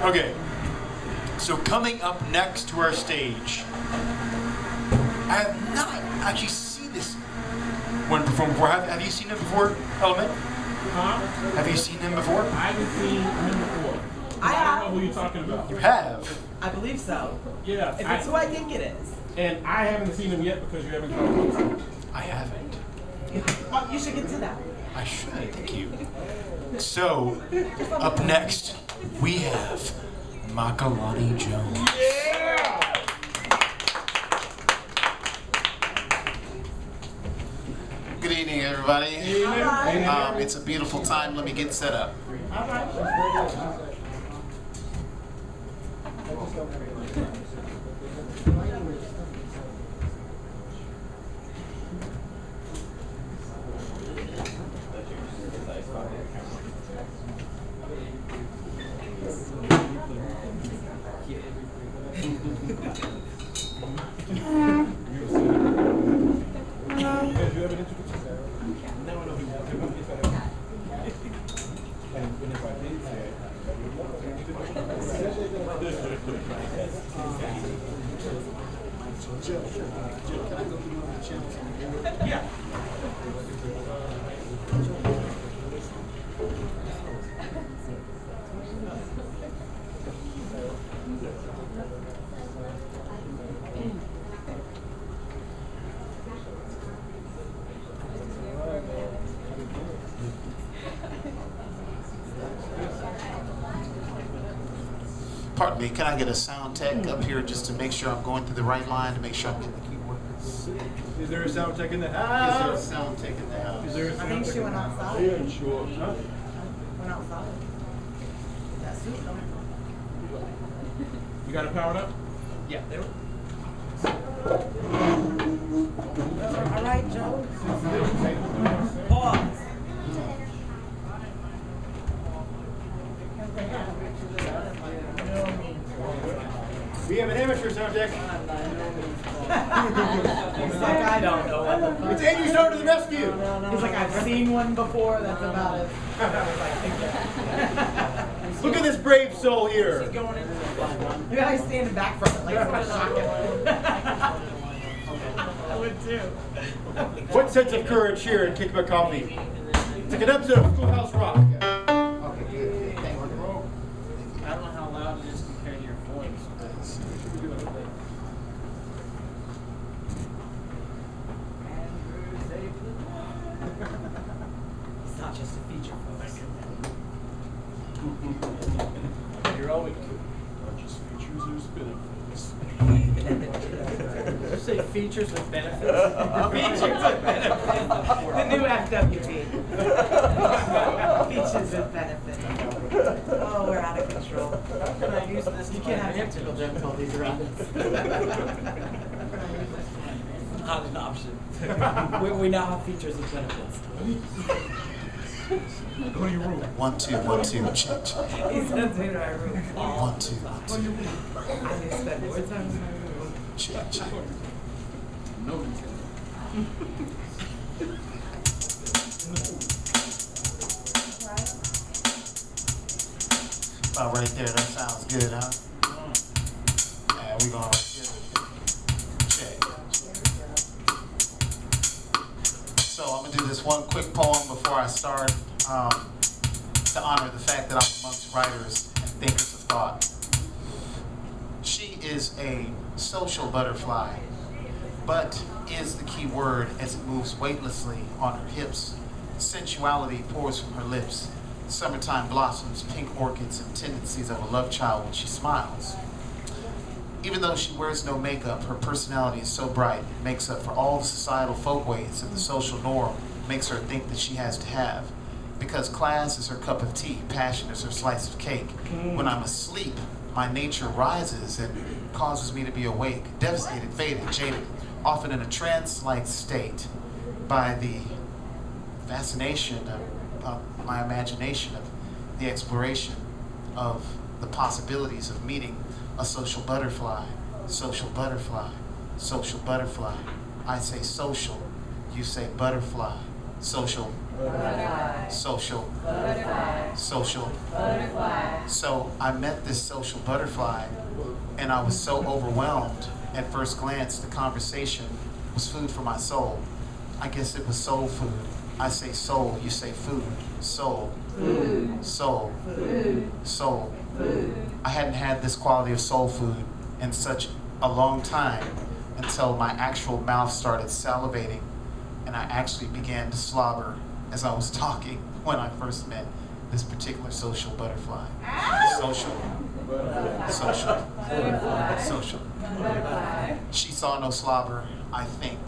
Okay. So coming up next to our stage, I have not actually seen this one perform before. Have you seen him before, Element? Huh? Have you seen him before? I haven't seen him before. I have. don't know who you're talking about. You have? I believe so. Yeah. If it's who I think it is. And I haven't seen him yet because you haven't told me. I haven't. Well, you should get to that. I should, thank you. So, up next, we have Makalani Jones. Good evening, everybody. Evening. It's a beautiful time. Let me get set up. Pardon me, can I get a sound tech up here just to make sure I'm going through the right line, to make sure I'm getting the key workers? Is there a sound tech in the Is house? there a sound tech in the house? Is there a I sound think tech she in went the house? outside. Yeah, sure. Huh? Went outside. That suit, don't You got it powered up? Yeah, there. All right, Joe. Pause. We have an amateur sound tech. He's like, I don't know what the fuck. It's Andrew Stone to the rescue. He's like, I've seen one before, that's about it. Look at this brave soul here. She's going into the guy's standing back from it, like it's shocking. I would too. What sense of courage here at Kick Butt Coffee? It's like an episode of Schoolhouse Rock. I don't know how loud it is compared to your voice. It's not just a feature, folks. You're always not just features, there's benefits. Did you say features with benefits? Features with benefits. The new FWP. Features and benefits. Oh, we're out of control. Can I use this? You can't have technical difficulties around this. Not an option. we now have features and benefits. Go to your room. 1, 2, 1, 2, check, check. He said to our room. 1, 2, 2. I need to spend more time in my room. Check, check. About right there, that sounds good, huh? Yeah, we going right there. Check. So I'm gonna do this one quick poem before I start, to honor the fact that I'm amongst writers and thinkers of thought. She is a social butterfly, but is the key word as it moves weightlessly on her hips. Sensuality pours from her lips. Summertime blossoms, pink orchids, and tendencies of a love child when she smiles. Even though she wears no makeup, her personality is so bright, it makes up for all the societal folkways that the social norm makes her think that she has to have. Because class is her cup of tea, passion is her slice of cake. When I'm asleep, my nature rises and causes me to be awake, devastated, faded, jaded, often in a trance-like state by the fascination of my imagination, of the exploration of the possibilities of meeting a social butterfly, social butterfly, social butterfly. I say social, you say butterfly, social, butterfly. Social, butterfly. Social, butterfly. So I met this social butterfly and I was so overwhelmed at first glance. The conversation was food for my soul. I guess it was soul food. I say soul, you say food. Soul, food. Soul, food. Soul, food. I hadn't had this quality of soul food in such a long time until my actual mouth started salivating and I actually began to slobber as I was talking when I first met this particular social butterfly. Social, social, social. She saw no slobber, I think.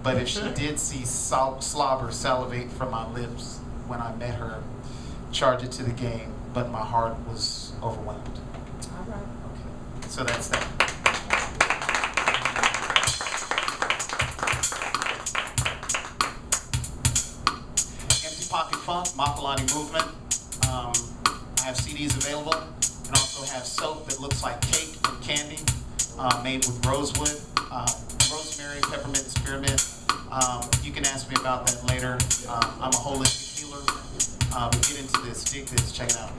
But if she did see slobber salivate from my lips when I met her, charge it to the game, but my heart was overwhelmed. All right. Okay. So that's that. Empty Pocket Funk, Makalani Movement. I have CDs available and also have soap that looks like cake and candy made with rosewood. Rosemary, peppermint, and spearmint. You can ask me about that later. I'm a holistic healer. But get into this, dig this, check it out.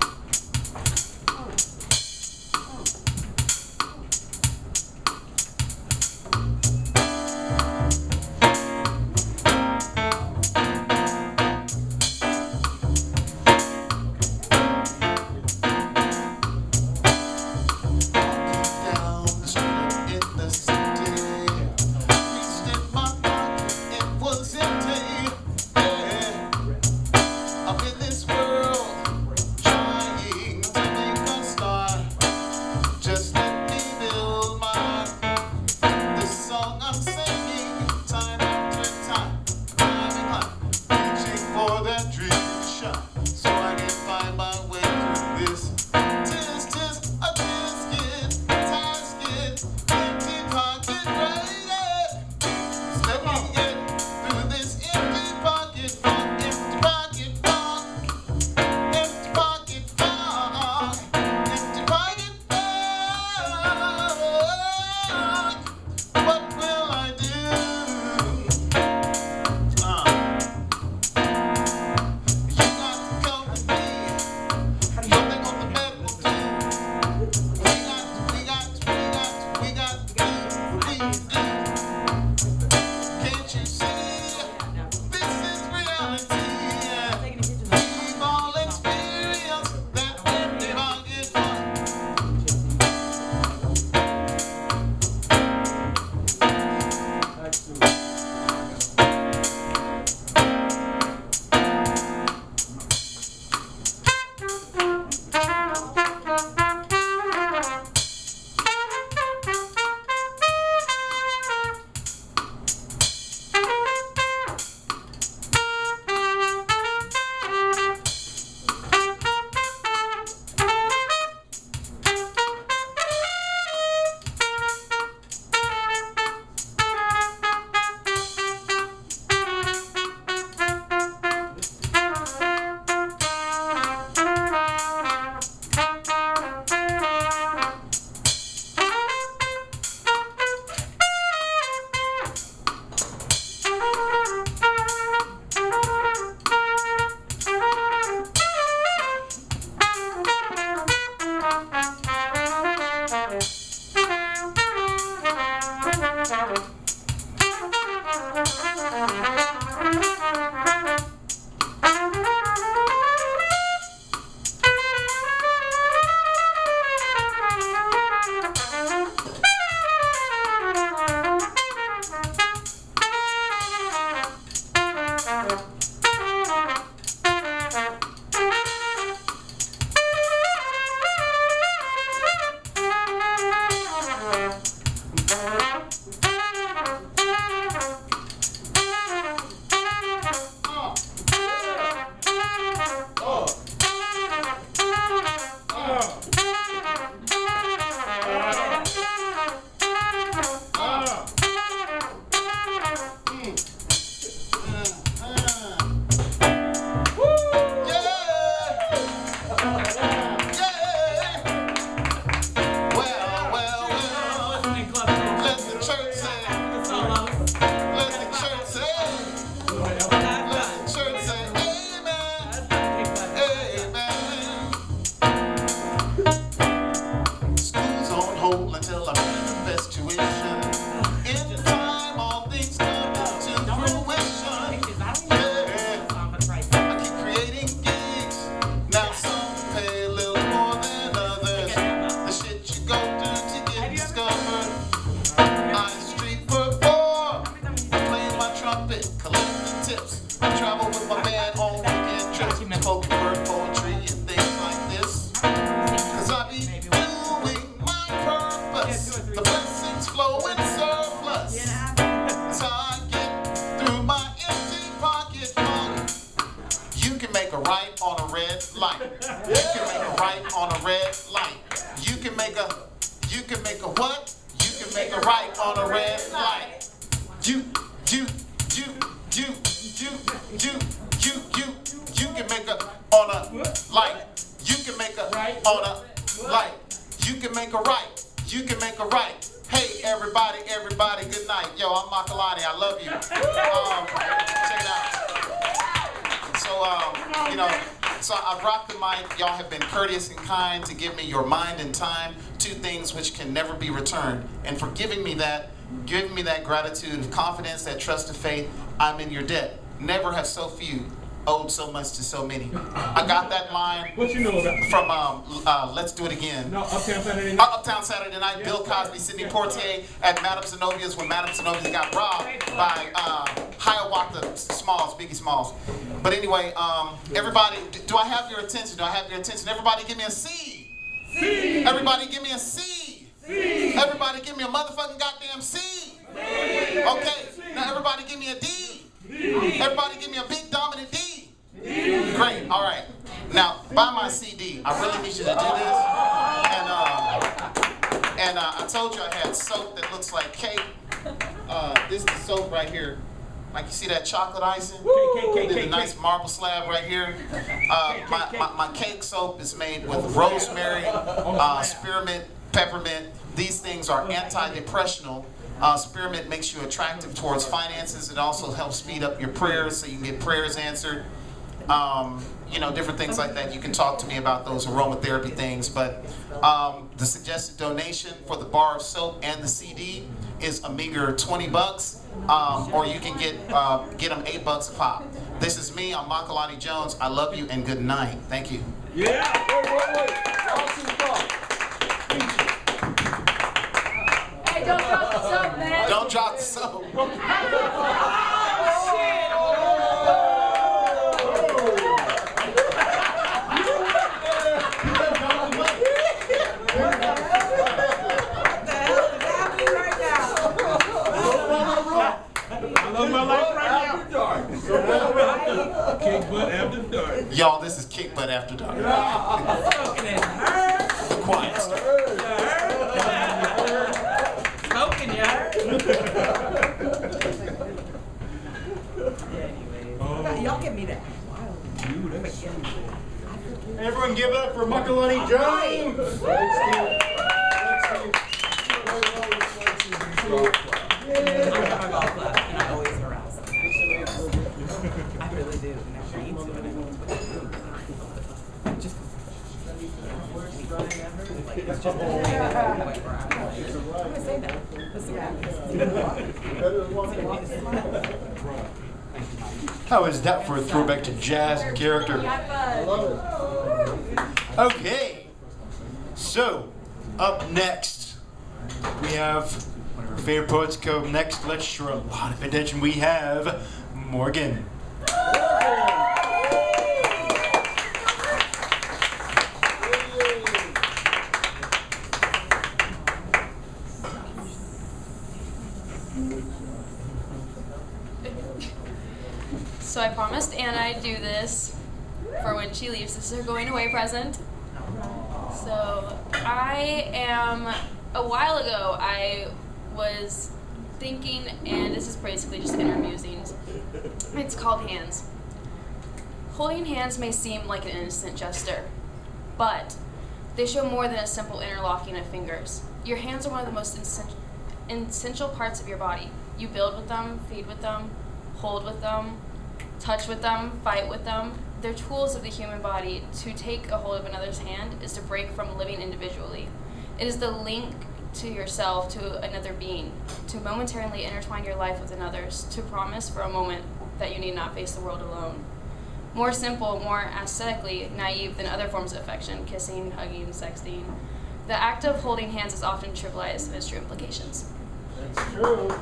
spoken word poetry and things like this. Cause I be doing my purpose. The blessings flow in surplus. That's how I get through my empty pocket money. You can make a right on a red light. You can make a right on a red light. You can make a what? You can make a right on a red light. You can make a on a light. You can make a on a light. You can make a right. You can make a right. Hey everybody, good night. Yo, I'm Makalani. I love you. Check it out. So, you know, so I've rocked the mic. Y'all have been courteous and kind to give me your mind and time, two things which can never be returned. And for giving me that gratitude of confidence, that trust of faith, I'm in your debt. Never have so few owed so much to so many. I got that line from Let's Do It Again. No, Uptown Saturday Night. Uptown Saturday Night. Yeah. Bill Cosby, Sidney Poitier at Madame Zenobia's when Madame Zenobia got robbed by Hiawatha Smalls, Biggie Smalls. But anyway, everybody, do I have your attention? Do I have your attention? Everybody give me a C. C. Everybody give me a C. C. Everybody give me a motherfucking goddamn C. C. Okay, now everybody give me a D. D. Everybody give me a big dominant D. D. Great, all right. Now, buy my CD. I really need you to do this. And I told you I had soap that looks like cake. This is the soap right here. Like you see that chocolate icing? There's a nice marble slab right here. My cake soap is made with rosemary, spearmint, peppermint. These things are antidepressant. Spearmint makes you attractive towards finances. It also helps speed up your prayers so you can get prayers answered. You know, different things like that. You can talk to me about those aromatherapy things. But the suggested donation for the bar of soap and the CD is a meager $20, or you can get them $8 a pop. This is me. I'm Makalani Jones. I love you and good night. Thank you. Yeah. Wait. Hey, don't drop the soap, man. Don't drop the soap. Kick butt after dark. Y'all, this is Kick Butt After Dark. Quiet. Smoking, yeah. Y'all give me that. Everyone give it up for Makalani Jones. I really do. And I need to. Just. It's just. I'm gonna say that. How is that for a throwback to jazz and character? I love it. Okay. So, up next, we have one of our favorite poets come next. Let's show a lot of attention. We have Morgan. So I promised Anna I'd do this for when she leaves. This is her going away present. So a while ago I was thinking, and this is basically just inner musings. It's called hands. Holding hands may seem like an innocent gesture, but they show more than a simple interlocking of fingers. Your hands are one of the most essential parts of your body. You build with them, feed with them, hold with them, touch with them, fight with them. They're tools of the human body. To take a hold of another's hand is to break from living individually. It is the link to yourself, to another being, to momentarily intertwine your life with another's, to promise for a moment that you need not face the world alone. More simple, more aesthetically naive than other forms of affection, kissing, hugging, sexting. The act of holding hands is often trivialized in its true implications. That's true.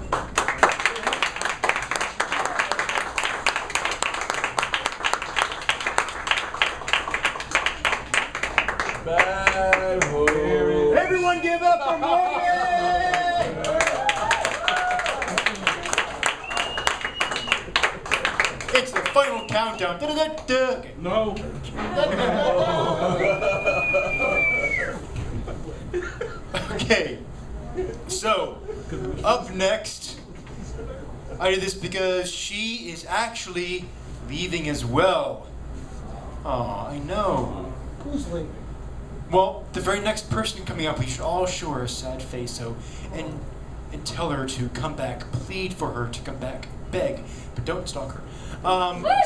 Bad boy. Everyone give up for Morgan! It's the final countdown. Da-da-da-da. No. Okay. So, up next, I did this because she is actually leaving as well. Aw, I know. Who's leaving? Well, the very next person coming up, we should all show her a sad face, so, and tell her to come back, plead for her to come back, beg, but don't stalk her.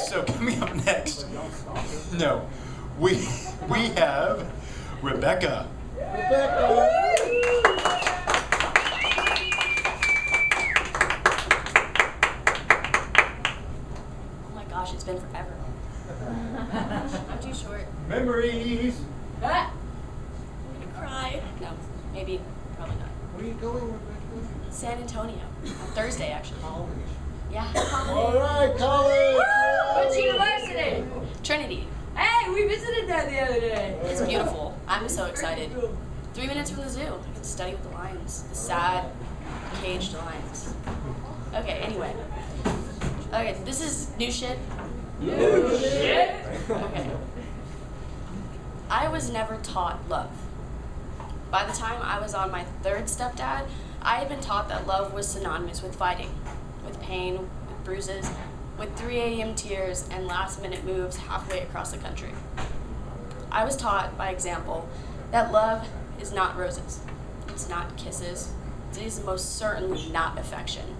So coming up next, no, we have Rebekah. Oh my gosh, it's been forever. I'm too short. Memories. I'm gonna cry. No, maybe, probably not. Where are you going, Rebekah? San Antonio. On Thursday, actually. Yeah. All right, college. Which university? Trinity. Hey, we visited that the other day. It's beautiful. I'm so excited. 3 minutes from the zoo. I can study with the lions. The sad, caged lions. Okay, anyway. Okay, this is new shit. New shit? Okay. I was never taught love. By the time I was on my third stepdad, I had been taught that love was synonymous with fighting, with pain, with bruises, with 3 a.m. tears and last-minute moves halfway across the country. I was taught, by example, that love is not roses. It's not kisses. It is most certainly not affection.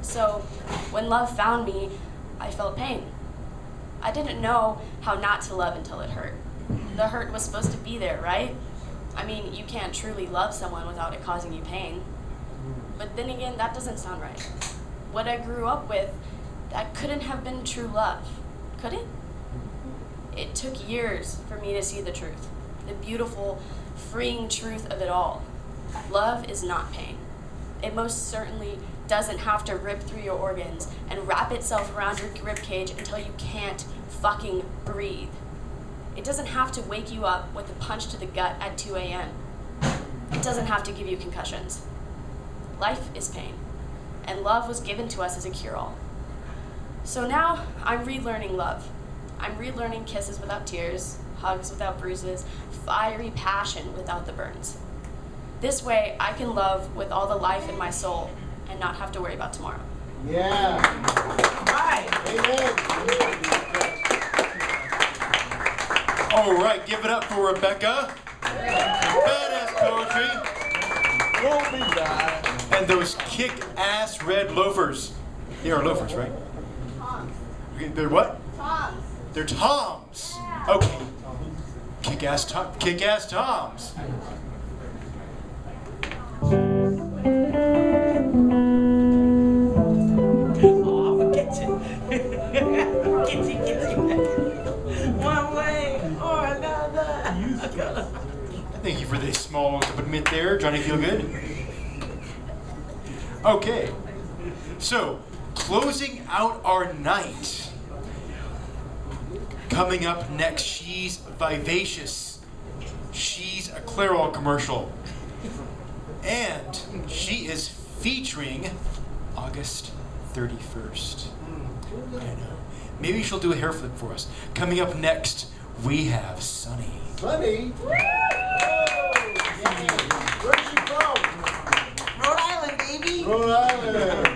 So, when love found me, I felt pain. I didn't know how not to love until it hurt. The hurt was supposed to be there, right? I mean, you can't truly love someone without it causing you pain. But then again, that doesn't sound right. What I grew up with, that couldn't have been true love, could it? It took years for me to see the truth, the beautiful, freeing truth of it all. Love is not pain. It most certainly doesn't have to rip through your organs and wrap itself around your ribcage until you can't fucking breathe. It doesn't have to wake you up with a punch to the gut at 2 a.m. It doesn't have to give you concussions. Life is pain, and love was given to us as a cure-all. So now I'm relearning love. I'm relearning kisses without tears, hugs without bruises, fiery passion without the burns. This way I can love with all the life in my soul and not have to worry about tomorrow. Yeah. Right. Amen. All right, give it up for Rebekah. Badass poetry. Won't be bad. And those kick-ass red loafers. They are loafers, right? Okay, they're what? Toms. They're Toms. Okay. Kick-ass Toms. Oh, I'ma get you. Get you. One way or another. Thank you for the small commitment there, Johnny Feel Good. Okay, so closing out our night. Coming up next, she's vivacious. She's a Clairol commercial. And she is featuring August 31st. I know. Maybe she'll do a hair flip for us. Coming up next, we have Sunni. Sunni? Where's she from? Rhode Island, baby. Rhode Island.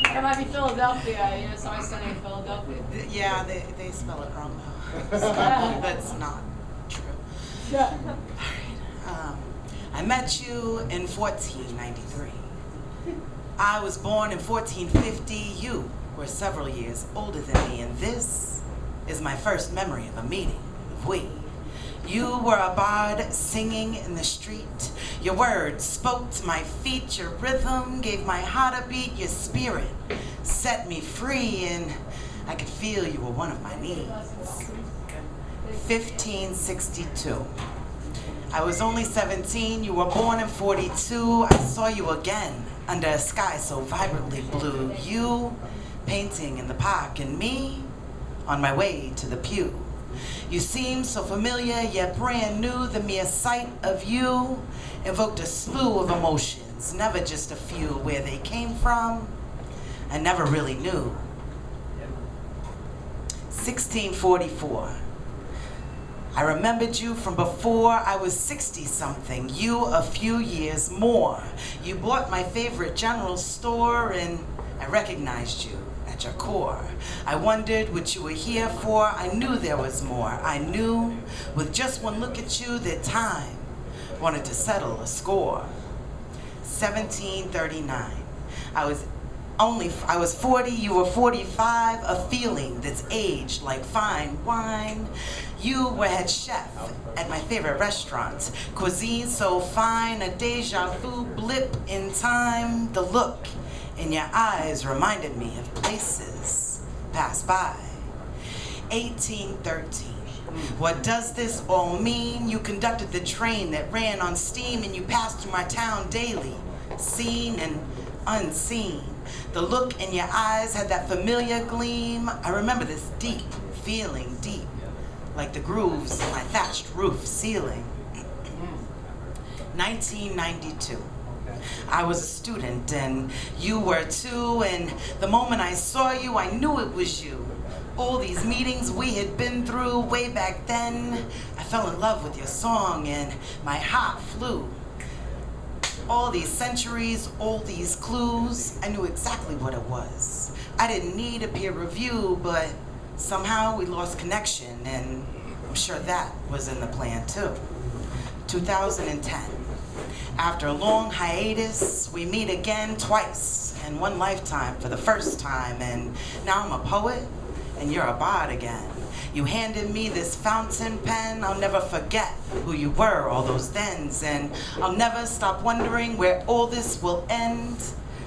That might be Philadelphia. You know, so I studied Philadelphia. Yeah, they spell it wrong though. That's not true. Yeah. I met you in 1493. I was born in 1450. You were several years older than me, and this is my first memory of a meeting of we. You were a bard singing in the street. Your words spoke to my feet. Your rhythm gave my heart a beat. Your spirit set me free, and I could feel you were one of my needs. 1562. I was only 17. You were born in 42. I saw you again under a sky so vibrantly blue. You painting in the park, and me on my way to the pew. You seemed so familiar, yet brand new. The mere sight of you evoked a slew of emotions, never just a few. Where they came from, I never really knew. 1644. I remembered you from before I was 60-something, you a few years more. You bought my favorite general store and I recognized you at your core. I wondered what you were here for. I knew there was more. I knew with just one look at you that time wanted to settle a score. 1739. I was 40, you were 45, a feeling that's aged like fine wine. You were head chef at my favorite restaurant. Cuisine so fine, a deja vu blip in time. The look in your eyes reminded me of places passed by. 1813. What does this all mean? You conducted the train that ran on steam and you passed through my town daily, seen and unseen. The look in your eyes had that familiar gleam. I remember this deep feeling, deep, like the grooves in my thatched roof ceiling. 1992. I was a student and you were too, and the moment I saw you, I knew it was you. All these meetings we had been through way back then, I fell in love with your song and my heart flew. All these centuries, all these clues, I knew exactly what it was. I didn't need a peer review, but somehow we lost connection, and I'm sure that was in the plan too. 2010. After a long hiatus, we meet again twice in one lifetime for the first time, and now I'm a poet and you're a bard again. You handed me this fountain pen. I'll never forget who you were all those thens, and I'll never stop wondering where all this will end.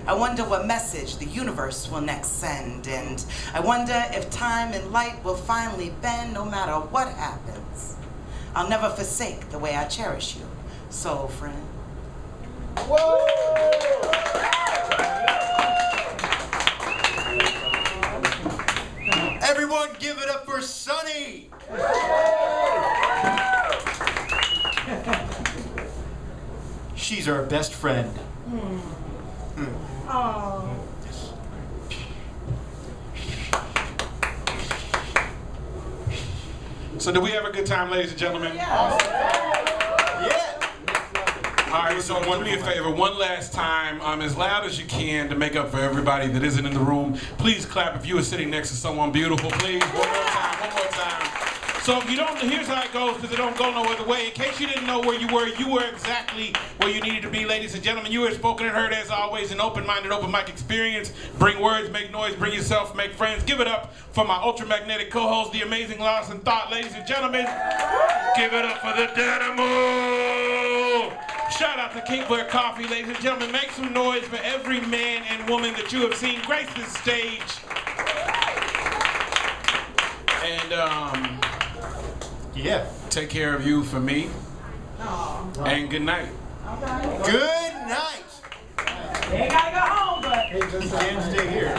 I wonder what message the universe will next send, and I wonder if time and light will finally bend no matter what happens. I'll never forsake the way I cherish you, soul friend. Whoa! Everyone give it up for Sunni! She's our best friend. Oh. So did we have a good time, ladies and gentlemen? All right, so do me a favor, one last time, as loud as you can to make up for everybody that isn't in the room. Please clap if you are sitting next to someone beautiful, please. One more time, one more time. So if you don't, here's how it goes, because it don't go no other way. In case you didn't know where you were exactly where you needed to be, ladies and gentlemen. You were spoken and heard, as always, an open-minded, open mic experience. Bring words, make noise, bring yourself, make friends. Give it up for my ultramagnetic co-host, the amazing Lost in Thought, ladies and gentlemen. Give it up for the Dynamo! Shout out to King Blair Coffe, ladies and gentlemen. Make some noise for every man and woman that you have seen grace this stage. And yeah, take care of you for me. And good night. Good night. They gotta go home, but Hey, just can't stay here.